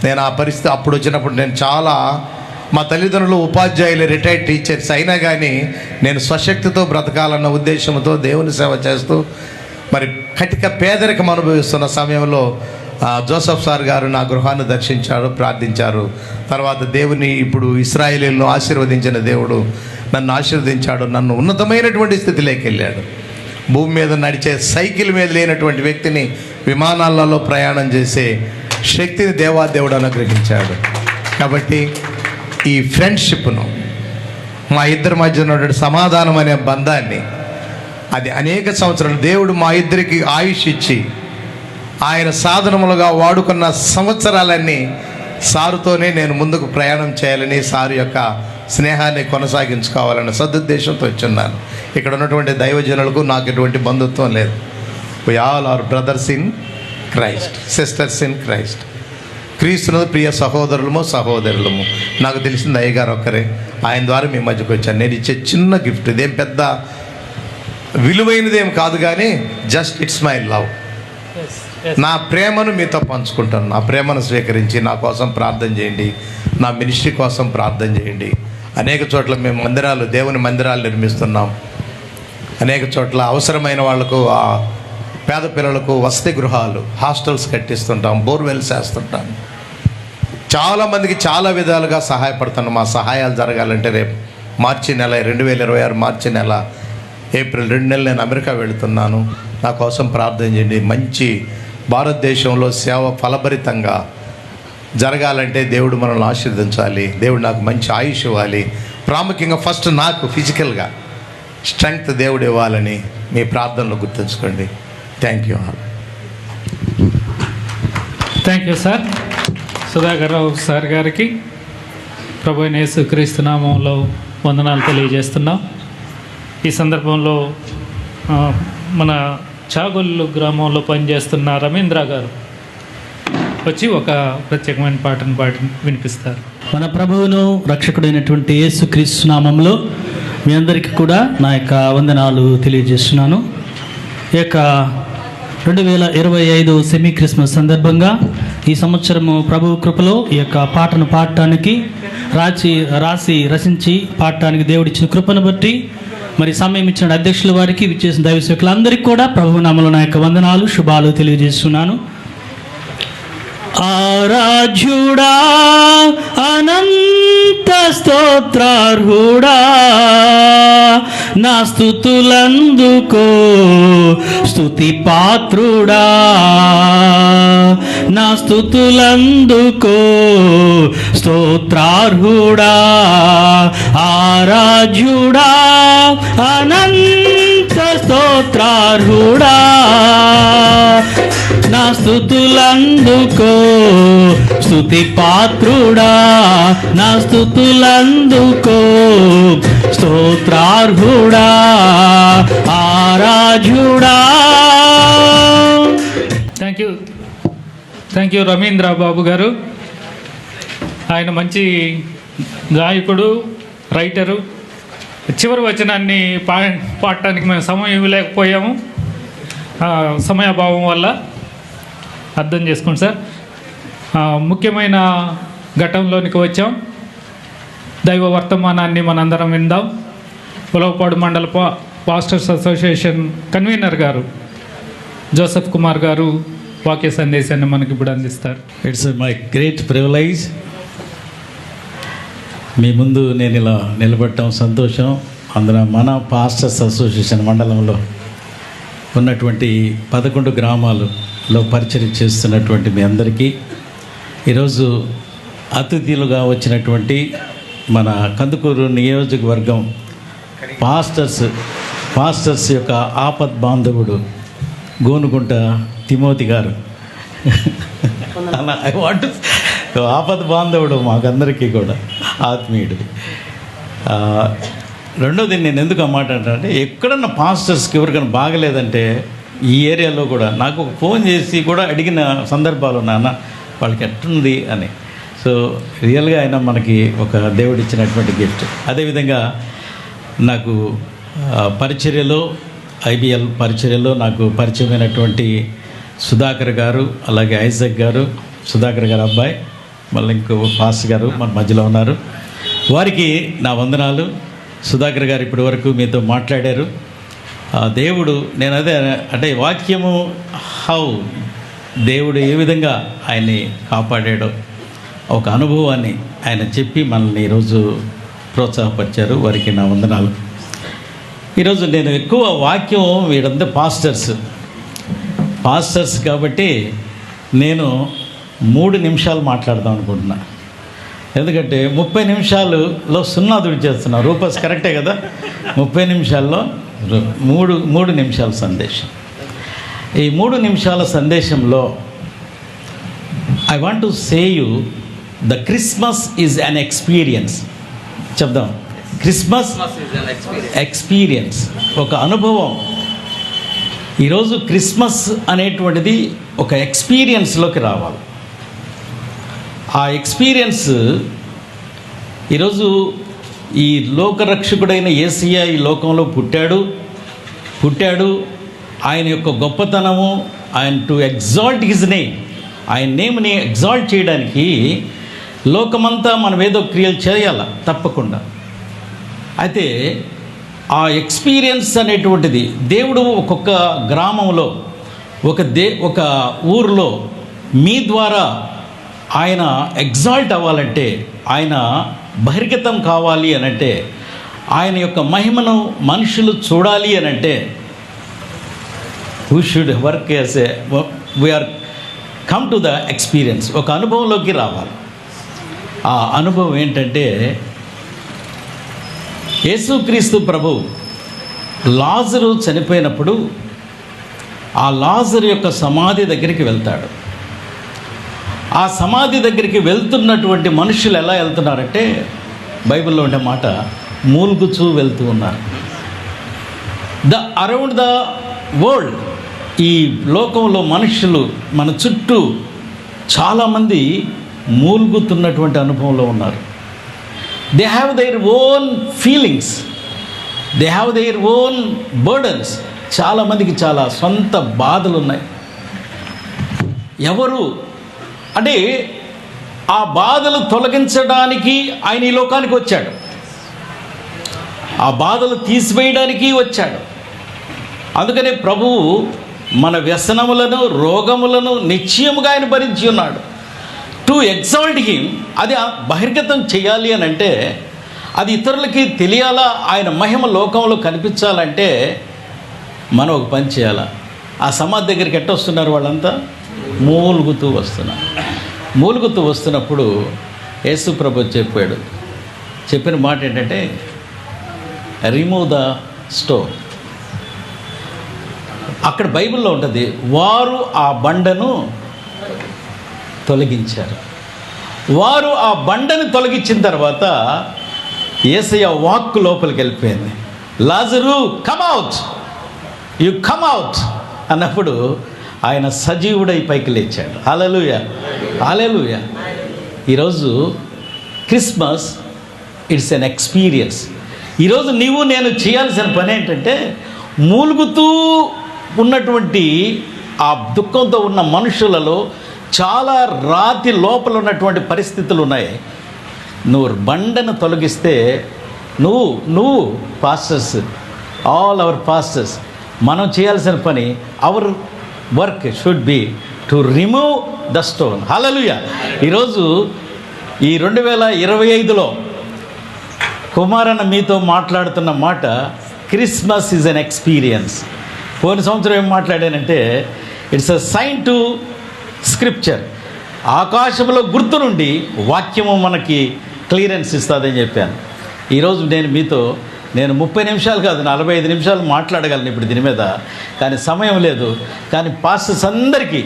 నేను ఆ పరిస్థితి అప్పుడు వచ్చినప్పుడు నేను చాలా, మా తల్లిదండ్రులు ఉపాధ్యాయులు, రిటైర్డ్ టీచర్స్ అయినా కానీ నేను స్వశక్తితో బ్రతకాలన్న ఉద్దేశంతో దేవుని సేవ చేస్తూ మరి కటిక పేదరికం అనుభవిస్తున్న సమయంలో జోసఫ్ సార్ గారు నా గృహాన్ని దర్శించారు, ప్రార్థించారు. తర్వాత దేవుని ఇప్పుడు ఇశ్రాయేలీలను ఆశీర్వదించిన దేవుడు నన్ను ఆశీర్వదించాడు. నన్ను ఉన్నతమైనటువంటి స్థితిలోకి వెళ్ళాడు. భూమి మీద నడిచే సైకిల్ మీద లేనటువంటి వ్యక్తిని విమానాలలో ప్రయాణం చేసే శక్తిని దేవాదేవుడు అనుగ్రహించాడు. కాబట్టి ఈ ఫ్రెండ్షిప్ను, మా ఇద్దరి మధ్య ఉన్నటువంటి సమాధానం అనే బంధాన్ని, అది అనేక సంవత్సరాలు దేవుడు మా ఇద్దరికి ఆయుష్ ఇచ్చి ఆయన సాధనములుగా వాడుకున్న సంవత్సరాలన్నీ సారుతోనే నేను ముందుకు ప్రయాణం చేయాలని, సారు యొక్క స్నేహాన్ని కొనసాగించుకోవాలన్న సదుద్దేశంతో వచ్చున్నాను. ఇక్కడ ఉన్నటువంటి దైవజనులకు నాకు ఎటువంటి బంధుత్వం లేదు. We all are brothers in Christ, sisters in Christ. క్రీస్తును ప్రియ సహోదరులము, సహోదరులము. నాకు తెలిసింది అయ్యగారు ఒక్కరే. ఆయన ద్వారా మీ మధ్యకు వచ్చాను. నేను ఇచ్చే చిన్న గిఫ్ట్, ఇదేం పెద్ద విలువైనదేం కాదు, కానీ జస్ట్ ఇట్స్ మై లవ్. నా ప్రేమను మీతో పంచుకుంటాను. నా ప్రేమను స్వీకరించి నా కోసం ప్రార్థన చేయండి, నా మినిస్ట్రీ కోసం ప్రార్థన చేయండి. అనేక చోట్ల మేము మందిరాలు, దేవుని మందిరాలు నిర్మిస్తున్నాం. అనేక చోట్ల అవసరమైన వాళ్లకు, పేద పిల్లలకు వసతి గృహాలు, హాస్టల్స్ కట్టిస్తుంటాం, బోర్వెల్స్ వేస్తుంటాం. చాలామందికి చాలా విధాలుగా సహాయపడుతున్నాం. మా సహాయాలు జరగాలంటే రేపు మార్చి నెల 2026 మార్చి నెల ఏప్రిల్ 2 నెలలు నేను అమెరికా వెళుతున్నాను. నా కోసం ప్రార్థన చేయండి. మంచి భారతదేశంలో సేవ ఫలభరితంగా జరగాలంటే దేవుడు మనల్ని ఆశీర్వదించాలి. దేవుడు నాకు మంచి ఆయుష్ ఇవ్వాలి. ప్రాముఖ్యంగా ఫస్ట్ నాకు ఫిజికల్గా స్ట్రెంగ్త్ దేవుడు ఇవ్వాలని మీ ప్రార్థనలో గుర్తుంచుకోండి. Thank you. Thank you sir. Sudhakar Rao sir గారికి ప్రభు అయిన యేసుక్రీస్తు నామంలో వందనాలు తెలియజేస్తున్నాం. ఈ సందర్భంలో మన చాగొల్లు గ్రామంలో పనిచేస్తున్న రవీంద్ర గారు వచ్చి ఒక ప్రత్యేకమైన పాటను వినిపిస్తారు. మన ప్రభువును రక్షకుడైనటువంటి యేసుక్రీస్తు నామంలో మీ అందరికీ కూడా నా యొక్క వందనాలు తెలియజేస్తున్నాను. ఈ యొక్క 2025 సెమీ క్రిస్మస్ సందర్భంగా ఈ సంవత్సరము ప్రభు కృపలో ఈ యొక్క పాటను పాడటానికి రచించి పాడటానికి దేవుడిచ్చిన కృపను బట్టి మరి సమయం ఇచ్చిన అధ్యక్షుల వారికి, విచ్చేసిన దైవ సేవకులందరికీ కూడా ప్రభు నామములో నా యొక్క వందనాలు శుభాలు తెలియజేస్తున్నాను. ఆరాధ్యుడా అనంత స్తోత్రార్హుడా నా స్తుతులందుకో స్తుతి పాత్రుడా, నా స్తుతులందుకో స్తోత్రార్హుడా, ఆరాధ్యుడా అనంత స్తోత్రార్హుడా నా స్తుతులందుకో స్తుతి పాత్రుడా, నా స్తుతులందుకో స్తోత్రార్హుడా, ఆరాధ్యుడా. థ్యాంక్ యూ రవీంద్ర బాబు గారు. ఆయన మంచి గాయకుడు, రైటరు. చివరి వచనాన్ని పాడటానికి మేము సమయం ఇవ్వలేకపోయాము, సమయాభావం వల్ల. అర్థం చేసుకోండి సార్. ముఖ్యమైన ఘట్టంలోనికి వచ్చాం. దైవ వర్తమానాన్ని మనందరం విందాం. Ulavapadu mandal pastors association convener గారు జోసెఫ్ కుమార్ గారు వాక్య సందేశాన్ని మనకి ఇప్పుడు అందిస్తారు. It's my great privilege. మీ ముందు నేను ఇలా నిలబడటం సంతోషం. అందులో మన పాస్టర్స్ అసోసియేషన్ మండలంలో ఉన్నటువంటి 11 గ్రామాలలో పరిచయం చేస్తున్నటువంటి మీ అందరికీ, ఈరోజు అతిథులుగా వచ్చినటువంటి మన కందుకూరు నియోజకవర్గం పాస్టర్స్ యొక్క ఆపద్ బాంధవుడు గోనుగుంట తిమోతి గారు, అలా ఐ వాంట్ ఆపద్ బాంధవుడు మాకందరికీ కూడా ఆత్మీయుడు. రెండోది నేను ఎందుకు ఆ మాట అంటే, ఎక్కడన్నా పాస్టర్స్కి ఎవరికైనా బాగలేదంటే ఈ ఏరియాలో కూడా నాకు ఒక ఫోన్ చేసి కూడా అడిగిన సందర్భాలు ఉన్నాయన్న వాళ్ళకి ఎట్టుంది అని. సో రియల్గా ఆయన మనకి ఒక దేవుడిచ్చినటువంటి గిఫ్ట్. అదేవిధంగా నాకు పరిచర్యలో ఐబిఎల్ పరిచర్యలో నాకు పరిచయమైనటువంటి సుధాకర్ గారు, అలాగే ఐజక్ గారు, సుధాకర్ గారు అబ్బాయి, మళ్ళీ ఇంకో పాస్ గారు మన మధ్యలో ఉన్నారు. వారికి నా వందనాలు. సుధాకర్ గారు ఇప్పటి వరకు మీతో మాట్లాడారు. దేవుడు నేను అదే అంటే వాక్యము హౌ దేవుడు ఏ విధంగా ఆయన్ని కాపాడాడో ఒక అనుభవాన్ని ఆయన చెప్పి మనల్ని ఈరోజు ప్రోత్సాహపరిచారు. వారికి నా వందనాలు. ఈరోజు నేను ఎక్కువ వాక్యం వీడంతా పాస్టర్స్ కాబట్టి నేను 3 నిమిషాలు మాట్లాడదాం అనుకుంటున్నా. ఎందుకంటే 30 నిమిషాలలో 0 దుడిచేస్తున్నా. రూపస్ కరెక్టే కదా. 30 నిమిషాల్లో 3 నిమిషాల సందేశం. ఈ 3 నిమిషాల సందేశంలో I want to say you the Christmas is an experience. చెప్దాం, క్రిస్మస్ ఎక్స్పీరియన్స్, ఒక అనుభవం. ఈరోజు క్రిస్మస్ అనేటువంటిది ఒక ఎక్స్పీరియన్స్లోకి రావాలి. ఆ ఎక్స్పీరియన్స్ ఈరోజు ఈ లోకరక్షకుడైన యేసయ్య ఈ లోకంలో పుట్టాడు. ఆయన యొక్క గొప్పతనము, ఆయన టు ఎగ్జాల్ట్ హిజ్ నేమ్, ఆయన నేమ్ని ఎగ్జాల్ట్ చేయడానికి లోకమంతా మనం ఏదో క్రియలు చేయాల తప్పకుండా. అయితే ఆ ఎక్స్పీరియన్స్ అనేటువంటిది దేవుడు ఒక్కొక్క గ్రామంలో ఒక ఊరిలో మీ ద్వారా ఆయన ఎగ్జాల్ట్ అవ్వాలంటే, ఆయన బహిర్గతం కావాలి అనంటే, ఆయన యొక్క మహిమను మనుషులు చూడాలి అనంటే, we should work as we are come to the experience. ఒక అనుభవంలోకి రావాలి. ఆ అనుభవం ఏంటంటే, యేసుక్రీస్తు ప్రభు లాజరు చనిపోయినప్పుడు ఆ లాజరు యొక్క సమాధి దగ్గరికి వెళ్తాడు. ఆ సమాధి దగ్గరికి వెళ్తున్నటువంటి మనుషులు ఎలా వెళ్తున్నారంటే, బైబిల్లో ఉండే మాట, మూల్గుచూ వెళ్తూ ఉన్నారు. అరౌండ్ ద వరల్డ్, ఈ లోకంలో మనుషులు మన చుట్టూ చాలామంది మూల్గుతున్నటువంటి అనుభవంలో ఉన్నారు. They have their own feelings, they have their own burdens. చాలామందికి చాలా సొంత బాధలు ఉన్నాయి. ఎవరు అంటే ఆ బాధలు తొలగించడానికి ఆయన ఈ లోకానికి వచ్చాడు, ఆ బాధలు తీసివేయడానికి వచ్చాడు. అందుకనే ప్రభువు మన వ్యసనములను, రోగములను నిశ్చయముగా ఆయన భరించి ఉన్నాడు. టు ఎగ్జాల్ట్ హిమ్, అది బహిర్గతం చేయాలి అని అంటే, అది ఇతరులకి తెలియాలా, ఆయన మహిమ లోకంలో కనిపించాలంటే మనం ఒక పని చేయాలా. ఆ సమాధి దగ్గరికి ఎట్టొస్తున్నారు వాళ్ళంతా? మూలుగుతూ వస్తున్నారు. మూలుగుతూ వస్తున్నప్పుడు యేసు ప్రభు చెప్పిన మాట ఏంటంటే, రిమూవ్ ద స్టోన్. అక్కడ బైబిల్లో ఉంటుంది, వారు ఆ బండను తొలగించారు. వారు ఆ బండను తొలగించిన తర్వాత యేసయ్య వాక్కు లోపలికి వెళ్ళిపోయింది. లాజరు come out, you come out అన్నప్పుడు ఆయన సజీవుడై పైకి లేచాడు. హల్లెలూయా, హల్లెలూయా. ఈరోజు క్రిస్మస్ ఇట్స్ ఎన్ ఎక్స్పీరియన్స్. ఈరోజు నీవు నేను చేయాల్సిన పని ఏంటంటే, మూలుగుతూ ఉన్నటువంటి ఆ దుఃఖంతో ఉన్న మనుషులలో చాలా రాతి లోపల ఉన్నటువంటి పరిస్థితులు ఉన్నాయి. నువ్వు బండను తొలగిస్తే, నువ్వు పాస్టర్స్, ఆల్ అవర్ పాస్టర్స్, మనం చేయాల్సిన పని, our work should be to remove the stone. హల్లెలూయా. ఈరోజు ఈ 2025లో కుమారన్న మీతో మాట్లాడుతున్న మాట, క్రిస్మస్ ఈజ్ అన్ ఎక్స్పీరియన్స్. పోయిన సంవత్సరం ఏం మాట్లాడానంటే, it's a sign to scripture. ఆకాశంలో గుర్తు నుండి వాక్యము మనకి క్లియరెన్స్ ఇస్తుందని చెప్పాను. ఈరోజు నేను 30 నిమిషాలు కాదు, 45 నిమిషాలు మాట్లాడగలను ఇప్పుడు దీని మీద, కానీ సమయం లేదు. కానీ పాస్టర్స్ అందరికీ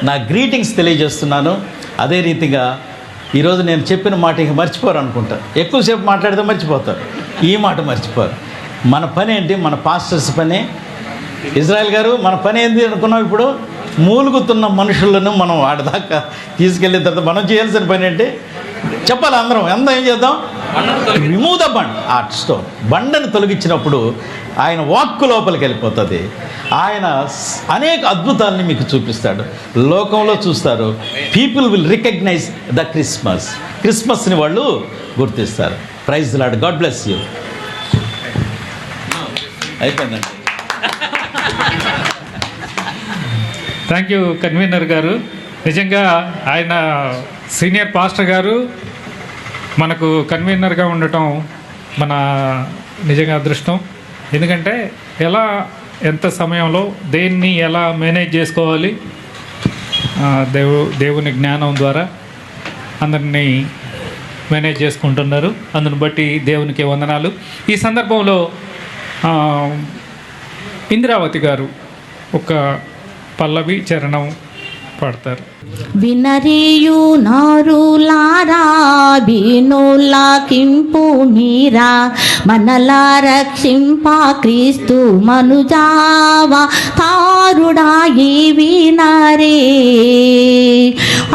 నా గ్రీటింగ్స్ తెలియజేస్తున్నాను. అదే రీతిగా ఈరోజు నేను చెప్పిన మాట ఇక మర్చిపోరు అనుకుంటా. ఎక్కువసేపు మాట్లాడితే మర్చిపోతారు, ఈ మాట మర్చిపోరు. మన పని ఏంటి? మన పాస్టర్స్ పని. ఇజ్రాయెల్ గారు, మన పని ఏంటి అనుకున్నాం? ఇప్పుడు మూలుగుతున్న మనుషులను మనం వాడిదాకా తీసుకెళ్ళిన తర్వాత మనం చేయాల్సిన పని ఏంటి చెప్పాలి. అందరం ఏం చేద్దాం? Remove the bund. ఆ స్టోన్ బండను తొలగించినప్పుడు ఆయన వాక్కు లోపలికి వెళ్ళిపోతుంది. ఆయన అనేక అద్భుతాలని మీకు చూపిస్తాడు, లోకంలో చూస్తారు. పీపుల్ విల్ రికగ్నైజ్ ద క్రిస్మస్ని వాళ్ళు గుర్తిస్తారు. Praise the Lord. God bless you. అయిపోయిందండి. థ్యాంక్ యూ కన్వీనర్ గారు. నిజంగా ఆయన సీనియర్ పాస్టర్ గారు మనకు కన్వీనర్గా ఉండటం మన నిజంగా అదృష్టం. ఎందుకంటే ఎంత సమయంలో దేన్ని ఎలా మేనేజ్ చేసుకోవాలి, దేవుని జ్ఞానం ద్వారా అందరినీ మేనేజ్ చేసుకుంటున్నారు. అందుని బట్టి దేవునికి వందనాలు. ఈ సందర్భంలో ఇందిరావతి గారు ఒక పల్లవి చరణం పాడతారు. వినరియు నారులారా వినులాకింపు మీరా మనలా రక్షింప క్రీస్తు మనుజావా తారుడా ఈ వినరే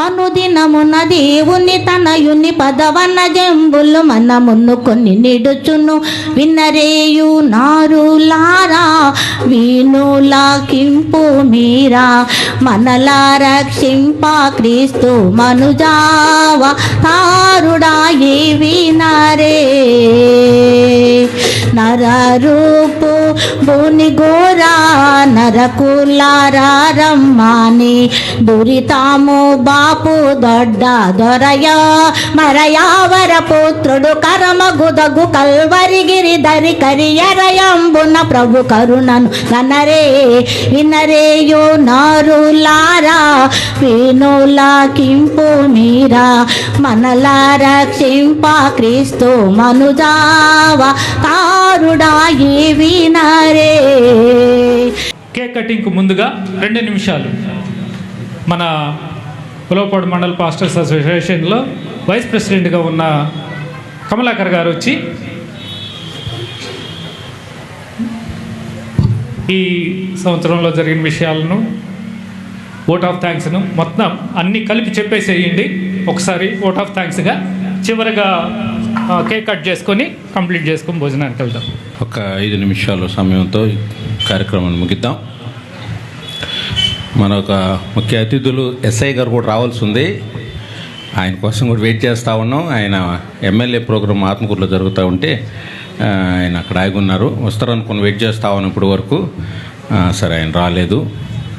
అనుదినమున దేవుని తనయుని పదవన్న జంబులు మనమును కొన్ని నిడుచును. వినరేయు నారులారా వినులాకింపు మీరా మనలా రక్షింప క్రీస్తు మనుజావా తారుడా ఏ వినరే నరరూప నరకులారమ్మని దురితాము బాపు దొడ్డ దొరయ మరయావర పుత్రుడు కరమగుదగు కల్వరిగిరి దరి కరియరయంబున ప్రభు కరుణను కనరే వినరేయో నారులారా వినులాకింపు మీరా మనలా రక్షింప క్రీస్తు మనుజావ తారుడా ఈ వినరే. కేక్ కటింగ్కు ముందుగా 2 నిమిషాలు మన ఉలవపాడు మండల్ పాస్టర్స్ అసోసియేషన్లో వైస్ ప్రెసిడెంట్గా ఉన్న కమలాకర్ గారు వచ్చి ఈ సంవత్సరంలో జరిగిన విషయాలను ఓట్ ఆఫ్ థ్యాంక్స్ను మొత్తం అన్నీ కలిపి చెప్పేసేయండి ఒకసారి ఓట్ ఆఫ్ థ్యాంక్స్గా. చివరిగా కేక్ కట్ చేసుకొని కంప్లీట్ చేసుకొని భోజనానికి వెళ్దాం. ఒక 5 నిమిషాల సమయంతో ఈ కార్యక్రమాన్ని ముగిద్దాం. మన ఒక ముఖ్య అతిథులు ఎస్ఐ గారు కూడా రావాల్సి ఉంది. ఆయన కోసం కూడా వెయిట్ చేస్తూ ఉన్నాం. ఆయన ఎమ్మెల్యే ప్రోగ్రాం ఆత్మకూరులో జరుగుతూ ఉంటే ఆయన అక్కడ ఆగున్నారు. వస్తారనుకుని వెయిట్ చేస్తూ ఉన్నాం ఇప్పటి వరకు. సరే ఆయన రాలేదు.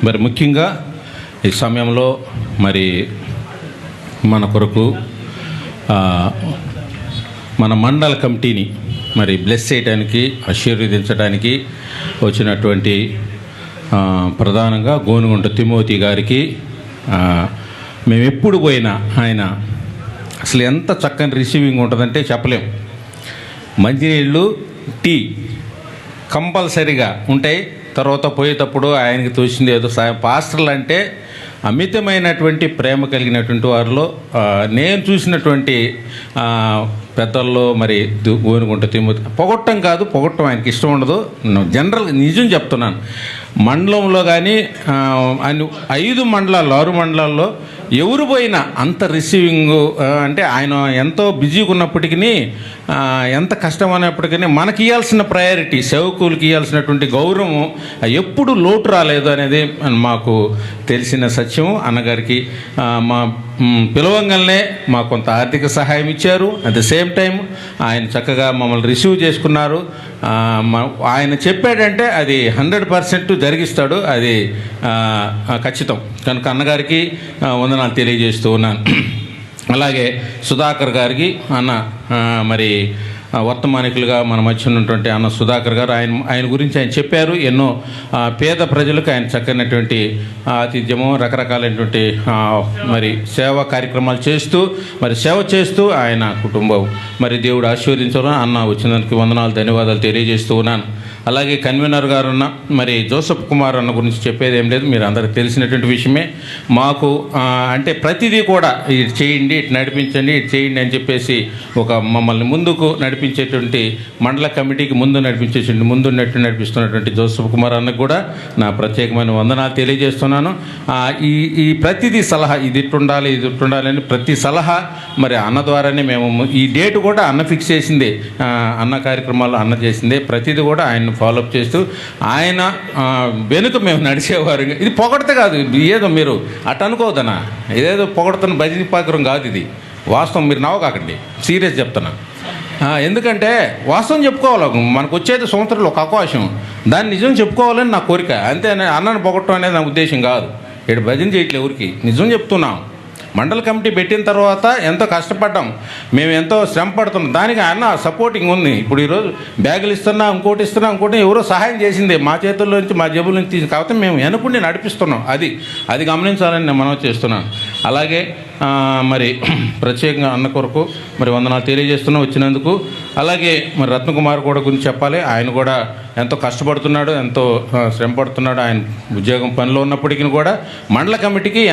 మరి ముఖ్యంగా ఈ సమయంలో మరి మన కొరకు మన మండల కమిటీని మరి బ్లెస్ చేయడానికి ఆశీర్వదించడానికి వచ్చినటువంటి ప్రధానంగా గోనుగుంట తిమోతి గారికి మేము ఎప్పుడు పోయినా ఆయన అసలు ఎంత చక్కని రిసీవింగ్ ఉంటుందంటే చెప్పలేం. మంచినీళ్ళు టీ కంపల్సరీగా ఉంటాయి. తర్వాత పోయేటప్పుడు ఆయనకి తోచింది ఏదో సాయం. పాస్టర్లు అంటే అమితమైనటువంటి ప్రేమ కలిగినటువంటి వారిలో నేను చూసినటువంటి పెద్దల్లో మరి గోనుగుంట తిమ్మతి పొగట్టం కాదు, పొగట్టం ఆయనకి ఇష్టం ఉండదు. జనరల్ నిజం చెప్తున్నాను. మండలంలో కానీ 5 మండలాల్లో 6 మండలాల్లో ఎవరు పోయినా అంత రిసీవింగ్ అంటే ఆయన ఎంతో బిజీగా ఉన్నప్పటికీ ఎంత కష్టమైనప్పటికీ మనకి ఇవ్వాల్సిన ప్రయారిటీ సేవకులకి ఇవ్వాల్సినటువంటి గౌరవం ఎప్పుడు లోటు రాలేదు అనేది మాకు తెలిసిన సత్యము. అన్నగారికి మా పిలవంగానే మాకు కొంత ఆర్థిక సహాయం ఇచ్చారు. అట్ ద సేమ్ టైం ఆయన చక్కగా మమ్మల్ని రిసీవ్ చేసుకున్నారు. ఆయన చెప్పాడంటే అది 100% జరిగిస్తాడు, అది ఖచ్చితం. కనుక అన్నగారికి వందనాలు తెలియజేస్తూ ఉన్నాను. అలాగే సుధాకర్ గారికి అన్న మరి వర్తమానికులుగా మన మధ్య ఉన్నటువంటి అన్న సుధాకర్ గారు ఆయన గురించి ఆయన చెప్పారు. ఎన్నో పేద ప్రజలకు ఆయన చక్కనటువంటి ఆతిథ్యము రకరకాలైనటువంటి మరి సేవా కార్యక్రమాలు చేస్తూ మరి సేవ చేస్తూ ఆయన కుటుంబం మరి దేవుడు ఆశీర్వదించారు. అన్న వచ్చినందుకు వందనాలు ధన్యవాదాలు తెలియజేస్తూ ఉన్నాను. అలాగే కన్వీనర్ గారు ఉన్న మరి జోసఫ్ కుమార్ అన్న గురించి చెప్పేది ఏం లేదు, మీరు అందరికి తెలిసినటువంటి విషయమే. మాకు అంటే ప్రతిదీ కూడా ఇటు చేయండి, ఇటు నడిపించండి, ఇటు చేయండి అని చెప్పేసి ఒక మమ్మల్ని ముందుకు నడిపించేటువంటి మండల కమిటీకి నడిపిస్తున్నటువంటి జోసఫ్ కుమార్ అన్నకు కూడా నా ప్రత్యేకమైన వందనాలు తెలియజేస్తున్నాను. ఈ ప్రతిదీ సలహా ఇది ఇట్టుండాలి ఇది ఇట్టుండాలి అని ప్రతి సలహా మరి అన్న ద్వారానే మేము ఈ డేట్ కూడా అన్న ఫిక్స్ చేసిందే, అన్న కార్యక్రమాలు అన్న చేసిందే. ప్రతిదీ కూడా ఆయన ఫాలోఅప్ చేస్తూ ఆయన వెనుక మేము నడిచేవారు. ఇది పొగడత కాదు, ఏదో మీరు అట్ట అనుకోవద్దనా, ఇదేదో పొగడుతున్న భజన పాకరం కాదు, ఇది వాస్తవం. మీరు నవ్వకాకండి, సీరియస్ చెప్తున్నా. ఎందుకంటే వాస్తవం చెప్పుకోవాలి. మనకు వచ్చేది సంవత్సరంలో ఒక అవకాశం, దాన్ని నిజం చెప్పుకోవాలని నా కోరిక. అంతే అన్నను పొగట్టడం అనేది నా ఉద్దేశం కాదు. ఇక్కడ భజన చేయట్లే, ఎవరికి నిజం చెప్తున్నాం. మండల కమిటీ పెట్టిన తర్వాత ఎంతో కష్టపడ్డాం, మేము ఎంతో శ్రమ పడుతున్నాం. దానికి అన్న సపోర్టింగ్ ఉంది. ఇప్పుడు ఈరోజు బ్యాగులు ఇస్తున్నా, ఇంకోటి ఎవరో సహాయం చేసిందే, మా చేతుల్లో నుంచి మా జేబుల నుంచి తీసి. కాబట్టి మేము వెనుకుండి నడిపిస్తున్నాం. అది గమనించాలని నేను మనవి చేస్తున్నాను. అలాగే మరి ప్రత్యేకంగా అన్న కొరకు మరి వందనాలు తెలియజేస్తున్నాం వచ్చినందుకు. అలాగే మరి రత్నకుమార్ కూడా గురించి చెప్పాలి. ఆయన కూడా ఎంతో కష్టపడుతున్నాడు, ఎంతో శ్రమ పడుతున్నాడు. ఆయన ఉద్యోగం పనిలో ఉన్నప్పటికీ కూడా మండల కమిటీకి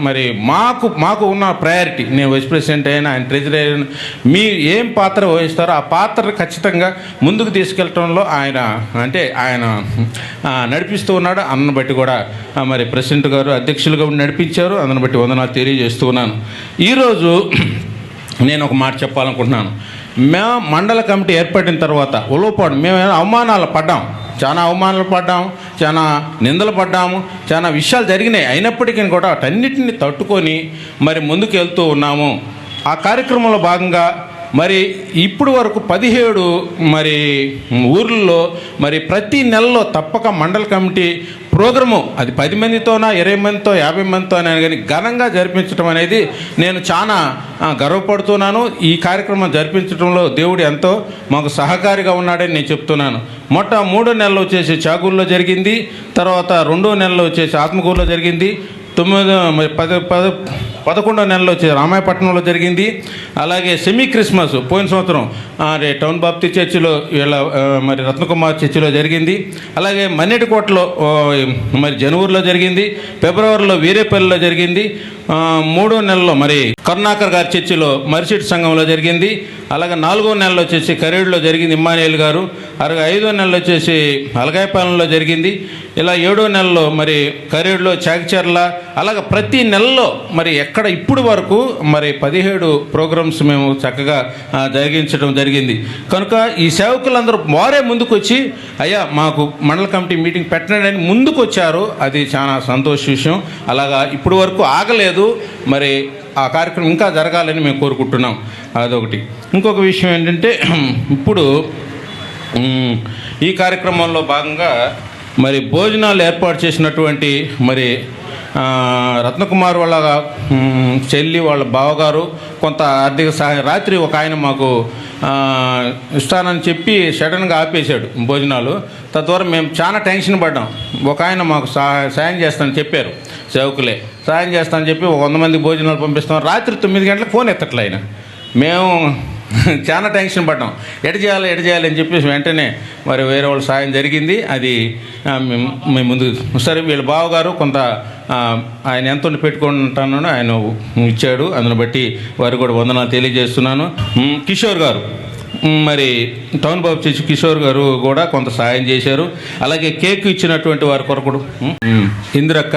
మరి మాకు ఉన్న ప్రయారిటీ, నేను వైస్ ప్రెసిడెంట్ అయినా ఆయన ట్రెజరీ అయినా, మీరు ఏం పాత్ర వహిస్తారో ఆ పాత్ర ఖచ్చితంగా ముందుకు తీసుకెళ్ళటంలో ఆయన నడిపిస్తూ ఉన్నాడు. అన్నను బట్టి కూడా మరి ప్రెసిడెంట్ గారు అధ్యక్షులుగా నడిపించారు. అందుని బట్టి వందనాలు తెలియజేస్తూ ఉన్నాను. ఈరోజు నేను ఒక మాట చెప్పాలనుకుంటున్నాను. మేము మండల కమిటీ ఏర్పడిన తర్వాత ఉలవపాడు మేము చాలా అవమానాలు పడ్డాం, చాలా నిందలు పడ్డాము, చాలా విషయాలు జరిగినాయి. అయినప్పటికీ కూడా వాటన్నిటిని తట్టుకొని మరి ముందుకు వెళ్తూ ఉన్నాము. ఆ కార్యక్రమంలో భాగంగా మరి ఇప్పుడు వరకు 17 మరి ఊర్లలో మరి ప్రతి నెలలో తప్పక మండల కమిటీ ప్రోగ్రాము అది 10 మందితోనా 20 మందితో 50 మందితో అని కానీ ఘనంగా జరిపించడం అనేది నేను చాలా గర్వపడుతున్నాను. ఈ కార్యక్రమం జరిపించడంలో దేవుడు ఎంతో మాకు సహకారిగా ఉన్నాడని నేను చెప్తున్నాను. 3 నెలలు వచ్చేసి చాగూరులో జరిగింది, తర్వాత 2 నెలలు వచ్చేసి ఆత్మకూరులో జరిగింది, 11 నెలలో వచ్చి రామాయపట్నంలో జరిగింది. అలాగే సెమీ క్రిస్మస్ పోయిన సంవత్సరం టౌన్ బాప్తి చర్చిలో వీళ్ళ మరి రత్నకుమార్ చర్చిలో జరిగింది. అలాగే మన్నెటికోటలో మరి జనవరిలో జరిగింది, ఫిబ్రవరిలో వీరేపల్లిలో జరిగింది, 3 నెలల్లో మరి కరుణాకర్ గారి చర్చిలో మరిసిటి సంఘంలో జరిగింది. అలాగే 4వ నెలలో వచ్చేసి కరేడులో జరిగింది ఇమ్మానుయేల్ గారు. అలాగే 5వ నెలలో వచ్చేసి అలగాయపాలెంలో జరిగింది. ఇలా 7వ నెలలో మరి కరేడులో చాకిచర్ల. అలాగే ప్రతి నెలలో మరి ఎక్కడ ఇప్పుడు వరకు మరి 17 ప్రోగ్రామ్స్ మేము చక్కగా జరిగించడం జరిగింది. కనుక ఈ సేవకులందరూ వారే ముందుకు వచ్చి అయ్యా మాకు మండల కమిటీ మీటింగ్ పెట్టండి అని ముందుకు వచ్చారు. అది చాలా సంతోష విషయం. అలాగా ఇప్పుడు వరకు ఆగలేదు. మరి ఆ కార్యక్రమం ఇంకా జరగాలని మేము కోరుకుంటున్నాం. అదొకటి. ఇంకొక విషయం ఏంటంటే ఇప్పుడు ఈ కార్యక్రమంలో భాగంగా మరి భోజనాలు ఏర్పాటు చేసినటువంటి మరి రత్నకుమార్ వాళ్ళ చెల్లి వాళ్ళ బావగారు కొంత ఆర్థిక సహాయం రాత్రి ఒక ఆయన మాకు ఇస్తానని చెప్పి సడన్గా ఆపేశాడు భోజనాలు. తద్వారా మేము చాలా టెన్షన్ పడ్డాం. ఒక ఆయన మాకు సాయం చేస్తానని చెప్పారు, సేవకులే సాయం చేస్తానని చెప్పి 100 మందికి భోజనాలు పంపిస్తాం. రాత్రి 9 గంటలకు ఫోన్ ఎత్తట్లే ఆయన. మేము చాలా టెన్షన్ పడ్డాం, ఎట చేయాలి అని చెప్పేసి వెంటనే మరి వేరే వాళ్ళ సాయం జరిగింది. అది మేము ముందు సరే వీళ్ళ బావగారు కొంత ఆయన ఎంత పెట్టుకుంటానో ఆయన ఇచ్చాడు. అందుని బట్టి వారు కూడా వందనాలు తెలియజేస్తున్నాను. కిషోర్ గారు మరి టౌన్ బాబు చర్చి కిషోర్ గారు కూడా కొంత సాయం చేశారు. అలాగే కేక్ ఇచ్చినటువంటి వారి కొరకు ఇందిరక్క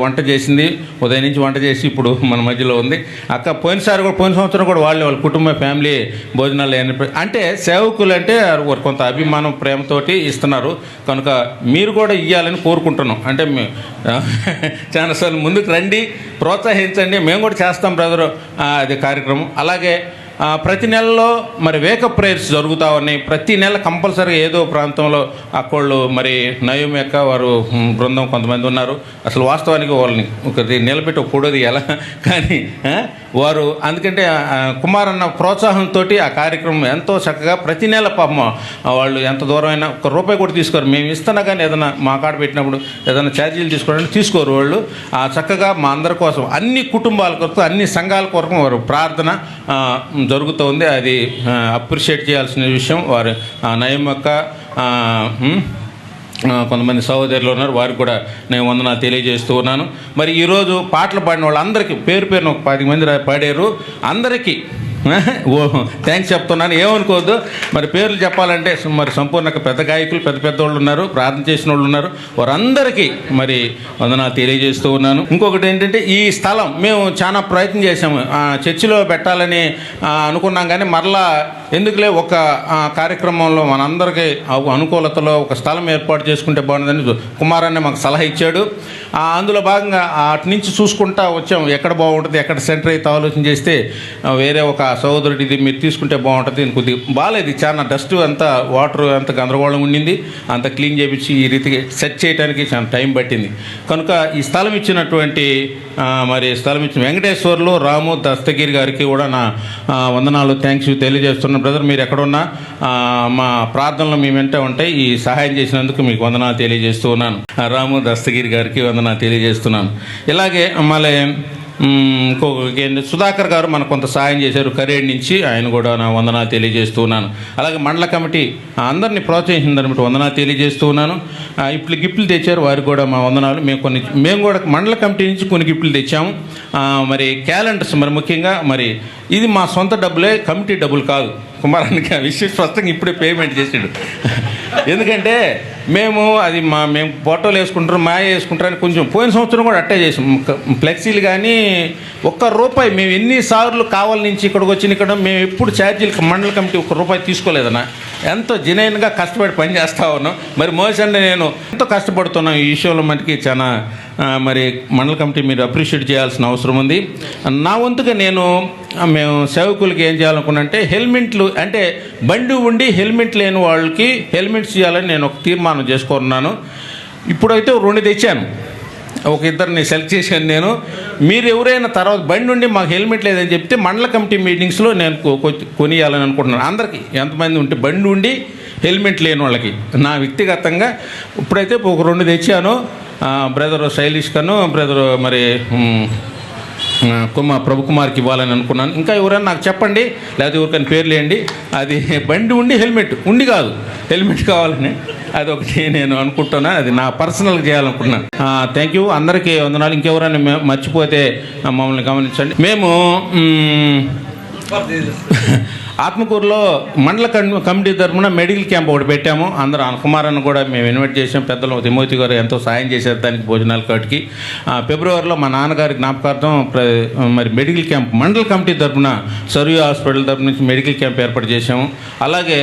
వంట చేసింది. ఉదయం నుంచి వంట చేసి ఇప్పుడు మన మధ్యలో ఉంది. అక్క పోయిన సంవత్సరం కూడా వాళ్ళ కుటుంబ ఫ్యామిలీ భోజనాలు అంటే సేవకులు అంటే వారు కొంత అభిమానం ప్రేమతోటి ఇస్తున్నారు. కనుక మీరు కూడా ఇవ్వాలని కోరుకుంటున్నాం. అంటే చాలాసార్లు ముందుకు రండి, ప్రోత్సహించండి, మేము కూడా చేస్తాం బ్రదరు అది కార్యక్రమం. అలాగే ప్రతి నెలలో మరి వేకప్ ప్రేయర్స్ జరుగుతూ ఉన్నాయి. ప్రతి నెల కంపల్సరీగా ఏదో ప్రాంతంలో అక్కళ్ళు మరి నయం యొక్క వారు బృందం కొంతమంది ఉన్నారు. అసలు వాస్తవానికి వాళ్ళని ఒకటి నిలబెట్టి కూడదు ఎలా కానీ వారు అందుకంటే కుమార్ అన్న ప్రోత్సాహంతో ఆ కార్యక్రమం ఎంతో చక్కగా ప్రతి నెల పాపం వాళ్ళు ఎంత దూరం అయినా ₹1 కూడా తీసుకోరు. మేము ఇస్తున్నా కానీ ఏదైనా మా కాడ పెట్టినప్పుడు ఏదైనా ఛార్జీలు తీసుకోవడానికి తీసుకోరు వాళ్ళు. చక్కగా మా అందరి కోసం అన్ని కుటుంబాల కొరకు అన్ని సంఘాల కొరకు వారు ప్రార్థన జరుగుతుంది. అది అప్రిషియేట్ చేయాల్సిన విషయం. వారు నయమక్క కొంతమంది సహోదరులు ఉన్నారు, వారికి కూడా నేను వందనాలు తెలియజేస్తూ ఉన్నాను. మరి ఈరోజు పాటలు పాడిన వాళ్ళందరికీ పేరున ఒక 10 మంది పాడారు. అందరికీ థ్యాంక్స్ చెప్తున్నాను, ఏమనుకోవద్దు. మరి పేర్లు చెప్పాలంటే మరి సంపూర్ణంగా పెద్ద గాయకులు పెద్ద వాళ్ళు ఉన్నారు, ప్రార్థన చేసిన వాళ్ళు ఉన్నారు. వారందరికీ మరి వందనాలు తెలియజేస్తూ ఉన్నాను. ఇంకొకటి ఏంటంటే ఈ స్థలం మేము చాలా ప్రయత్నం చేసాము, చర్చిలో పెట్టాలని అనుకున్నాం. కానీ మరలా ఎందుకులే ఒక కార్యక్రమంలో మనందరికీ అనుకూలతలో ఒక స్థలం ఏర్పాటు చేసుకుంటే బాగుంటుందని కుమారాన్ని మాకు సలహా ఇచ్చాడు. అందులో భాగంగా అటు నుంచి చూసుకుంటా వచ్చాము, ఎక్కడ బాగుంటుంది ఎక్కడ సెంటర్ అయితే ఆలోచన చేస్తే వేరే ఒక సహోదరుడు ఇది మీరు తీసుకుంటే బాగుంటుంది. కొద్దిగా బాగాలేదు, చాలా డస్ట్ అంతా వాటర్ అంత గందరగోళం ఉండింది. అంత క్లీన్ చేయించి ఈ రీతికి సెట్ చేయడానికి చాలా టైం పట్టింది. కనుక ఈ స్థలం ఇచ్చినటువంటి స్థలం ఇచ్చిన వెంకటేశ్వర్లు రాము దస్తగిరి గారికి కూడా నా వందనాలు థ్యాంక్స్ తెలియజేస్తున్నాను. బ్రదర్ మీరు ఎక్కడున్నా మా ప్రార్థనలు మీ వెంట ఉంటాయి. ఈ సహాయం చేసినందుకు మీకు వందనాలు తెలియజేస్తూ ఉన్నాను. రాము దస్తగిరి గారికి వందనాలు తెలియజేస్తున్నాను. ఇలాగే మళ్ళీ ఇంకొక సుధాకర్ గారు మనకు కొంత సాయం చేశారు కరేడ్ నుంచి, ఆయన కూడా నా వందనాలు తెలియజేస్తూ ఉన్నాను. అలాగే మండల కమిటీ అందరినీ ప్రోత్సహించిందని బట్టి వందనాలు తెలియజేస్తూ ఉన్నాను. ఇప్పుడు గిఫ్ట్లు తెచ్చారు, వారికి కూడా మా వందనాలు. మేము కూడా మండల కమిటీ నుంచి కొన్ని గిఫ్ట్లు తెచ్చాము. మరి క్యాలెండర్స్ మరి ముఖ్యంగా మరి ఇది మా సొంత డబ్బులే, కమిటీ డబ్బులు కాదు. కుమారానికి ఆ విషయం స్పష్టంగా ఇప్పుడే పేమెంట్ చేసాడు. ఎందుకంటే మేము ఫోటోలు వేసుకుంటారు వేసుకుంటారని కొంచెం పోయిన సంవత్సరం కూడా అట్టే చేసాం. ఫ్లెక్సీలు కానీ ₹1 మేము ఎన్నిసార్లు కావాల నుంచి ఇక్కడికి వచ్చిన ఇక్కడ మేము ఎప్పుడు ఛార్జీలు మండల కమిటీ ₹1 తీసుకోలేదన్నా. ఎంతో జెన్యూన్గా కష్టపడి పని చేస్తూ ఉన్నాం. మరి మోసండి నేను ఎంతో కష్టపడుతున్నాం ఈ విషయంలో. మనకి చాలా మరి మండల కమిటీ మీరు అప్రిషియేట్ చేయాల్సిన అవసరం ఉంది. నా వంతుగా మేము సేవకులకి ఏం చేయాలనుకున్నంటే హెల్మెట్లు, అంటే బండి ఉండి హెల్మెట్ లేని వాళ్ళకి హెల్మెట్స్ చేయాలని నేను ఒక తీర్మానం చేసుకున్నాను. ఇప్పుడైతే 2 తెచ్చాను, ఒక ఇద్దరిని సెలెక్ట్ చేశాను నేను. మీరు ఎవరైనా తర్వాత బండి ఉండి మాకు హెల్మెట్ లేదని చెప్తే మండల కమిటీ మీటింగ్స్లో నేను కొనియాలని అనుకుంటున్నాను. అందరికీ ఎంతమంది ఉంటే బండి ఉండి హెల్మెట్ లేని వాళ్ళకి నా వ్యక్తిగతంగా ఇప్పుడైతే ఒక 2 తెచ్చాను. బ్రదర్ శైలీష్ కను, బ్రదర్ మరి ప్రభుకుమార్కి ఇవ్వాలని అనుకున్నాను. ఇంకా ఎవరైనా నాకు చెప్పండి, లేకపోతే ఎవరికైనా పేర్లు వేయండి. అది బండి ఉండి హెల్మెట్ ఉండి కాదు, హెల్మెట్ కావాలని అదొకటి నేను అనుకుంటున్నా. అది నా పర్సనల్గా చేయాలనుకుంటున్నాను. థ్యాంక్ యూ, అందరికీ వందనాలు. ఇంకెవరైనా మర్చిపోతే మమ్మల్ని గమనించండి. మేము ఆత్మకూరులో మండల కమిటీ తరఫున మెడికల్ క్యాంప్ ఒకటి పెట్టాము. అందరూ కుమార్ అన్న కూడా మేము ఇన్వైట్ చేసాం. పెద్దలు తిమోతి గారు ఎంతో సాయం చేశారు దానికి, భోజనాల కాటికి. ఫిబ్రవరిలో మా నాన్నగారి జ్ఞాపకార్థం మరి మెడికల్ క్యాంప్ మండల కమిటీ తరఫున సర్వీ హాస్పిటల్ తరఫు నుంచి మెడికల్ క్యాంప్ ఏర్పాటు చేశాము. అలాగే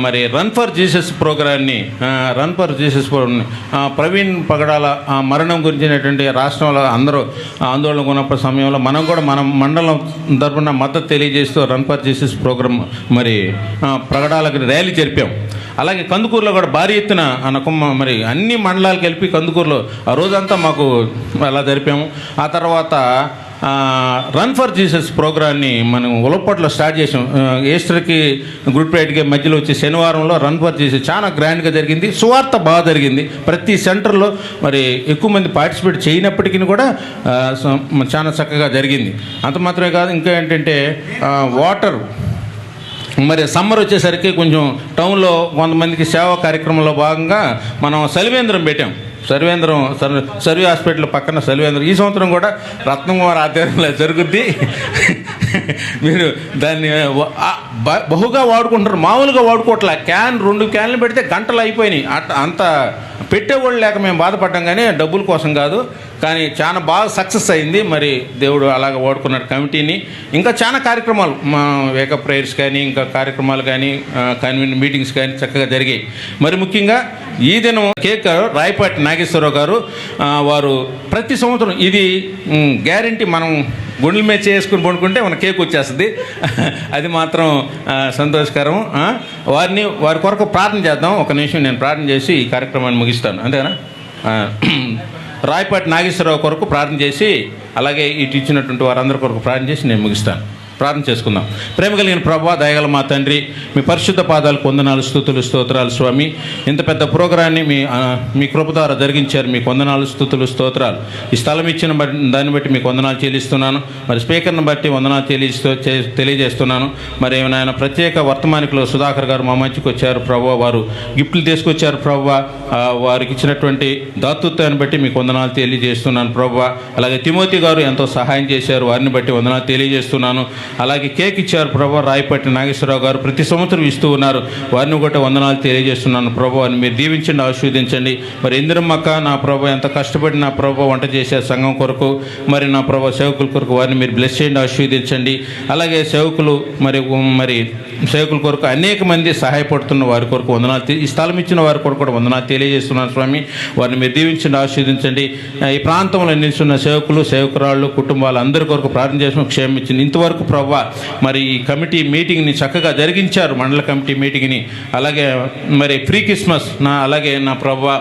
మరి రన్ ఫర్ జీసస్ ప్రోగ్రాన్ని ప్రవీణ్ పగడాల మరణం గురించినటువంటి రాష్ట్రంలో అందరూ ఆందోళన ఉన్నప్పుడు సమయంలో మనం కూడా మన మండలం తరఫున మద్దతు తెలియజేస్తూ రన్ ఫర్ జీసస్ ప్రోగ్రామ్ మరి ప్రగడాలకు ర్యాలీ జరిపాం. అలాగే కందుకూరులో కూడా భారీ ఎత్తున మరి అన్ని మండలాలు కలిపి కందుకూరులో ఆ రోజంతా మాకు అలా జరిపాము. ఆ తర్వాత రన్ ఫర్ జీసస్ ప్రోగ్రాన్ని మనం ఉలపట్లో స్టార్ట్ చేసాం. ఈస్టర్కి గుడ్ ఫ్రైడేకి మధ్యలో వచ్చి శనివారంలో రన్ ఫర్ జీసస్ చాలా గ్రాండ్గా జరిగింది. సువార్త బాగా జరిగింది. ప్రతి సెంటర్లో మరి ఎక్కువ మంది పార్టిసిపేట్ చేయనప్పటికీ కూడా చాలా చక్కగా జరిగింది. అంత మాత్రమే కాదు, ఇంకా ఏంటంటే వాటర్ మరి సమ్మర్ వచ్చేసరికి కొంచెం టౌన్లో కొంతమందికి సేవా కార్యక్రమంలో భాగంగా మనం సలివేంద్రం పెట్టాం. సర్వీ హాస్పిటల్ పక్కన సలివేంద్రం. ఈ సంవత్సరం కూడా రత్నకుమార్ ఆధ్వర్యంలో జరుగుద్ది. మీరు దాన్ని బహుగా వాడుకుంటారు, మామూలుగా వాడుకోవట్లే. 2 క్యాన్లు పెడితే గంటలు అయిపోయినాయి. అంత పెట్టేవాళ్ళు లేక మేము బాధపడ్డాం, కానీ డబ్బుల కోసం కాదు. కానీ చాలా బాగా సక్సెస్ అయింది. మరి దేవుడు అలాగ వాడుకున్నాడు కమిటీని. ఇంకా చాలా కార్యక్రమాలు, మా వేకప్ ప్రేయర్స్ కానీ, ఇంకా కార్యక్రమాలు కానీ, కన్వీనర్ మీటింగ్స్ కానీ చక్కగా జరిగాయి. మరి ముఖ్యంగా ఈ దినం కేక్ రాయపాటి నాగేశ్వరరావు గారు వారు ప్రతి సంవత్సరం ఇది గ్యారంటీ, మనం గుండెల మీద చేసుకుని పడుకుంటే మన కేక్ వచ్చేస్తుంది. అది మాత్రం సంతోషకరం. వారి కొరకు ప్రార్థన చేద్దాం. ఒక నిమిషం నేను ప్రార్థన చేసి ఈ కార్యక్రమాన్ని ముగిస్తాను. అంతేనా? రాయపాటి నాగేశ్వరరావు కొరకు ప్రార్థన చేసి, అలాగే ఇటు ఇచ్చినటువంటి వారందరి కొరకు ప్రార్థన చేసి నేను ముగిస్తాను. ప్రార్థన చేసుకుందాం. ప్రేమ కలిగిన ప్రభువా, దయగల మా తండ్రి, మీ పరిశుద్ధ పాదాలకు వందనాలు, స్తుతులు, స్తోత్రాలు స్వామి. ఇంత పెద్ద ప్రోగ్రాన్ని మీ కృప ద్వారా జరిగించారు. మీకు వందనాలు, స్తుతులు, స్తోత్రాలు. ఈ స్థలం ఇచ్చిన దాన్ని బట్టి మీకు వందనాలు చెల్లిస్తున్నాను. మరి స్పీకర్ని బట్టి వందనాలు తెలియజేస్తున్నాను. మరి ఆయన ప్రత్యేక వర్తమానికలో సుధాకర్ గారు మా మంచికి వచ్చారు ప్రభువా. వారు గిఫ్ట్లు తీసుకొచ్చారు ప్రభువా. వారికి ఇచ్చినటువంటి దాతృత్వాన్ని బట్టి మీకు వందనాలు తెలియజేస్తున్నాను ప్రభువా. అలాగే తిమోతి గారు ఎంతో సహాయం చేశారు, వారిని బట్టి వందనాలు తెలియజేస్తున్నాను. అలాగే కేక్ ఇచ్చారు ప్రభు రాయపాటి నాగేశ్వరరావు గారు, ప్రతి సంవత్సరం ఇస్తూ ఉన్నారు. వారిని కూడా వందనాలు తెలియజేస్తున్నాను ప్రభు. వారిని మీరు దీవించండి, ఆశీర్వదించండి. మరి ఇందిరమ్మక్క నా ప్రభు ఎంత కష్టపడి నా ప్రభు వంట చేశారు సంఘం కొరకు. మరి నా ప్రభు సేవకుల కొరకు వారిని మీరు బ్లెస్ చేయండి, ఆశీర్వదించండి. అలాగే సేవకులు మరి సేవకుల కొరకు అనేక మంది సహాయపడుతున్న వారి కొరకు వందనాలు, ఈ స్థలం ఇచ్చిన వారి కొరకు కూడా వందనాలు తెలియజేస్తున్నాను స్వామి. వారిని మీరు దీవించండి, ఆశీర్వదించండి. ఈ ప్రాంతంలో నిలుచున్న సేవకులు, సేవకురాళ్ళు, కుటుంబాలు అందరి కొరకు ప్రార్థన చేసిన క్షేమించింది. ఇంతవరకు ప్రభువా మరి ఈ కమిటీ మీటింగ్ని చక్కగా జరిగించారు, మండల కమిటీ మీటింగ్ని. అలాగే మరి ప్రీ క్రిస్మస్ అలాగే నా ప్రభువా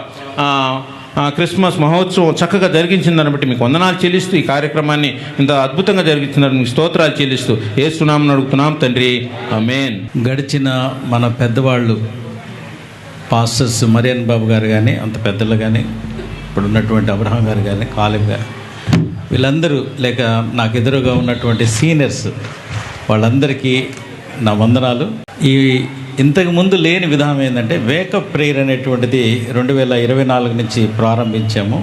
క్రిస్మస్ మహోత్సవం చక్కగా జరిగించిందని బట్టి మీకు వందనాలు చెల్లిస్తూ, ఈ కార్యక్రమాన్ని ఇంత అద్భుతంగా జరిగించిందని మీకు స్తోత్రాలు చెల్లిస్తూ యేసునామమున అడుగుతున్నాం తండ్రి, ఆమేన్. గడిచిన మన పెద్దవాళ్ళు పాస్టర్స్ మరియన్ బాబు గారు కానీ, అంత పెద్దలు కానీ, ఇప్పుడు ఉన్నటువంటి అబ్రహాం గారు కానీ, కాలిబ్ గారు, వీళ్ళందరూ లేక నాకు ఎదురుగా ఉన్నటువంటి సీనియర్స్ వాళ్ళందరికీ నా వందనాలు. ఈ ఇంతకుముందు లేని విధానం ఏంటంటే వేకప్ ప్రేయర్ అనేటువంటిది 2024 నుంచి ప్రారంభించాము.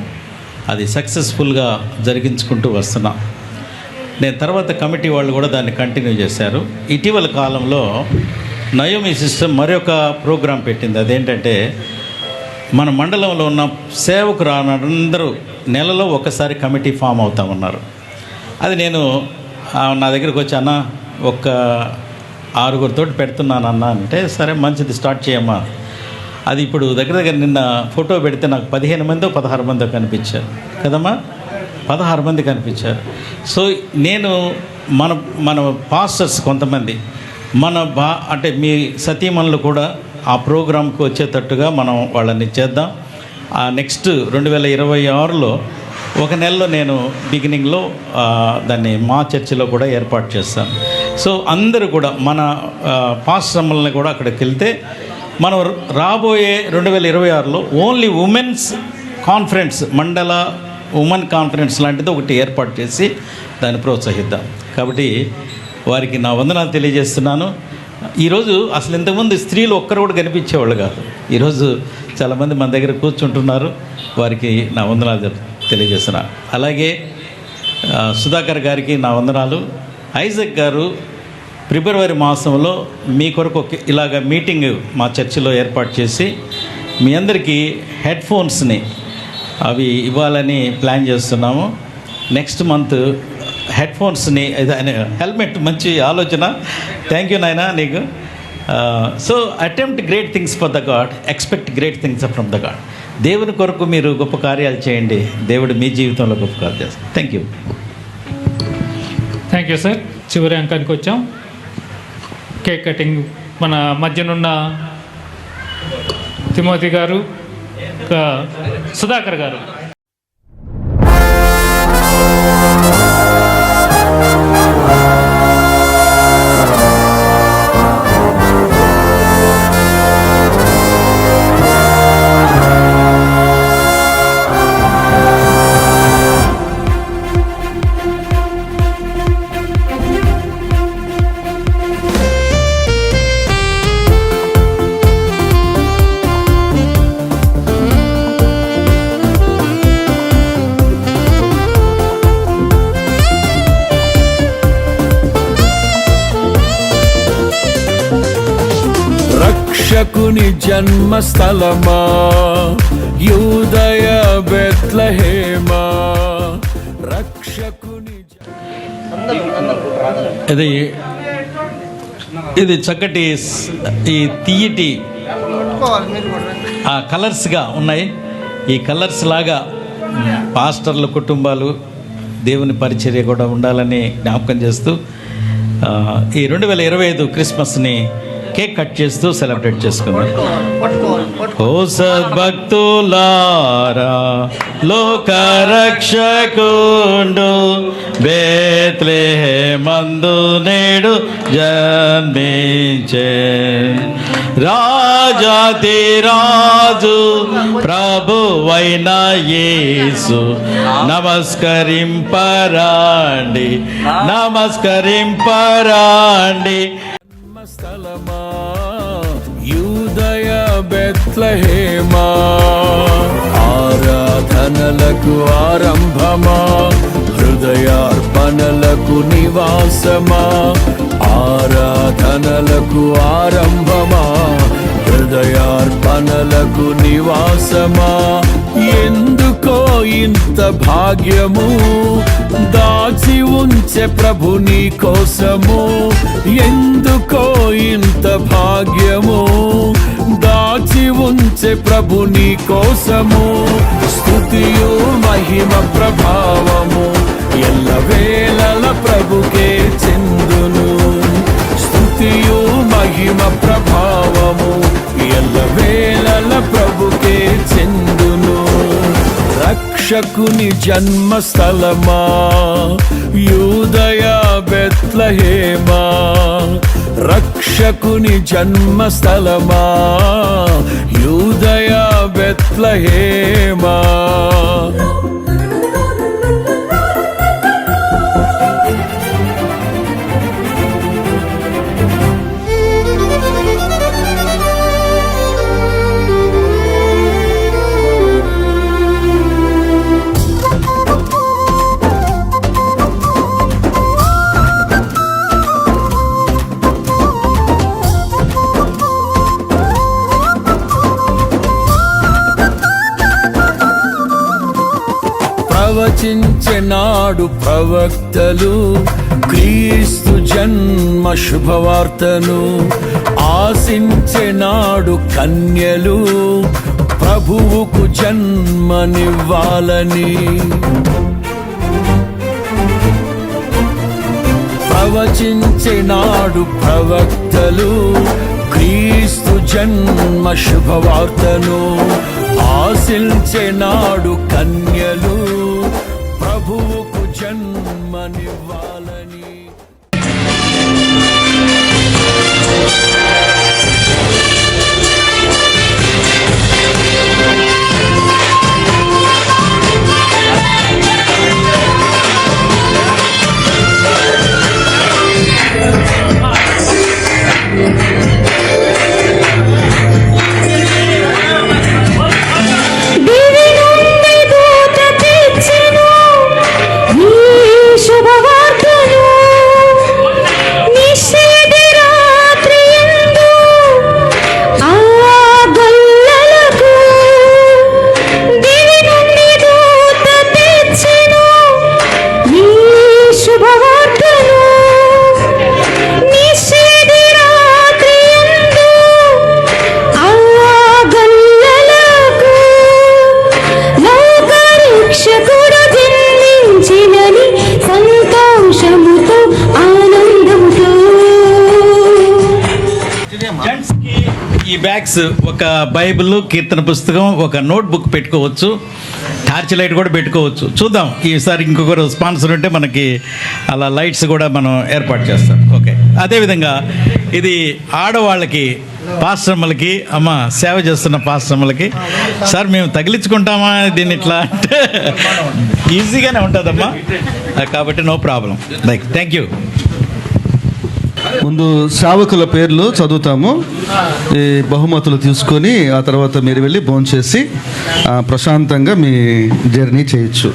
అది సక్సెస్ఫుల్గా జరిగించుకుంటూ వస్తున్నాం. నేను తర్వాత కమిటీ వాళ్ళు కూడా దాన్ని కంటిన్యూ చేశారు. ఇటీవల కాలంలో నయోమి సిస్టమ్ మరొక ప్రోగ్రాం పెట్టింది. అదేంటంటే మన మండలంలో ఉన్న సేవకులందరూ నెలలో ఒకసారి కమిటీ ఫామ్ అవుతామన్నారు. అది నేను నా దగ్గరికి వచ్చి, అన్న ఒక 6 పెడుతున్నానన్నా అంటే, సరే మంచిది స్టార్ట్ చేయమ్మా. అది ఇప్పుడు దగ్గర దగ్గర నిన్న ఫోటో పెడితే నాకు 15 మందో 16 మందో కనిపించారు కదమ్మా, 16 మంది కనిపించారు. సో నేను మన పాస్టర్స్ కొంతమంది అంటే మీ సతీమణులు కూడా ఆ ప్రోగ్రాంకి వచ్చేటట్టుగా మనం వాళ్ళని చేద్దాం. నెక్స్ట్ 2026లో ఒక నెలలో నేను బిగినింగ్లో దాన్ని మా చర్చిలో కూడా ఏర్పాటు చేస్తాను. సో అందరూ కూడా మన పాస్టర్లని కూడా అక్కడికి వెళ్తే మనం రాబోయే 2026లో ఓన్లీ ఉమెన్స్ కాన్ఫరెన్స్, మండల ఉమెన్ కాన్ఫరెన్స్ లాంటిది ఒకటి ఏర్పాటు చేసి దాన్ని ప్రోత్సహిద్దాం. కాబట్టి వారికి నా వందనాలు తెలియజేస్తున్నాను. ఈరోజు అసలు ఇంతకుముందు స్త్రీలు ఒక్కరు కూడా కనిపించేవాళ్ళు కాదు. ఈరోజు చాలామంది మన దగ్గర కూర్చుంటున్నారు. వారికి నా వందనాలు తెలియజేస్తున్నా. అలాగే సుధాకర్ గారికి నా వందనాలు. ఐజక్ గారు ఫిబ్రవరి మాసంలో మీ కొరకు ఇలాగ మీటింగ్ మా చర్చిలో ఏర్పాటు చేసి మీ అందరికీ హెడ్ ఫోన్స్ని అవి ఇవ్వాలని ప్లాన్ చేస్తున్నాము. నెక్స్ట్ మంత్ హెడ్ ఫోన్స్ని, హెల్మెట్, మంచి ఆలోచన. థ్యాంక్ యూ నాయనా నీకు. So attempt great things for the God, expect great things from the God. దేవుని కొరకు మీరు గొప్ప కార్యాలు చేయండి, దేవుడు మీ జీవితంలో గొప్ప కార్యాలు చేస్తారు. Thank you. Thank you sir. చివరి అంకానికి వచ్చాం. కేక్ కటింగ్ మన మధ్యనున్న తిమోతి గారు, సుధాకర్ గారు. రక్షకుని జన్మస్థలమా, యూదయ బెత్లెహేమా, రక్షకుని. ఇది చక్కటి ఈ తీయటి కలర్స్గా ఉన్నాయి. ఈ కలర్స్ లాగా పాస్టర్ల కుటుంబాలు దేవుని పరిచర్య కూడా ఉండాలని జ్ఞాపకం చేస్తూ ఈ 2025 క్రిస్మస్ని కేక్ కట్ చేస్తూ సెలబ్రేట్ చేసుకుందాం. ఓ సద్భక్తులారా, లోక రక్షకుండు బేత్లెహేమందు నేడు జన్మించే, రాజాతి రాజు ప్రభువైన యేసు, నమస్కరింపరాండి, నమస్కరింపరాండి. స్థలమా, యూదయ బెత్లెహేమా, ఆరాధనలకు ఆరంభమా, హృదయార్పణలకు నివాసమా, ఆరాధనలకు ఆరంభమా, హృదయార్పణలకు నివాసమా. ఎందుకో ఇంత భాగ్యము దాచి ఉంచే ప్రభు నీ కోసము, ఎందుకో ఇంత భాగ్యము దాచి ఉంచే ప్రభు నీ కోసము. స్తుతియు మహిమ ప్రభావము ఎల్లవేళల ప్రభుకే చెందును, స్తుతియు మహిమ ప్రభావము ఎల్లవేళల ప్రభుకే చెందును. రక్షకుని జన్మస్థలమా, యూదయ బెత్లెహేమా, రక్షకుని జన్మస్థలమా, యూదయ బెత్లెహేమా. ప్రవచించెనాడు ప్రవక్తలు క్రీస్తు జన్మ శుభవార్తను, ఆ ఆశించెనాడు కన్యలు ప్రభువుకు జన్మనివ్వాలని. ప్రవచించెనాడు ప్రవక్తలు క్రీస్తు జన్మ శుభవార్తను. ఆశించెనాడు కన్యలు ప్రభువుకు జన్మనివ్వాలని. ఈ బ్యాగ్స్ ఒక బైబిల్, కీర్తన పుస్తకం, ఒక నోట్బుక్ పెట్టుకోవచ్చు, టార్చ్ లైట్ కూడా పెట్టుకోవచ్చు. చూద్దాం, ఈసారి ఇంకొకరు స్పాన్సర్ ఉంటే మనకి అలా లైట్స్ కూడా మనం ఏర్పాటు చేస్తాం. ఓకే, అదేవిధంగా ఇది ఆడవాళ్ళకి, పాశ్రమలకి, అమ్మ సేవ చేస్తున్న పాశ్రమలకి. సార్ మేము తగిలించుకుంటామా దీన్ని ఇట్లా అంటే ఈజీగానే ఉంటుందమ్మా, కాబట్టి నో ప్రాబ్లం. Thank you. ముందు సేవకుల పేర్లు చదువుతాము, ఈ బహుమతులు తీసుకొని ఆ తర్వాత మీరు వెళ్ళి భోంచేసి ప్రశాంతంగా మీ జర్నీ చేయొచ్చు.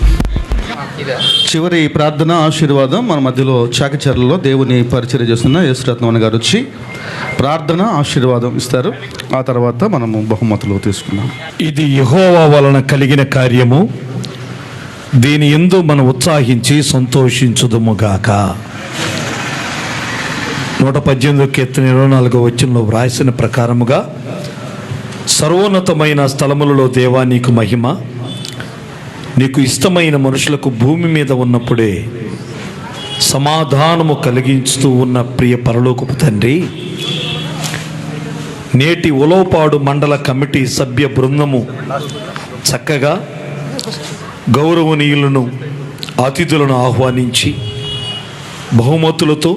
చివరి ప్రార్థన ఆశీర్వాదం మన మధ్యలో చాకచర్లలో దేవుని పరిచర్య చేస్తున్న యేసురత్నవన్ గారు వచ్చి ప్రార్థన ఆశీర్వాదం ఇస్తారు. ఆ తర్వాత మనము బహుమతులు తీసుకున్నాం. ఇది యెహోవా వలన కలిగిన కార్యము, దీని యందు మనం ఉత్సాహించి సంతోషించుదుముగాక. 118 కీర్తన 24 వచనంలో వ్రాసిన ప్రకారముగా, సర్వోన్నతమైన స్థలములలో దేవా నీకు మహిమ, నీకు ఇష్టమైన మనుషులకు భూమి మీద ఉన్నప్పుడే సమాధానము కలిగించుతూ ఉన్న ప్రియ పరలోకపు తండ్రి, నేటి ఉలవపాడు మండల కమిటీ సభ్య బృందము చక్కగా గౌరవనీయులను, అతిథులను ఆహ్వానించి బహుమతులతో,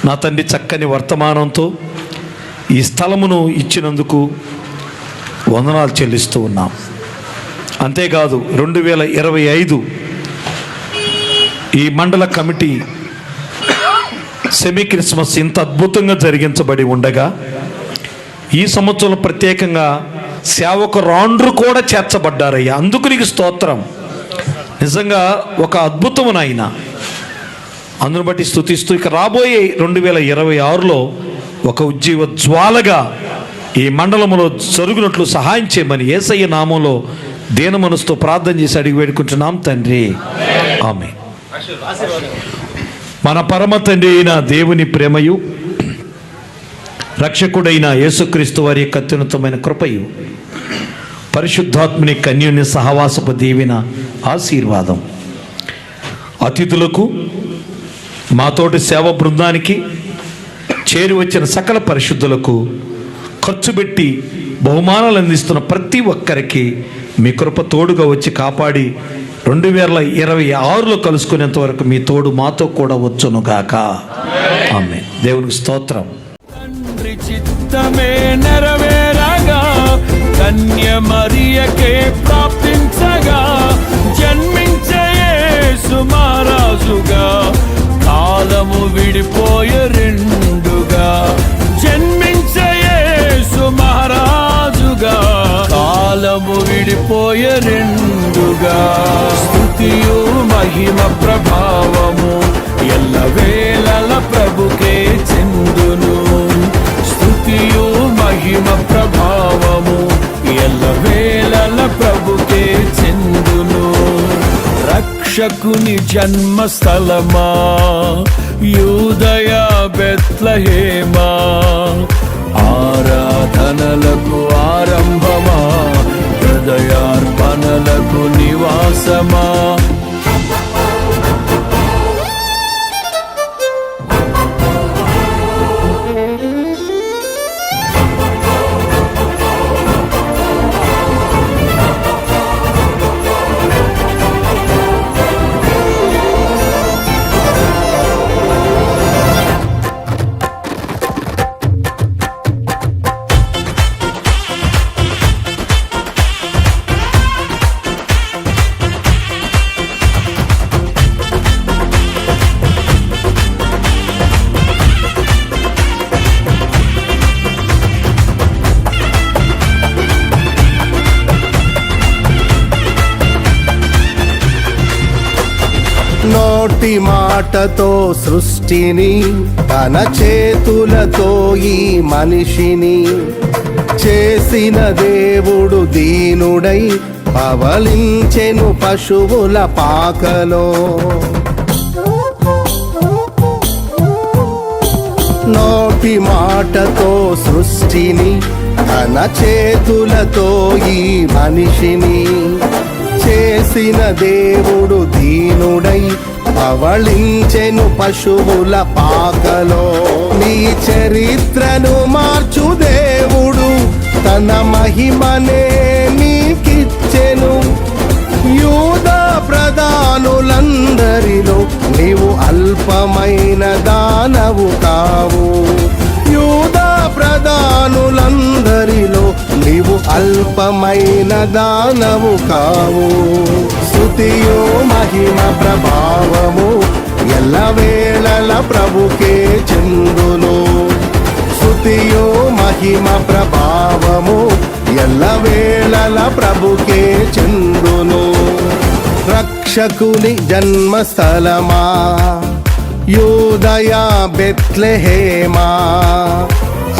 నా తండ్రి చక్కని వర్తమానంతో ఈ స్థలమును ఇచ్చినందుకు వందనాలు చెల్లిస్తూ ఉన్నాం. అంతేకాదు 2025 ఈ మండల కమిటీ సెమీ క్రిస్మస్ ఇంత అద్భుతంగా జరిగించబడి ఉండగా, ఈ సంవత్సరం ప్రత్యేకంగా సేవకురాండ్రు కూడా చేర్చబడ్డారయ్యా. అందుకు నీకు స్తోత్రం. నిజంగా ఒక అద్భుతము నాయన. అందును బట్టి స్తుతిస్తూ ఇక రాబోయే 2026లో ఒక ఉజ్జీవ జ్వాలగా ఈ మండలంలో జరుగునట్లు సహాయం చేయమని యేసయ్య నామంలో దీన మనసుతో ప్రార్థన చేసి అడిగి వేడుకుంటున్నాం తండ్రి, ఆమేన్. మన పరమ తండ్రి అయిన దేవుని ప్రేమయు, రక్షకుడైన యేసుక్రీస్తు వారి యొక్క అత్యున్నతమైన కృపయు, పరిశుద్ధాత్మని కన్యుని సహవాసపు దీవెన ఆశీర్వాదం అతిథులకు, మాతోటి సేవ బృందానికి, చేరి వచ్చిన సకల పరిశుద్ధులకు, ఖర్చు పెట్టి బహుమానాలు అందిస్తున్న ప్రతి ఒక్కరికి మీ కృప తోడుగా వచ్చి కాపాడి 2026లో కలుసుకునేంత వరకు మీ తోడు మాతో కూడా వచ్చునుగాక. ఆమేన్. దేవునికి స్తోత్రం. తండ్రి చిత్తమే నెరవేరగా, కన్య మరియకే ప్రాప్తించగా, జన్మించే యేసు మహారాజుగా, కాలము విడిపోయే రెండుగా, జన్మించే యేసు మహారాజుగా, కాలము విడిపోయే రెండుగా. స్తుతియు మహిమ ప్రభావము ఎల్లవేళల ప్రభుకే చెందును. స్తుతియు మహిమ ప్రభావము ఎల్లవేళల ప్రభుకే చెందును. రక్షకుని జన్మస్థలమా, యూదయ బెత్లెహేమా, ఆరాధనలకు ఆరంభమా, హృదయార్పణలకు నివాసమా. నోటి మాటతో సృష్టిని, తన చేతులతో ఈ మనిషిని చేసిన దేవుడు దీనుడై పవలించెను పశువుల పాకలో. నోటి మాటతో సృష్టిని, తన చేతులతో ఈ మనిషిని చేసిన దేవుడు దీనుడై పవళించెను పశువుల పాకలో. నీ చరిత్రను మార్చు దేవుడు తన మహిమనే నీకిచ్చెను. యూదా ప్రధానులందరిలో నీవు అల్పమైన దానవు కావు. యూదా ప్రధానులందరిలో నీవు అల్పమైన దానవు కావు. స్తుతియో మహిమ ప్రభావము ఎల్లవేళల ప్రభుకే చెందును. స్తుతియో మహిమ ప్రభావము ఎల్లవేళల ప్రభుకే చెందును. రక్షకుని జన్మస్థలమా, యూదయ బెత్లెహేమా,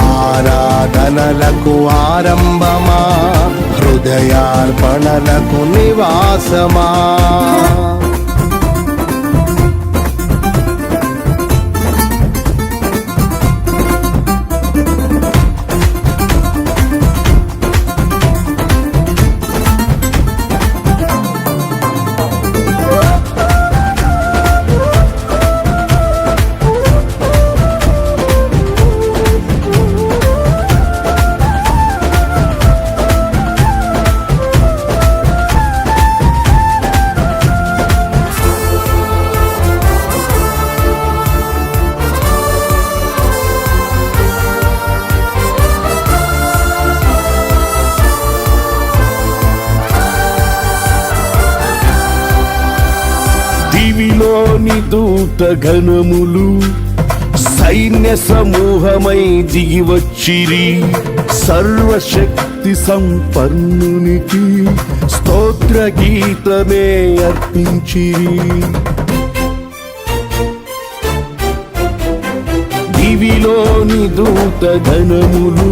ఆరాధనలకు ఆరంభమా, హృదయార్పణలకు నివాసమా. దివిలోని దూత గణములు సైన్య సమూహమై దిగి వచ్చిరి. సర్వశక్తి సంపన్నునికి స్తోత్ర గీతమే అర్పించిరి. దివిలోని దూత గణములు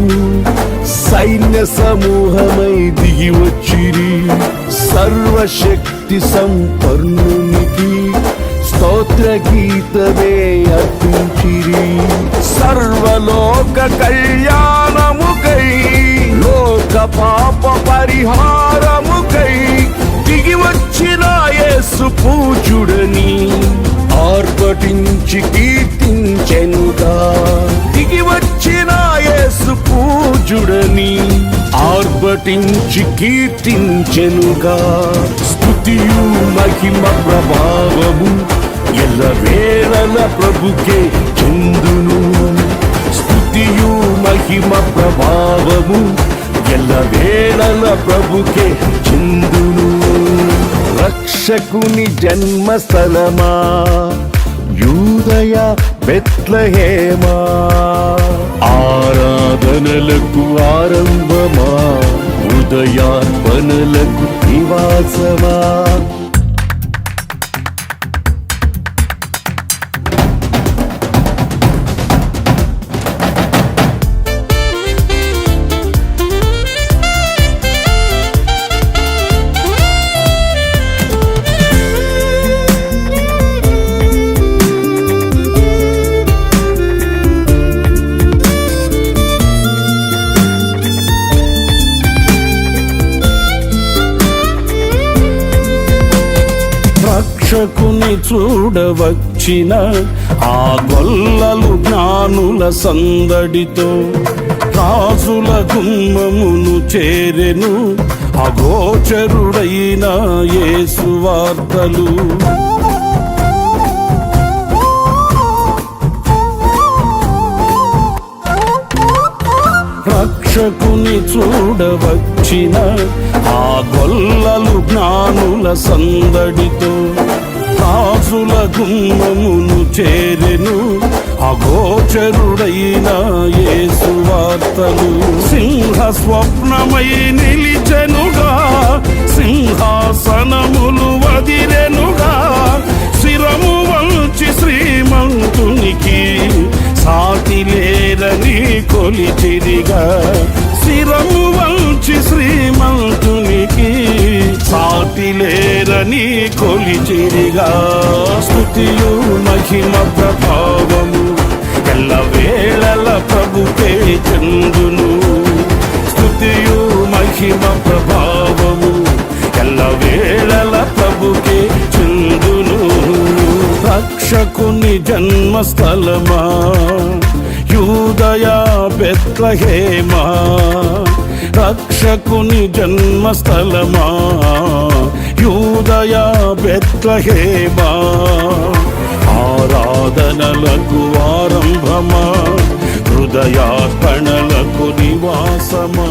సైన్య సమూహమై దిగి వచ్చిరి. సర్వశక్తి సంపన్నునికి స్తోత్ర గీతమే అర్పించిరి. సర్వలోక కళ్యాణముకై, లోక పాప పరిహారముకై దిగి వచ్చిన యేసు పూజుడని ఆర్భటించి కీర్తించెనుగా. దిగి వచ్చిన యేసు పూజుడని ఆర్భటించి కీర్తించెనుగా. స్తుతియు మహిమ ప్రభావము ఎల్లవేళల ప్రభుకే చెందును. స్తుతియు మహిమ ప్రభావము ఎల్లవేళల ప్రభుకే చెందును. రక్షకుని జన్మస్థలమా, యూదయ బెత్లెహేమా, ఆరాధనలకు ఆరంభమా, హృదయార్పణలకు నివాసమా. రక్షకుని చూడవచ్చిన ఆ గొల్లలు జ్ఞానుల సందడితో రాజుల గుమ్మమును చేరెను అగోచరుడైన యేసు వార్తలు. రక్షకుని చూడవచ్చిన ఆ గొల్లలు జ్ఞానుల సందడితో రాజుల గుమ్మమును చేరెను అగోచరుడైన యేసు వార్తలు. సింహ స్వప్నమై నిలిచెనుగా, సింహాసనములు వదిరెనుగా, శిరము వంచి శ్రీమంతునికి సాటి లేరని కొలిచిరిగా. శిరము వంచి శ్రీమంతునికి సాటి లేరని కొలిచిరిగా. స్తుతియు మహిమ ప్రభావము ఎల్లవేళల ప్రభుకే చెందును. స్తుతియు మహిమ ప్రభావము ఎల్లవేళల ప్రభుకే చెందును. రక్షకుని జన్మస్థలమా యూదయ బెత్లహేమా, రక్షకుని జన్మస్థలమా యూదయ బెత్లహేమా. ఆరాధనలకు ఆరంభమా, హృదయార్పణలకు నివాసమా.